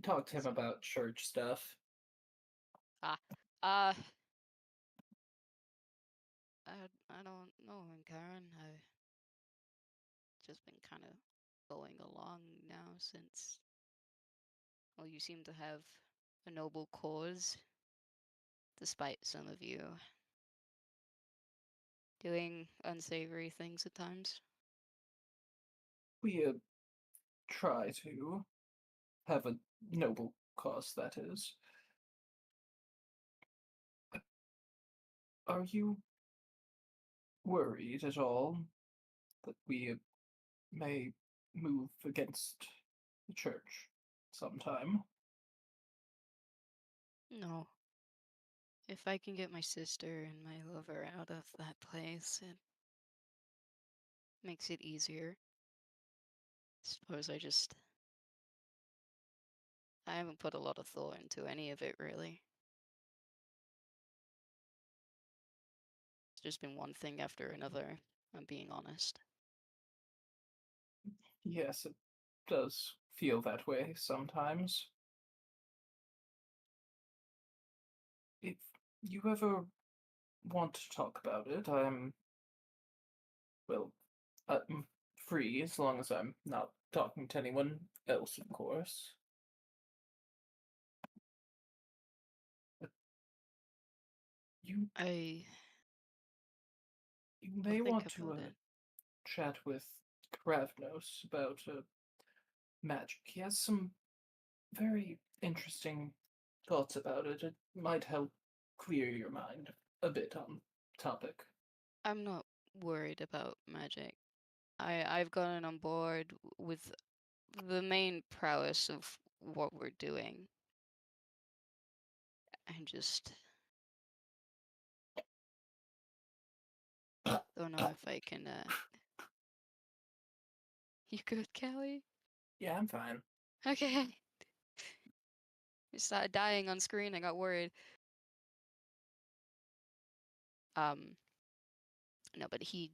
Talk to him about church stuff. I don't know, Karen. I've just been kind of going along now since. Well, you seem to have a noble cause, despite some of you doing unsavory things at times. We try to have a noble cause, that is. Are you worried at all that we may move against the church sometime? No. If I can get my sister and my lover out of that place, it makes it easier. Suppose I haven't put a lot of thought into any of it, really. It's just been one thing after another, I'm being honest. Yes, it does feel that way sometimes. If you ever want to talk about it, well, I'm free as long as I'm not talking to anyone else, of course. But you I you will may think want to about it. chat with Kravnos about magic. He has some very interesting thoughts about it. It might help clear your mind a bit on topic. I'm not worried about magic. I've gotten on board with the main prowess of what we're doing. I just don't know if I can. You good, Callie? Yeah, I'm fine. Okay. You started dying on screen. I got worried. No, but I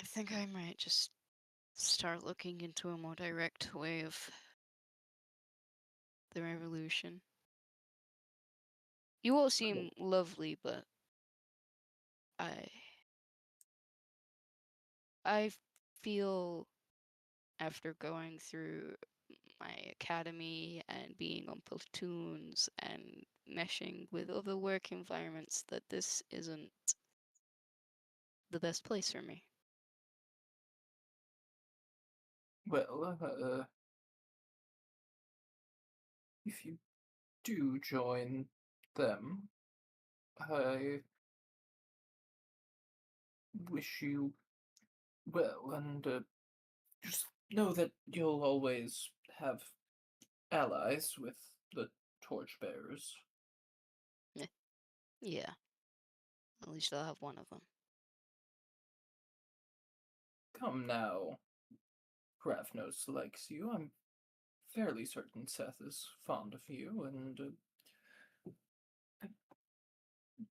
think I might just start looking into a more direct way of the revolution. You all seem lovely, but I feel after going through my academy and being on platoons and meshing with other work environments that this isn't the best place for me. Well, if you do join them, I wish you well, and just know that you'll always have allies with the Torchbearers. Yeah, at least I'll have one of them. Come now. Kravnos likes you. I'm fairly certain Seth is fond of you, and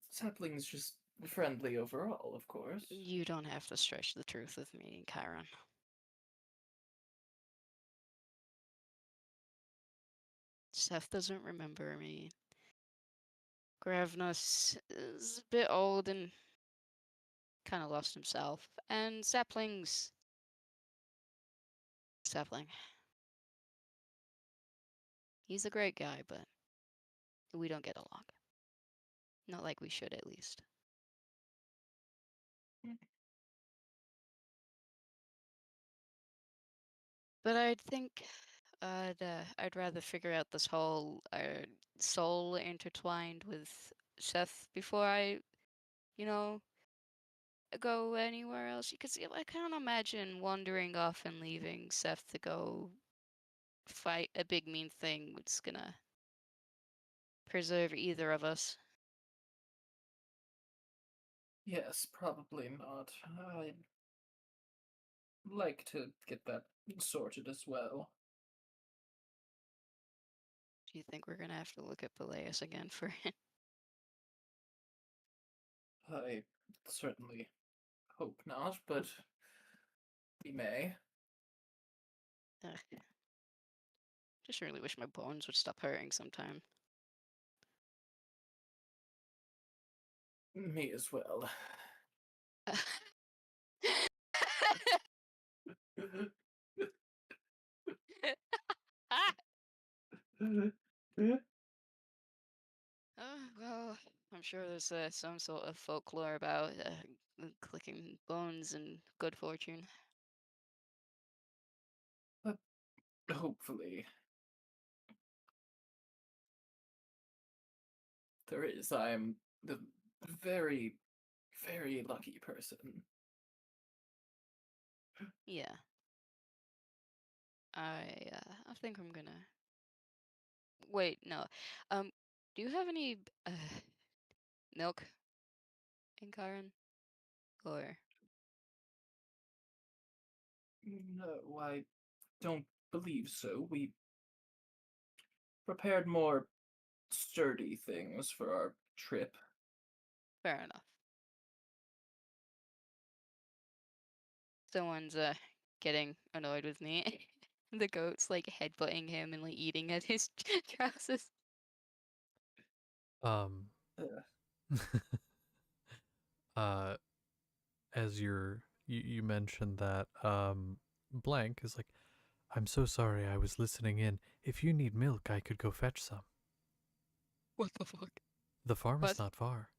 Sapling's just friendly overall, of course. You don't have to stretch the truth with me, Chiron. Seth doesn't remember me. Gravnus is a bit old and kind of lost himself. And Sapling. He's a great guy, but we don't get along. Not like we should, at least. But I think I'd rather figure out this whole soul intertwined with Seth before I, you know, go anywhere else. Because I can't imagine wandering off and leaving Seth to go fight a big mean thing that's gonna preserve either of us. Yes, probably not. I'd like to get that sorted as well. Do you think we're gonna have to look at Peleus again for it? I certainly hope not, but we may. Ugh. Just really wish my bones would stop hurting sometime. Me as well. Well, I'm sure there's some sort of folklore about clicking bones and good fortune. Hopefully. There is. I am the very, very lucky person. Yeah. I think I'm gonna wait, no. Do you have any milk in Karen? Or No, I don't believe so. We prepared more sturdy things for our trip. fair enough. Someone's getting annoyed with me. The goat's like headbutting him and like eating at his trousers. Um, as you mentioned that, Blank is like, I'm so sorry, I was listening in. If you need milk, I could go fetch some. What the fuck? The farm is What? not far.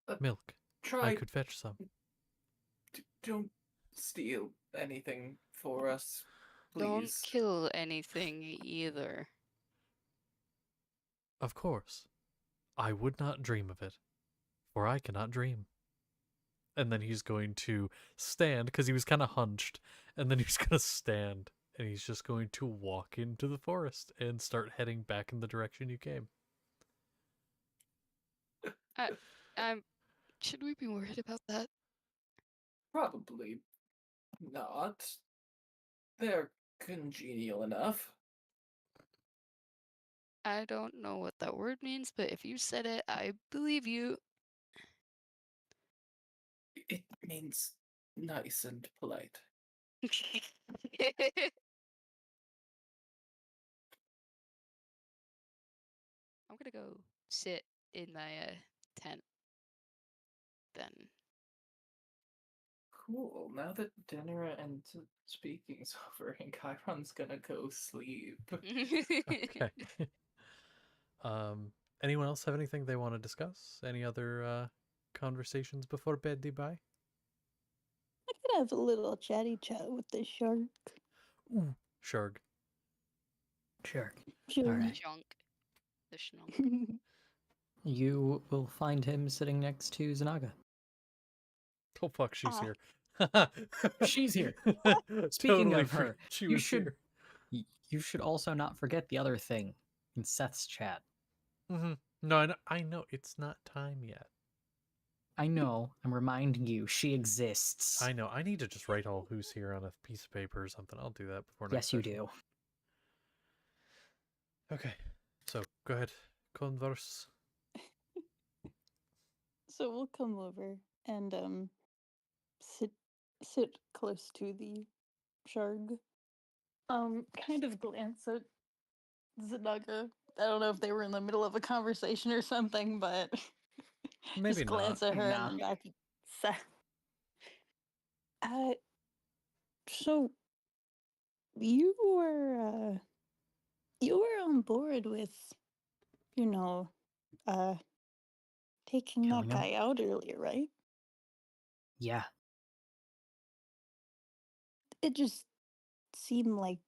Uh, Milk. I Try. could fetch some. Don't steal anything for us, Don't please. kill anything either. Of course. I would not dream of it, for I cannot dream. And then he's going to stand, because he was kind of hunched, and then he's going to stand, and he's just going to walk into the forest and start heading back in the direction you came. Should we be worried about that? Probably not. They're congenial enough. I don't know what that word means, but if you said it, I believe you. It means nice and polite. I'm gonna go sit in my tent. Then. Cool. Now that dinner and speaking's over, and Chiron's gonna go sleep. Okay. Anyone else have anything they want to discuss? Any other conversations before bed, bye? I could have a little chatty chat with the shark. Ooh, Sharg. Sure. Sure. All right. Chunk. The schnunk. You will find him sitting next to Zanaga. Oh fuck, she's Ah. here. She's here. Speaking Totally of her, she you was should here. you should also not forget the other thing in Seth's chat. Mm-hmm. No, I know it's not time yet. I know. I'm reminding you, she exists. I know. I need to just write all who's here on a piece of paper or something. I'll do that before Yes, next you session. do. Okay. So go ahead. Converse. So we'll come over and sit close to the shark. Kind of glance at Zanaga. I don't know if they were in the middle of a conversation or something, but Maybe just glance not. at her Nah. and then back at Seth. So you were on board with, you know, taking Killing that him? guy out earlier, right? Yeah. It just seemed like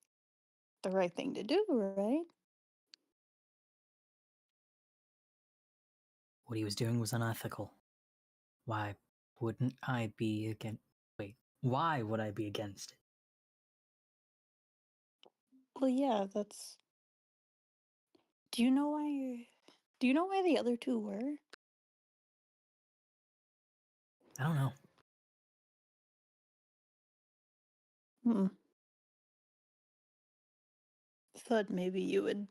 the right thing to do, right? What he was doing was unethical. Why wouldn't I be against... Wait, why would I be against it? Well, yeah, that's. Do you know why? Do you know why the other two were? I don't know. Hmm. Thought maybe you would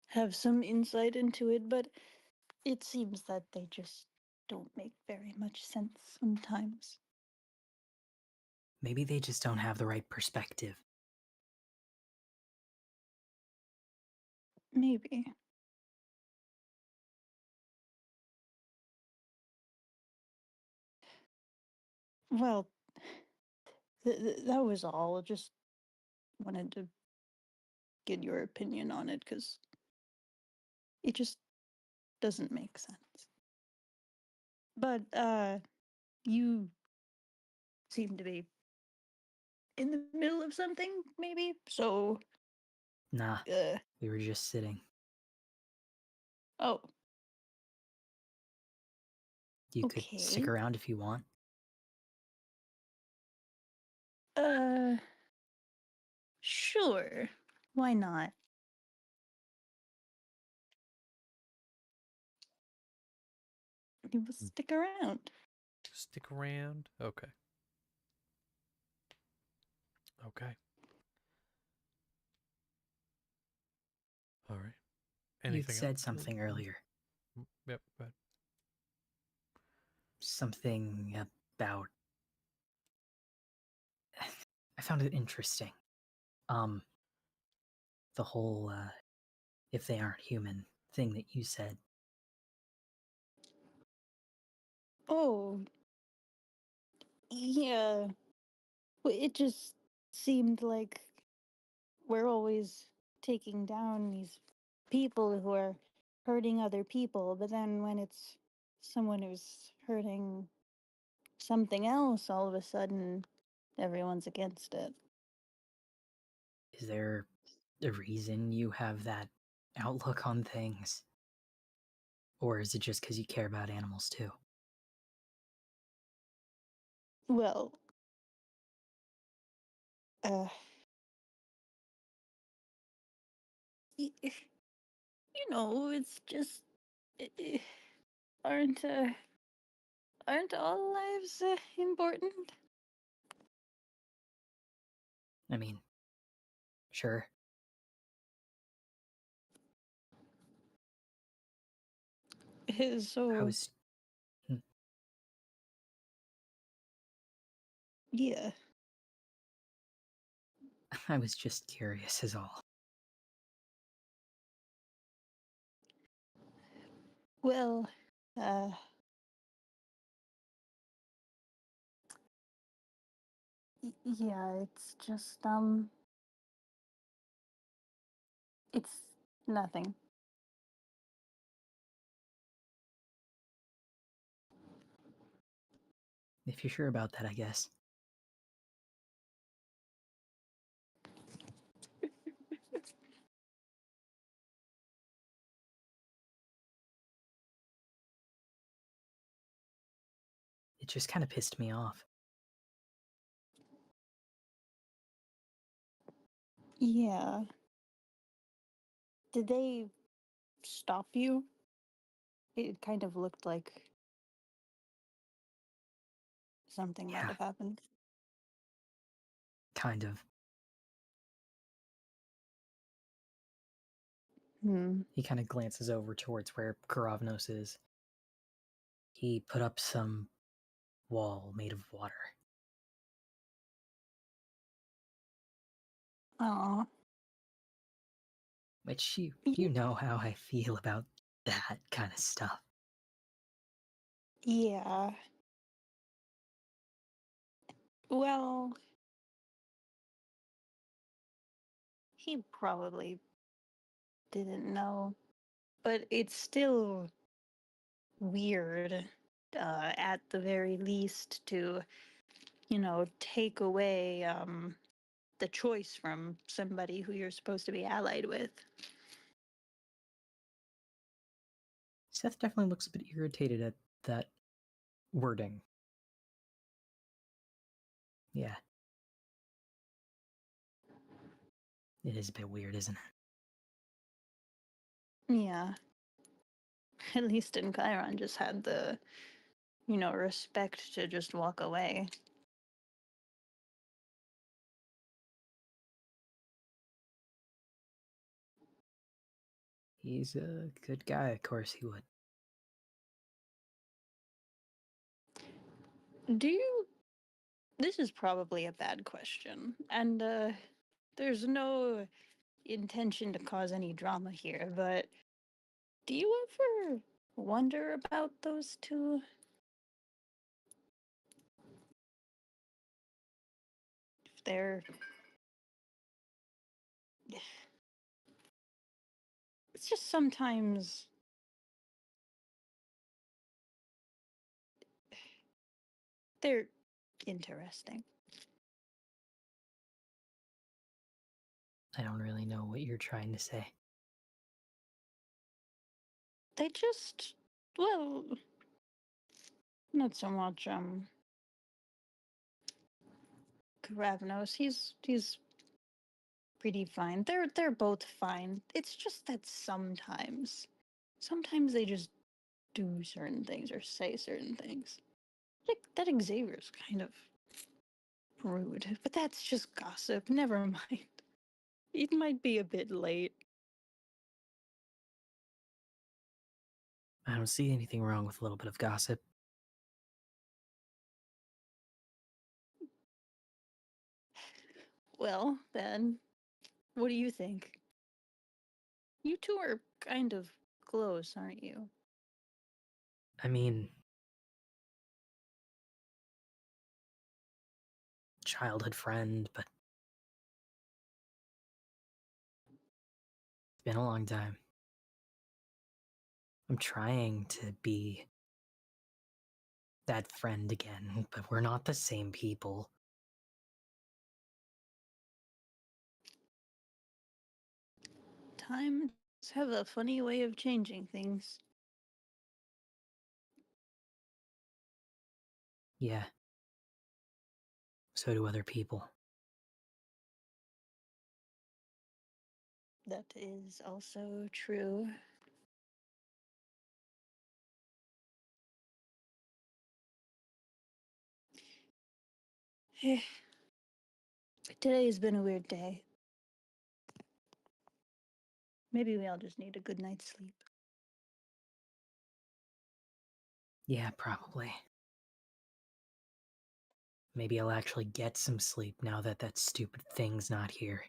have some insight into it, but it seems that they just don't make very much sense sometimes. Maybe they just don't have the right perspective. Maybe. Well, that was all. Just wanted to get your opinion on it because it just doesn't make sense. But you seem to be in the middle of something, maybe. So, Nah, we were just sitting. oh, You could stick okay. around if you want. Sure. Why not? You will stick around. Stick around. Okay. Okay. All right. You'd Anything said else? something earlier. Yep. Go ahead. Something about. I found it interesting. The whole if they aren't human thing that you said. Oh, yeah. Well, it just seemed like we're always taking down these people who are hurting other people, but then when it's someone who's hurting something else, all of a sudden everyone's against it. Is there a reason you have that outlook on things? Or is it just because you care about animals too? Well, uh, you know, it's just aren't aren't all lives important? I mean, sure. I So was. yeah. I was just curious, is all. Well, yeah, it's just it's nothing. If you're sure about that, I guess. It just kind of pissed me off. Yeah. Did they stop you? It kind of looked like something might Yeah, have happened. kind of. He kind of glances over towards where Karavnos is. He put up some wall made of water. Aw. Which you know how I feel about that kind of stuff. Yeah. Well, he probably didn't know, but it's still weird, at the very least, to, you know, take away the choice from somebody who you're supposed to be allied with. Seth definitely looks a bit irritated at that wording. Yeah. It is a bit weird, isn't it? Yeah. At least in Chiron just had the, you know, respect to just walk away. He's a good guy, of course he would. Do you... This is probably a bad question, and there's no intention to cause any drama here, but do you ever wonder about those two? If they're... It's just sometimes they're interesting. I don't really know what you're trying to say. They just... Well, not so much, Karavnos. He's pretty fine. They're both fine. It's just that sometimes they just do certain things or say certain things. Like that Xavier's kind of rude, but that's just gossip. Never mind. It might be a bit late. I don't see anything wrong with a little bit of gossip. Well, then, what do you think? You two are kind of close, aren't you? I mean, childhood friend, but it's been a long time. I'm trying to be that friend again, but we're not the same people. Times have a funny way of changing things. Yeah. So do other people. That is also true. Today's been a weird day. Maybe we all just need a good night's sleep. Yeah, probably. Maybe I'll actually get some sleep now that that stupid thing's not here.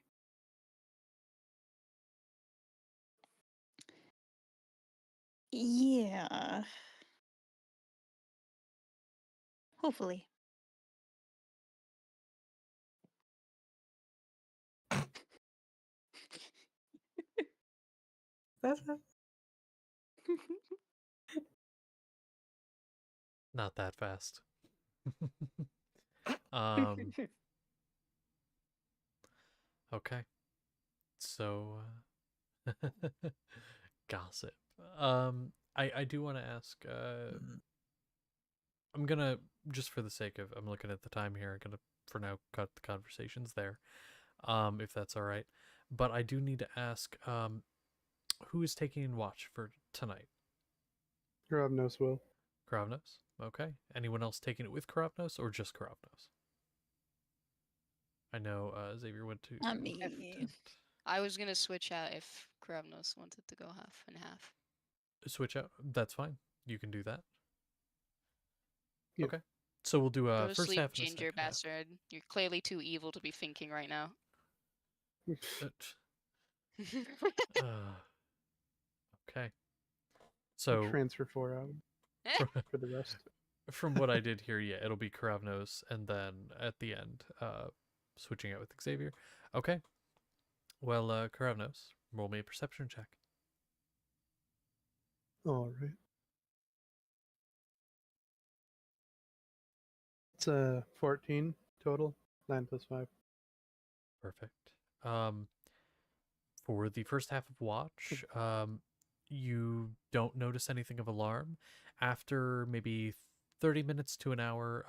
Yeah. Hopefully. Not that fast. um. Okay. So, gossip. I do want to ask. I'm gonna, just for the sake of, I'm looking at the time here. I'm gonna for now cut the conversations there. If that's all right. But I do need to ask. Who is taking watch for tonight? Gravnos will. Kravnos. Okay. Anyone else taking it with Kravnos or just Kravnos? I know Xavier went to. I mean, tent. I was gonna switch out if Kravnos wanted to go half and half. Switch out. That's fine. You can do that. Yeah. Okay. So we'll do Go a to first sleep, half and a ginger second half. bastard. You're clearly too evil to be thinking right now. Okay. So transfer 4 out for the rest. from what I did here, yeah, it'll be Kravnos, and then at the end, switching out with Xavier. Okay. Well, Kravnos, roll me a perception check. All right. It's 14 total. 9 plus 5. Perfect. For the first half of watch, you don't notice anything of alarm. After maybe 30 minutes to an hour,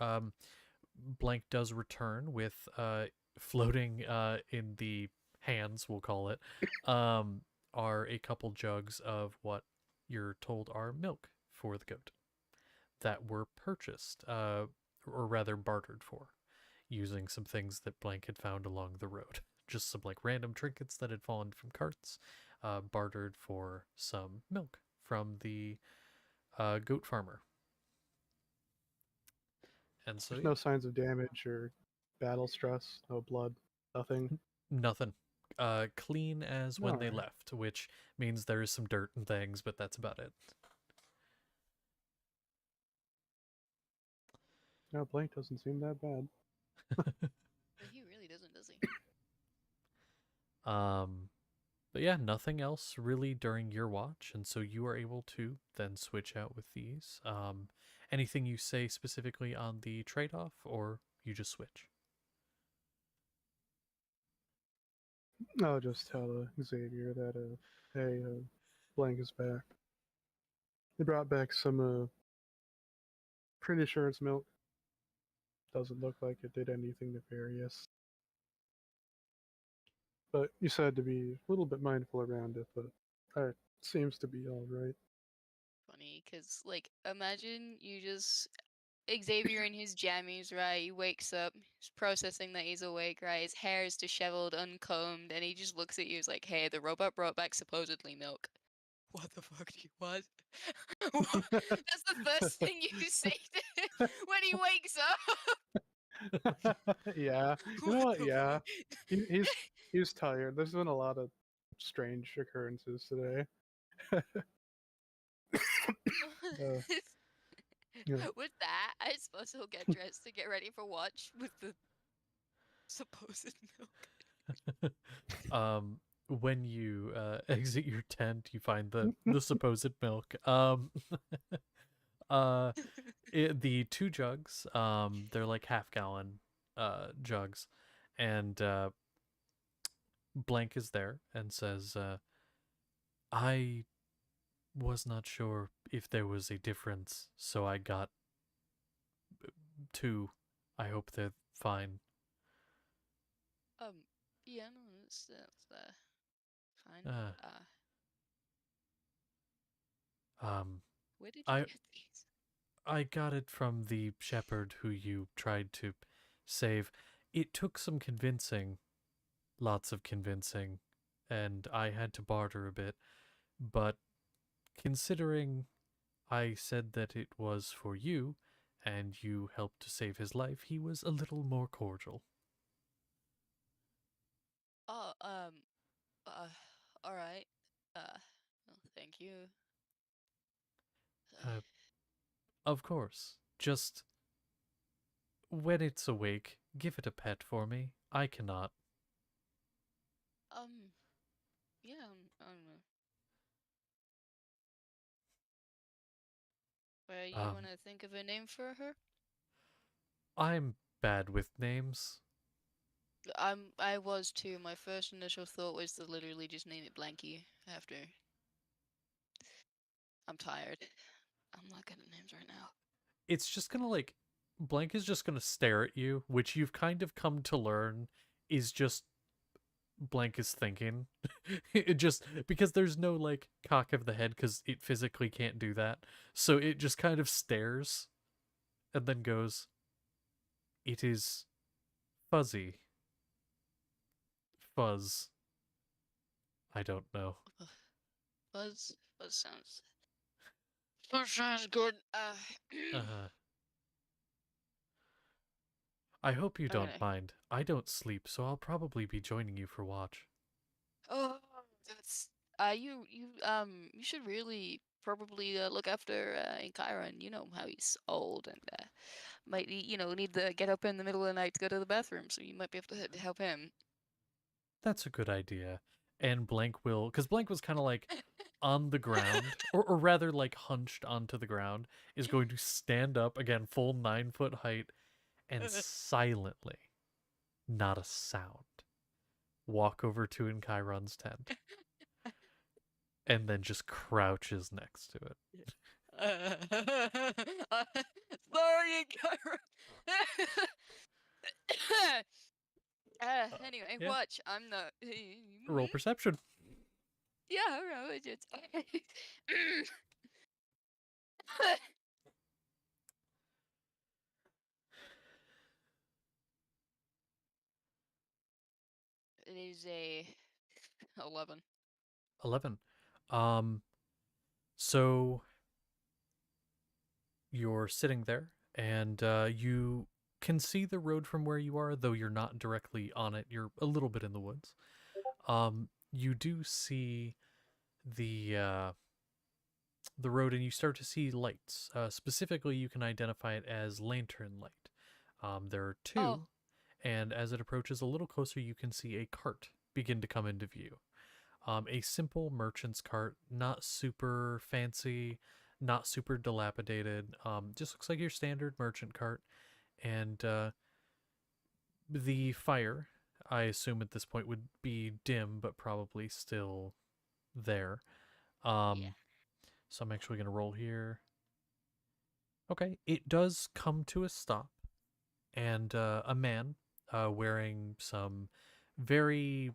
Blank does return with floating in the hands, we'll call it, are a couple jugs of what you're told are milk for the goat that were purchased, or rather bartered for, using some things that Blank had found along the road. Just some like random trinkets that had fallen from carts, bartered for some milk from the goat farmer. And so There's no signs of damage or battle stress, no blood, nothing. nothing. Clean as when they Alright. left, which means there is some dirt and things, but that's about it. No, Blank doesn't seem that bad. He really doesn't, does he? But yeah, nothing else really during your watch, and so you are able to then switch out with these. Anything you say specifically on the trade-off, or you just switch? I'll just tell Xavier that, hey, Blank is back. They brought back some, pretty sure it's milk. Doesn't look like it did anything nefarious. but you said to be a little bit mindful around it, but it seems to be all right. Funny, because, like, imagine you just Xavier in his jammies, right? He wakes up, he's processing that he's awake, right? His hair is disheveled, uncombed, and he just looks at you. He's like, "Hey, the robot brought back supposedly milk." What the fuck do you want? That's the first thing you say to him when he wakes up. Yeah, you know what? Yeah, he's tired. There's been a lot of strange occurrences today. Yeah. With that, I suppose he'll get dressed to get ready for watch with the supposed milk. When you exit your tent, you find the supposed milk. The 2 jugs, they're like half-gallon jugs, and Blank is there and says, I was not sure if there was a difference, so I got 2. I hope they're fine. Yeah, no, it's fine. Where did you I get these? I got it from the shepherd who you tried to save. It took some convincing, lots of convincing, and I had to barter a bit, but considering I said that it was for you, and you helped to save his life, he was a little more cordial. Oh, all right. Well, thank you. Of course. Just when it's awake, give it a pet for me. I cannot. Yeah, I don't know. You want to think of a name for her? I'm bad with names. I was too. My first initial thought was to literally just name it Blanky after. I'm tired. I'm not good at names right now. It's just gonna Blank is just gonna stare at you, which you've kind of come to learn is just Blank is thinking. It just because there's no cock of the head because it physically can't do that. So it just kind of stares and then goes, "It is fuzzy. Fuzz. I don't know." Fuzz sounds good. I hope you don't Okay. mind. I don't sleep, so I'll probably be joining you for watch. Oh, that's you should really probably look after Chiron. You know how he's old and might need to get up in the middle of the night to go to the bathroom, so you might be able to help him. That's a good idea. And Blank will, because Blank was kind of on the ground, or rather hunched onto the ground, is going to stand up again, full 9-foot height, and silently, not a sound, walk over to Chiron's tent, and then just crouches next to it. Sorry, Chiron. Anyway, Yeah. watch. I'm the Roll perception. Yeah, alright. Just it is a 11. 11. So you're sitting there, and you can see the road from where you are, though you're not directly on it. You're a little bit in the woods. You do see the road, and you start to see lights. Specifically, you can identify it as lantern light. There are 2, Oh. and as it approaches a little closer, you can see a cart begin to come into view. A simple merchant's cart, not super fancy, not super dilapidated. Just looks like your standard merchant cart. And the fire, I assume at this point, would be dim, but probably still there. Yeah. So I'm actually going to roll here. Okay, it does come to a stop. And a man wearing some very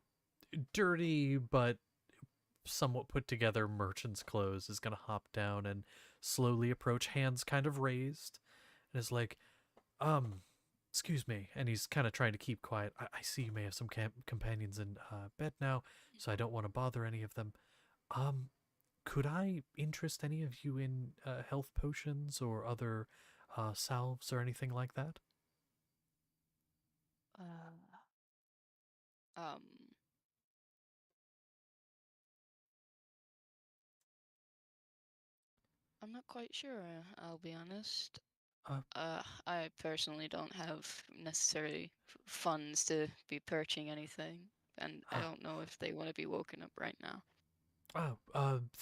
dirty but somewhat put together merchant's clothes is going to hop down and slowly approach, hands kind of raised, and is like, excuse me. And he's kind of trying to keep quiet. I see you may have some companions in bed now, so I don't want to bother any of them. Could I interest any of you in health potions or other salves or anything like that? Um. I'm not quite sure, I'll be honest. I personally don't have necessarily funds to be purchasing anything, and I don't know if they want to be woken up right now.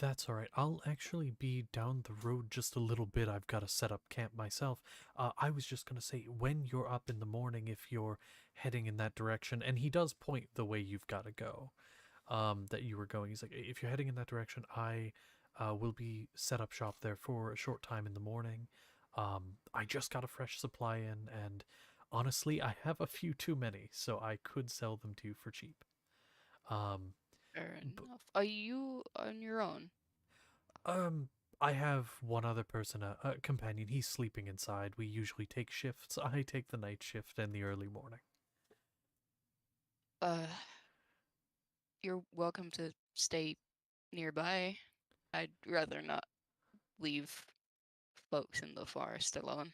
That's all right. I'll actually be down the road just a little bit. I've got to set up camp myself. I was just gonna say, when you're up in the morning, if you're heading in that direction, and he does point the way you've got to go, that you were going. He's like, if you're heading in that direction, I will be set up shop there for a short time in the morning. I just got a fresh supply in, and honestly, I have a few too many, so I could sell them to you for cheap. Fair enough. Are you on your own? I have one other person, a companion. He's sleeping inside. We usually take shifts. I take the night shift and the early morning. You're welcome to stay nearby. I'd rather not leave folks in the forest alone.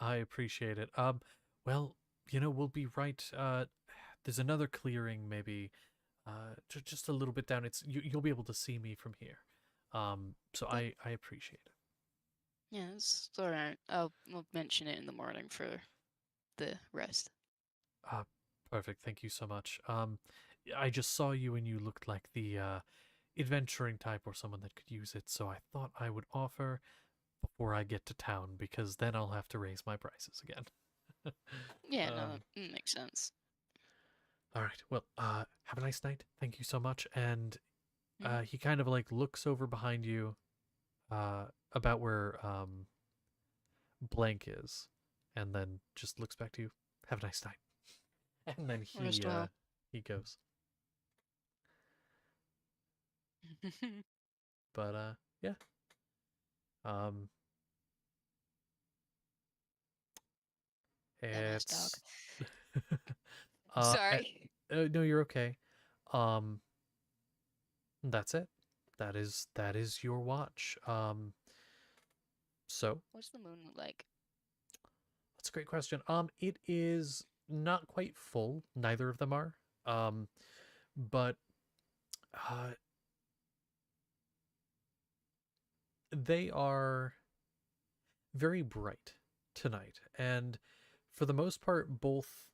I appreciate it. Well, we'll be right. There's another clearing, maybe, just a little bit down. You'll be able to see me from here. So I appreciate it. Yeah, it's alright. I'll mention it in the morning for the rest. Perfect. Thank you so much. I just saw you and you looked like the adventuring type or someone that could use it, so I thought I would offer before I get to town, because then I'll have to raise my prices again. Yeah, no, that makes sense. All right. Well, have a nice night. Thank you so much. And he kind of like looks over behind you, about where Blank is, and then just looks back to you. Have a nice night. And then he goes. But yeah. Yeah, nice dog. uh, Sorry. no, you're okay. That's it. That is your watch. So What's the moon like? that's a great question. It is not quite full. Neither of them are. But they are very bright tonight, and for the most part, both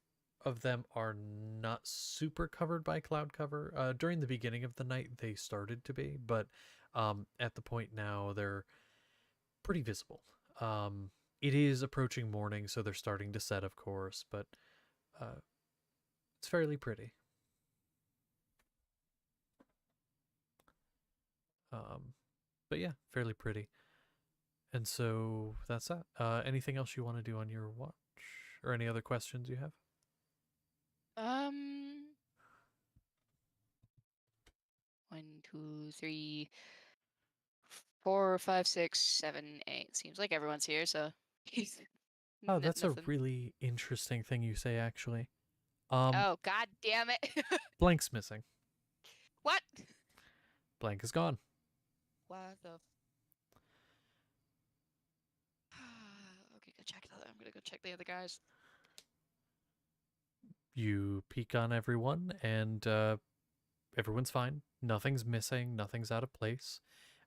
of them are not super covered by cloud cover. During the beginning of the night, they started to be, but at the point now, they're pretty visible. It is approaching morning, so they're starting to set, of course, but it's fairly pretty. But yeah, fairly pretty. And so that's that. Anything else you want to do on your watch, or any other questions you have? 1, 2, 3, 4, 5, 6, 7, 8. Seems like everyone's here, so Oh, that's nothing. a really interesting thing you say, actually. Oh, god damn it. Blank's missing. What? Blank is gone. What the okay, go check that. I'm gonna go check the other guys. You peek on everyone, and everyone's fine. Nothing's missing. Nothing's out of place.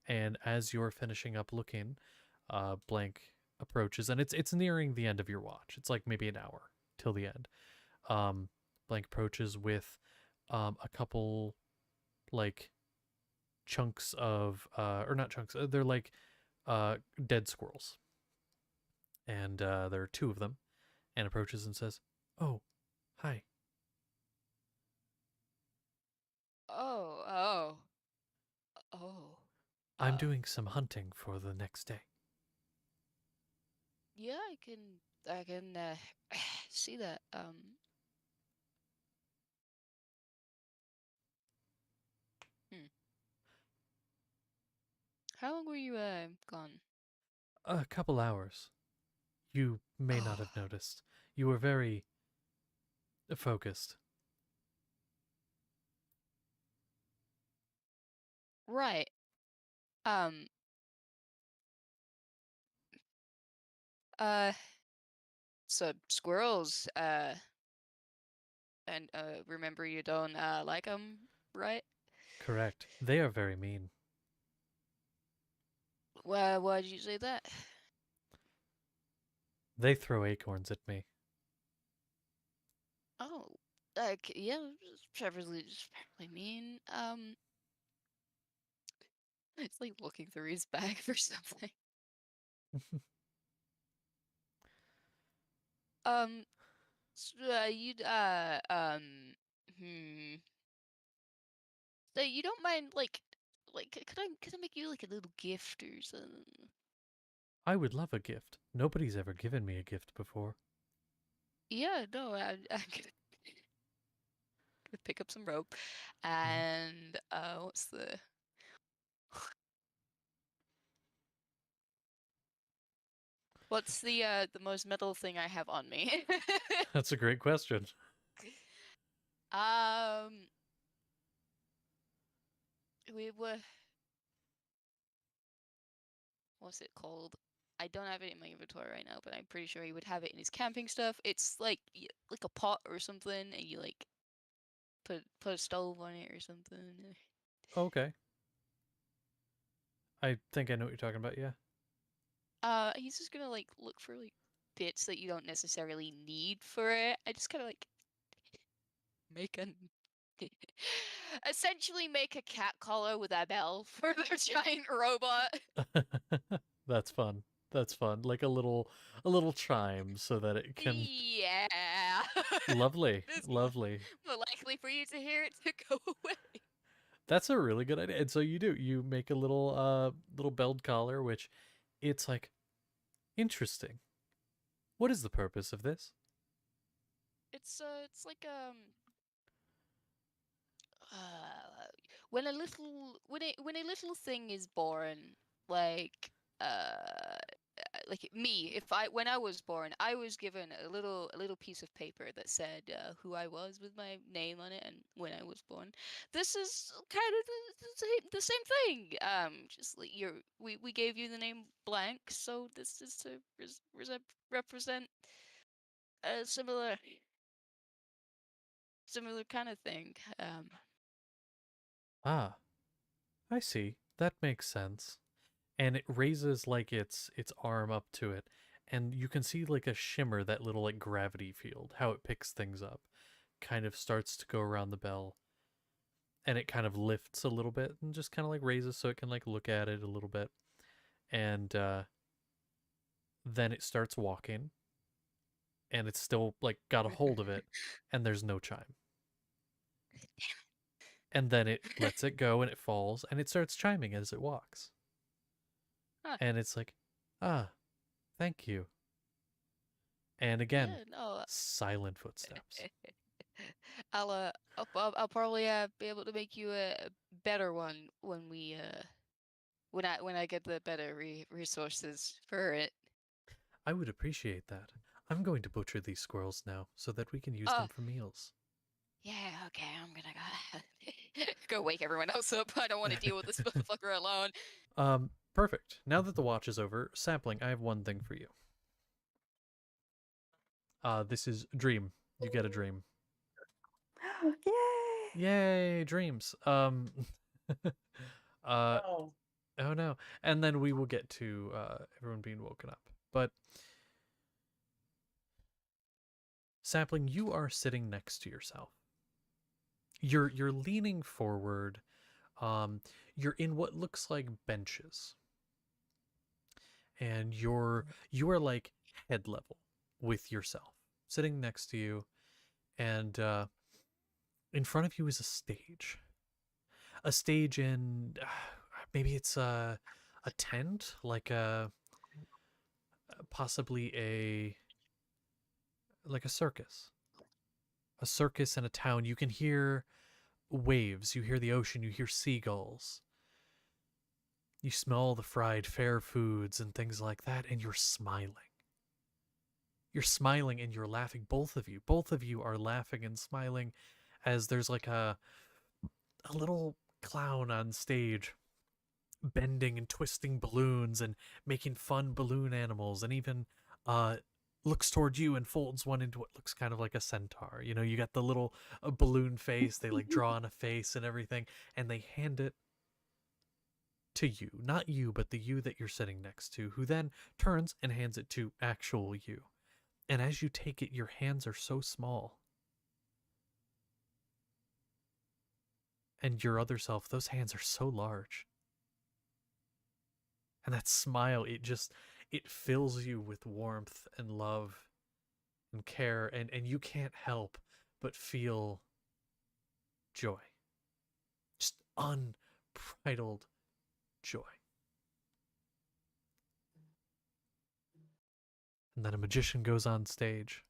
And as you're finishing up looking, Blank approaches, and it's nearing the end of your watch. It's like maybe an hour till the end. Blank approaches with a couple like chunks of or not chunks. They're like dead squirrels, and there are two of them, and approaches and says, "Oh, hi." Oh. I'm doing some hunting for the next day. Yeah, I can see that. How long were you gone? A couple hours. You may not have noticed. You were very focused. Right. Uh, so squirrels, and remember you don't like them, right? Correct. They are very mean. Why did you say that? They throw acorns at me. Oh, like yeah, it's probably mean. It's like looking through his bag for something. You'd hmm. So you don't mind like could I make you like a little gift or something? I would love a gift. Nobody's ever given me a gift before. Yeah, no, I'm gonna pick up some rope, Mhm. and what's the most metal thing I have on me? That's a great question. We were. What's it called? I don't have it in my inventory right now, but I'm pretty sure he would have it in his camping stuff. It's like a pot or something, and you like put a stove on it or something. Okay. I think I know what you're talking about, yeah. He's just gonna like look for like bits that you don't necessarily need for it. I just kind of like make an essentially make a cat collar with a bell for the giant robot. That's fun. That's fun. Like a little chime so that it can Yeah. Lovely. This Lovely. more likely for you to hear it to go away. That's a really good idea. And so you make a little belled collar, which it's like interesting. What is the purpose of this? It's like when a little thing is born, like like me, if I when I was born, I was given a little piece of paper that said who I was with my name on it and when I was born. This is kind of the same thing. Just like we gave you the name blank, so this is to represent a similar kind of thing. Ah, I see. That makes sense. And it raises like its arm up to it, and you can see like a shimmer, that little like gravity field, how it picks things up, kind of starts to go around the bell, and it kind of lifts a little bit and just kind of like raises so it can like look at it a little bit, and then it starts walking, and it's still like got a hold of it, and there's no chime. And then it lets it go and it falls and it starts chiming as it walks. Huh. And it's like, ah, thank you. And again, Yeah, no. silent footsteps. I'll probably be able to make you a better one when we when I get the better resources for it. I would appreciate that. I'm going to butcher these squirrels now so that we can use them for meals. Yeah, okay, I'm gonna go wake everyone else up. I don't want to deal with this motherfucker alone. Perfect. Now that the watch is over, Sapling, I have one thing for you. This is dream. You get a dream. Yay! Yay, dreams. Oh, Oh no. And then we will get to everyone being woken up. But Sapling, you are sitting next to yourself. You're leaning forward. You're in what looks like benches. And you are like head level with yourself, sitting next to you, and in front of you is a stage. A stage in maybe it's a tent, like possibly like a circus. A circus in a town. You can hear waves, you hear the ocean, you hear seagulls. You smell the fried fair foods and things like that, and you're smiling. You're smiling and you're laughing. Both of you are laughing and smiling as there's like a little clown on stage bending and twisting balloons and making fun balloon animals, and even looks toward you and folds one into what looks kind of like a centaur. You know, you got the little balloon face, they like draw on a face and everything, and they hand it to you. Not you, but the you that you're sitting next to, who then turns and hands it to actual you. And as you take it, your hands are so small. And your other self, those hands are so large. And that smile, it fills you with warmth and love and care, and you can't help but feel joy. Just unbridled joy. And then a magician goes on stage,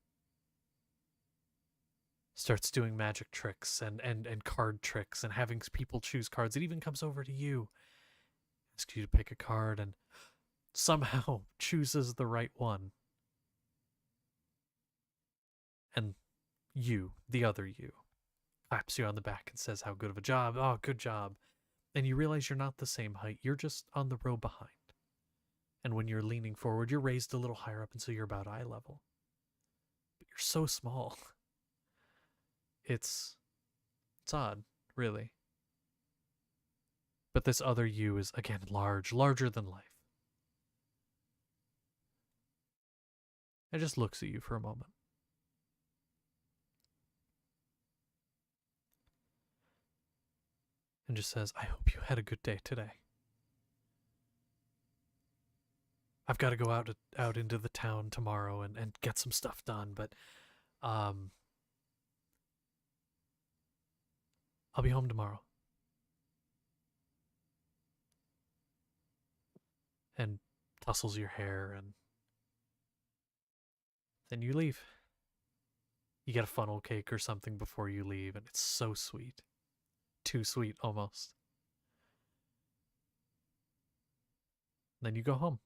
starts doing magic tricks and card tricks and having people choose cards. It even comes over to you, asks you to pick a card, and somehow chooses the right one. And you, the other you, claps you on the back and says how good of a job. Oh, good job. And you realize you're not the same height. You're just on the row behind. And when you're leaning forward, you're raised a little higher up, and so you're about eye level. But you're so small. It's odd, really. But this other you is, again, larger than life. It just looks at you for a moment. And just says, I hope you had a good day today. I've got to go out into the town tomorrow and get some stuff done, but I'll be home tomorrow. And tussles your hair, and then you leave. You get a funnel cake or something before you leave, and it's so sweet. Too sweet, almost. Then you go home.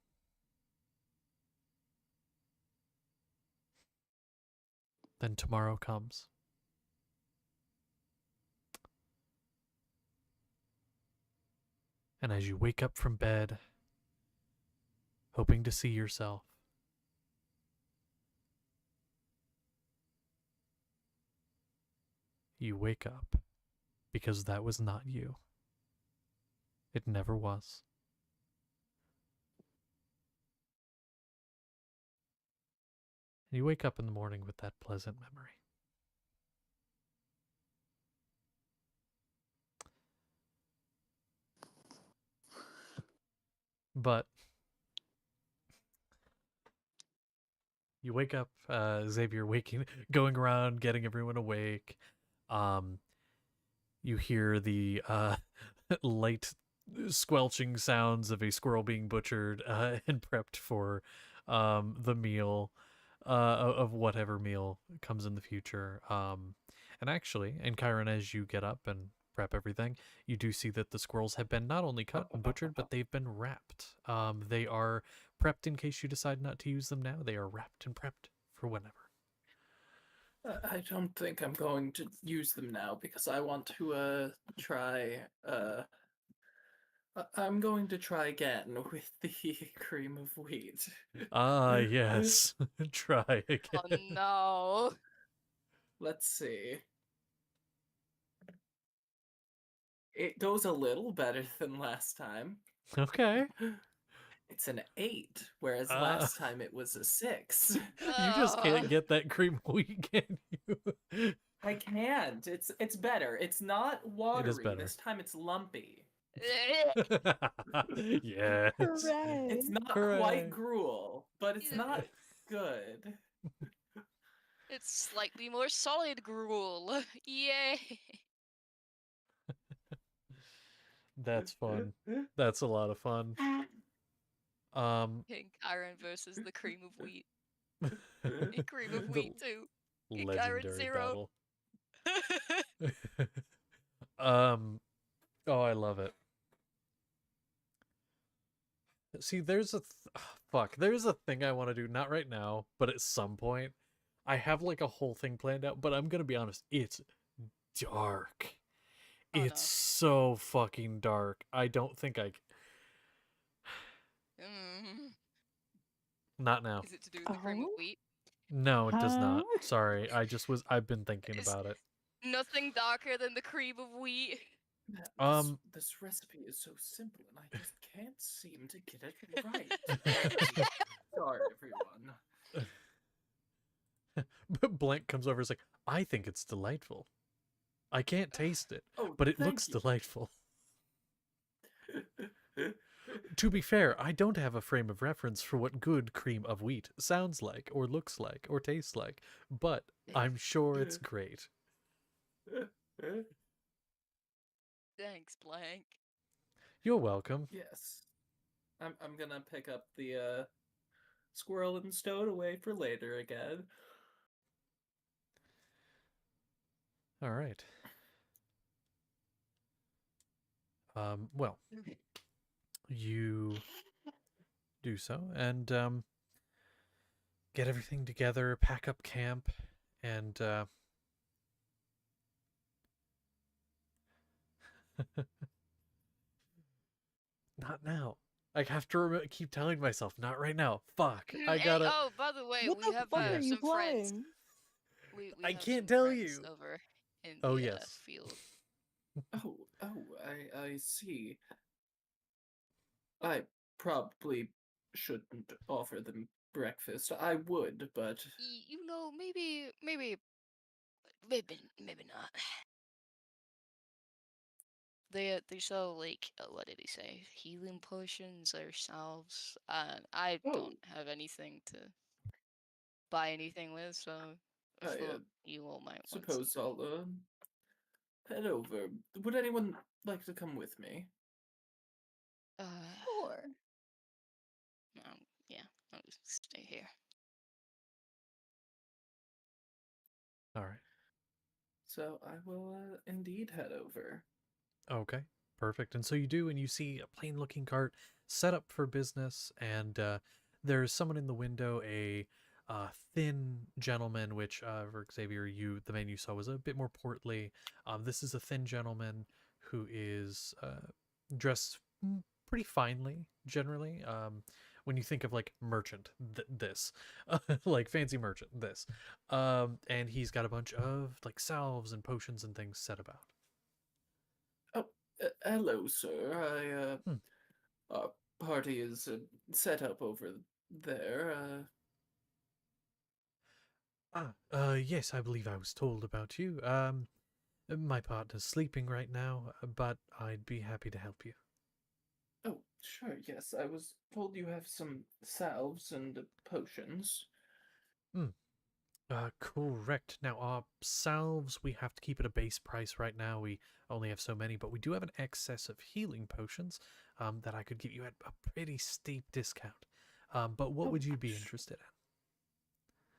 Then tomorrow comes. And as you wake up from bed, hoping to see yourself, you wake up because that was not you. It never was. And you wake up in the morning with that pleasant memory. But you wake up, Xavier going around, getting everyone awake. You hear the light squelching sounds of a squirrel being butchered and prepped for the meal of whatever meal comes in the future. And actually, and Chiron, as you get up and prep everything, you do see that the squirrels have been not only cut and butchered, but they've been wrapped. They are prepped in case you decide not to use them now. They are wrapped and prepped for whenever. I don't think I'm going to use them now because I want to try. I'm going to try again with the cream of wheat. Ah, yes. Try again. Oh no. Let's see. It goes a little better than last time. Okay. It's an 8, whereas last time it was a 6. You just can't get that cream of wheat, can you? I can't. It's better. It's not watery. better. This time it's lumpy. Yes. Hooray! It's not Hooray. quite gruel, but it's not good. It's slightly more solid gruel. Yay! That's fun. That's a lot of fun. King Chiron versus the cream of wheat. Cream of The wheat too. Chiron legendary 0. battle. Oh, I love it. See, there's a fuck. There's a thing I want to do, not right now, but at some point. I have like a whole thing planned out, but I'm gonna be honest, it's dark. Oh, It's so fucking dark. I don't think I. Not now. Is it to do with the cream of Oh. wheat? No, it does not. Huh? Sorry, I've been thinking Is- about it. Nothing darker than the cream of wheat. Man, this recipe is so simple, and I just can't seem to get it right. Sorry, everyone. Blank comes over and is like, I think it's delightful. I can't taste it, Oh, but it thank looks you. delightful. To be fair, I don't have a frame of reference for what good cream of wheat sounds like, or looks like, or tastes like, but I'm sure it's great. Thanks, Blank. You're welcome. Yes. I'm gonna pick up the squirrel and stow it away for later again. All right. Well, you do so, and get everything together, pack up camp, and not now. I have to keep telling myself, not right now. Fuck, I Hey, gotta. oh, by the way, What we the have fuck are you some friends. playing? We I have can't some tell friends you. over in Oh, the yes. field. I see. I probably shouldn't offer them breakfast. I would, but You know, maybe not. They sell like what did he say? Healing potions or salves. I Oh. don't have anything to buy anything with, so I I thought you all might want suppose something. I'll head over. Would anyone like to come with me? Sure. Yeah, I'll just stay here. All right. So I will indeed head over. Okay, perfect. And so you do, and you see a plain looking cart set up for business, and there's someone in the window, a thin gentleman, which for Xavier, the man you saw was a bit more portly. This is a thin gentleman who is dressed pretty finely, generally. When you think of like merchant, this, like fancy merchant, this. And he's got a bunch of like salves and potions and things set about. Oh, hello, sir. Our party is set up over there. Yes, I believe I was told about you. My partner's sleeping right now, but I'd be happy to help you. Oh, sure, yes. I was told you have some salves and potions. Correct. Now, our salves, we have to keep at a base price right now. We only have so many, but we do have an excess of healing potions that I could give you at a pretty steep discount. But what Oh, would you be interested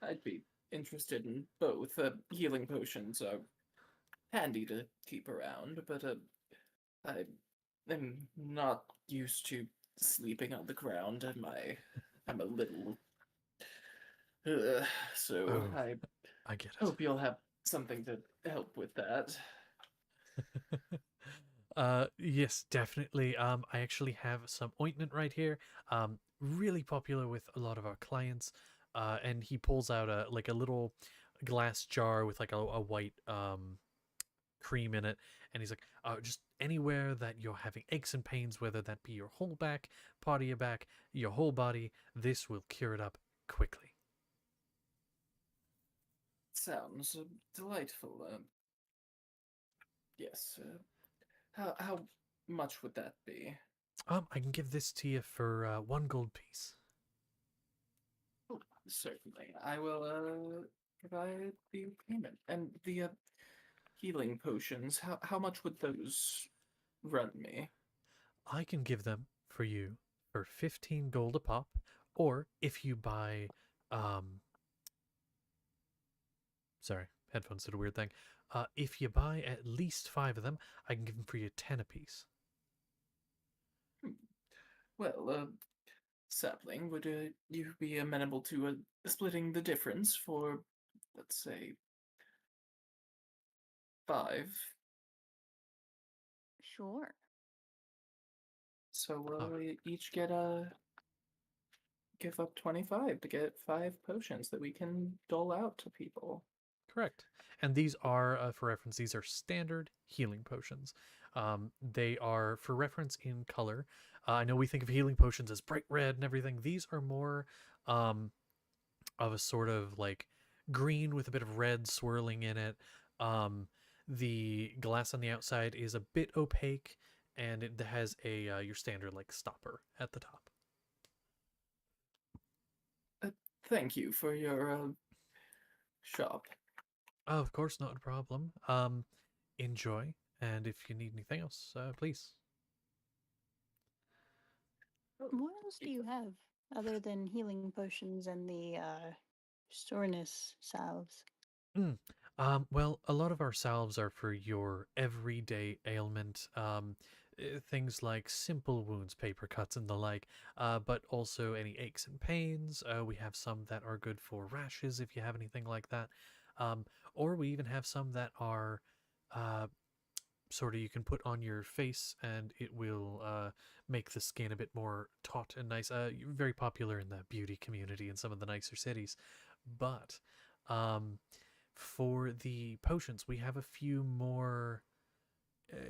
in? I'd be interested in both. Healing potions are handy to keep around, but I am not used to sleeping on the ground. I'm a little. So Oh, I get it. hope you'll have something to help with that. Yes, definitely. I actually have some ointment right here. Really popular with a lot of our clients. And he pulls out a little glass jar with like a white cream in it, and he's like, just anywhere that you're having aches and pains, whether that be your whole back, part of your back, your whole body, this will cure it up quickly. Sounds delightful. Yes. How much would that be? I can give this to you for 1 gold piece. Oh, certainly. I will provide the payment. And the healing potions, how much would those run me? I can give them for you for 15 gold a pop, or if you buy, sorry, headphones did a weird thing. If you buy at least 5 of them, I can give them for you 10 apiece. Well, Sapling, would you be amenable to splitting the difference for, let's say, 5? Sure. So we'll each get give up 25 to get 5 potions that we can dole out to people. Correct. And these are, for reference, these are standard healing potions. They are, for reference, in color. I know we think of healing potions as bright red and everything. These are more of a sort of like green with a bit of red swirling in it. The glass on the outside is a bit opaque, and it has a your standard like stopper at the top. Thank you for your shop. Oh, of course, not a problem. Enjoy, and if you need anything else, please. What else do you have other than healing potions and the soreness salves? Well, a lot of our salves are for your everyday ailment. Things like simple wounds, paper cuts, and the like. But also any aches and pains. We have some that are good for rashes if you have anything like that. Or we even have some that are sort of you can put on your face and it will make the skin a bit more taut and nice. Very popular in the beauty community in some of the nicer cities. But for the potions, we have a few more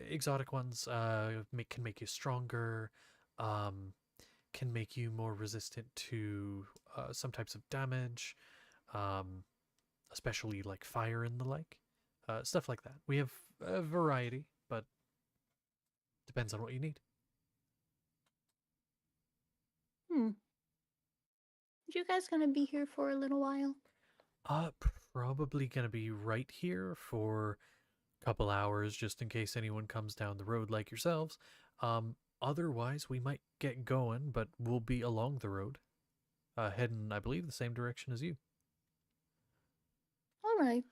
exotic ones. Can make you stronger, can make you more resistant to some types of damage, especially like fire and the like. Stuff like that. We have a variety, but depends on what you need. You guys gonna be here for a little while? Probably gonna be right here for a couple hours just in case anyone comes down the road like yourselves. Otherwise, we might get going, but we'll be along the road, heading, I believe, the same direction as you. All right.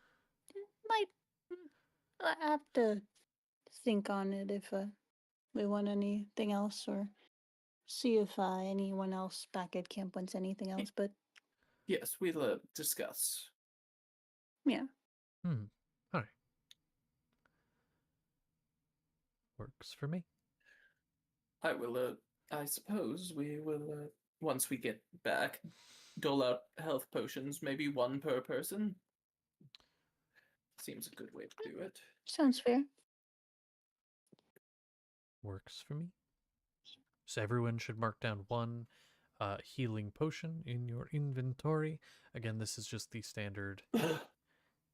Might I have to think on it if we want anything else, or see if anyone else back at camp wants anything else. But Yes, we'll discuss. yeah, All right. Works for me. I will, I suppose we will, once we get back, dole out health potions, maybe 1 per person. Seems a good way to do it. sounds fair. Works for me. So everyone should mark down 1 healing potion in your inventory. Again, this is just the standard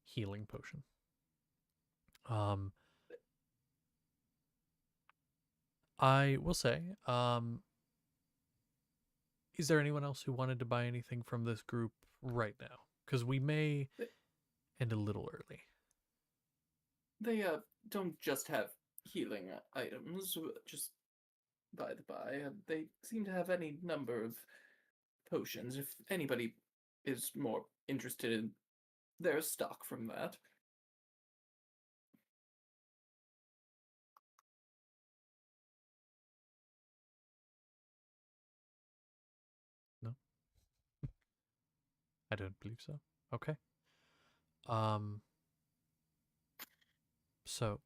healing potion. I will say, is there anyone else who wanted to buy anything from this group right now? Because we may end a little early. They don't just have healing items, just by the by. They seem to have any number of potions. If anybody is more interested in their stock from that. No? I don't believe so. Okay. So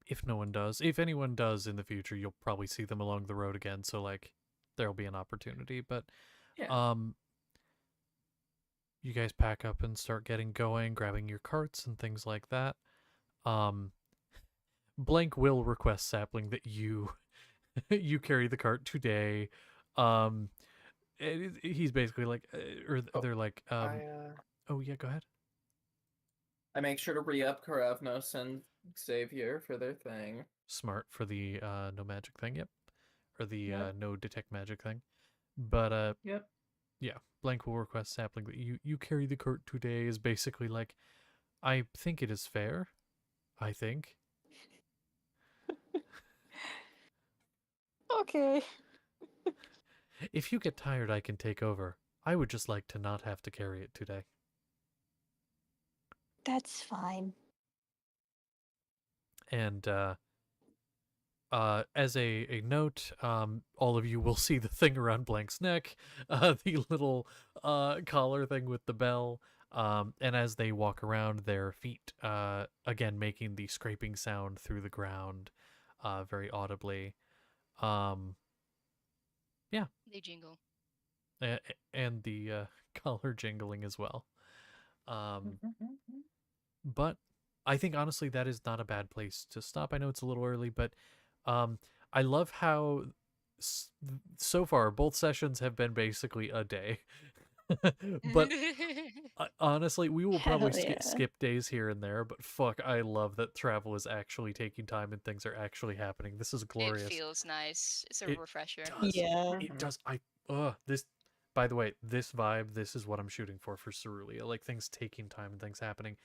if no one does, if anyone does in the future, you'll probably see them along the road again, so like there'll be an opportunity, but Yeah. you guys pack up and start getting going, grabbing your carts and things like that. Blank will request Sapling that you you carry the cart today. He's basically like, they're like, oh yeah, go ahead. I make sure to re-up Karavnos and Xavier for their thing. Smart for the no magic thing, yep. Or the Yep. no detect magic thing. But Yep. yeah, Blank will request Sapling that you carry the cart today is basically like, I think it is fair. I think. Okay. If you get tired, I can take over. I would just like to not have to carry it today. That's fine. And as a note, all of you will see the thing around Blank's neck, the little collar thing with the bell, and as they walk around, their feet again making the scraping sound through the ground, very audibly. Yeah, They jingle. and the collar jingling as well. But I think honestly that is not a bad place to stop. I know it's a little early, but I love how so far both sessions have been basically a day. But honestly, we will probably Hell yeah. skip days here and there, but fuck, I love that travel is actually taking time and things are actually happening. This is glorious. It feels nice. It's a It refresher. does. Yeah. It does. This, by the way, this vibe, this is what I'm shooting for Cerulean. Like things taking time and things happening.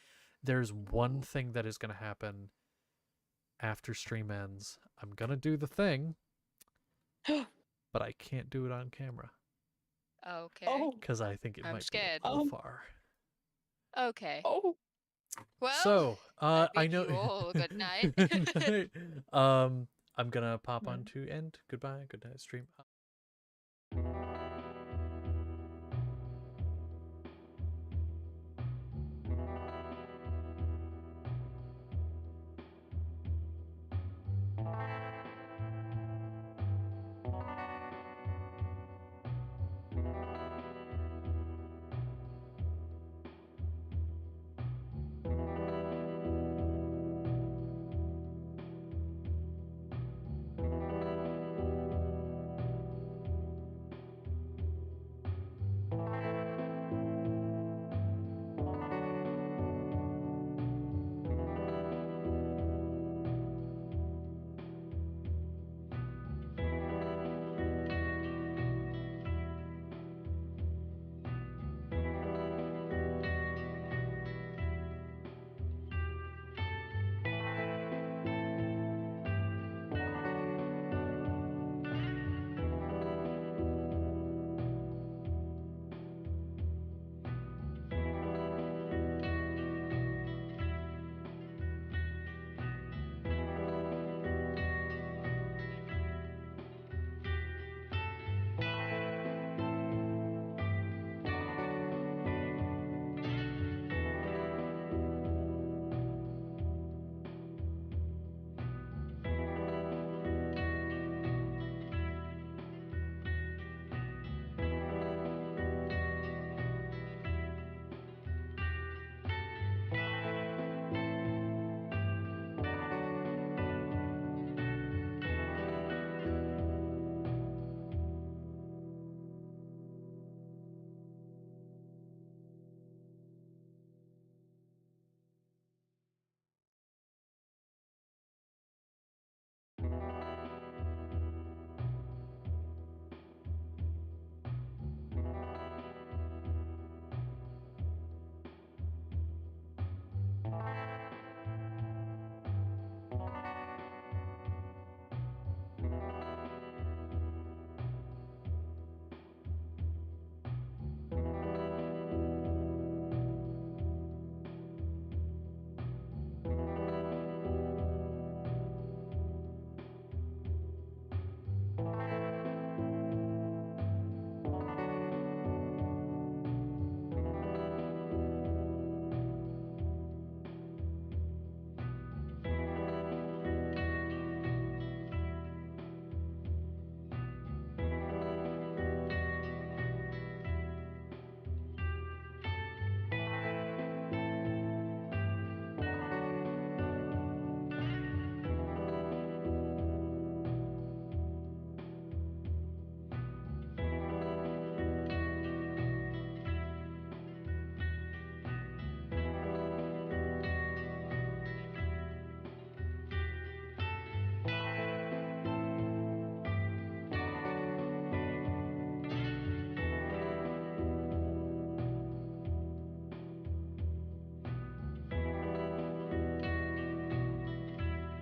There's one thing that is going to happen after stream ends. I'm going to do the thing, but I can't do it on camera Okay. Oh. because I think it I'm might scared. be a little far. Okay. Oh. Well, So, I I bid know. you all good night. Night. I'm gonna pop Night. on to end. Goodbye. Good night, stream.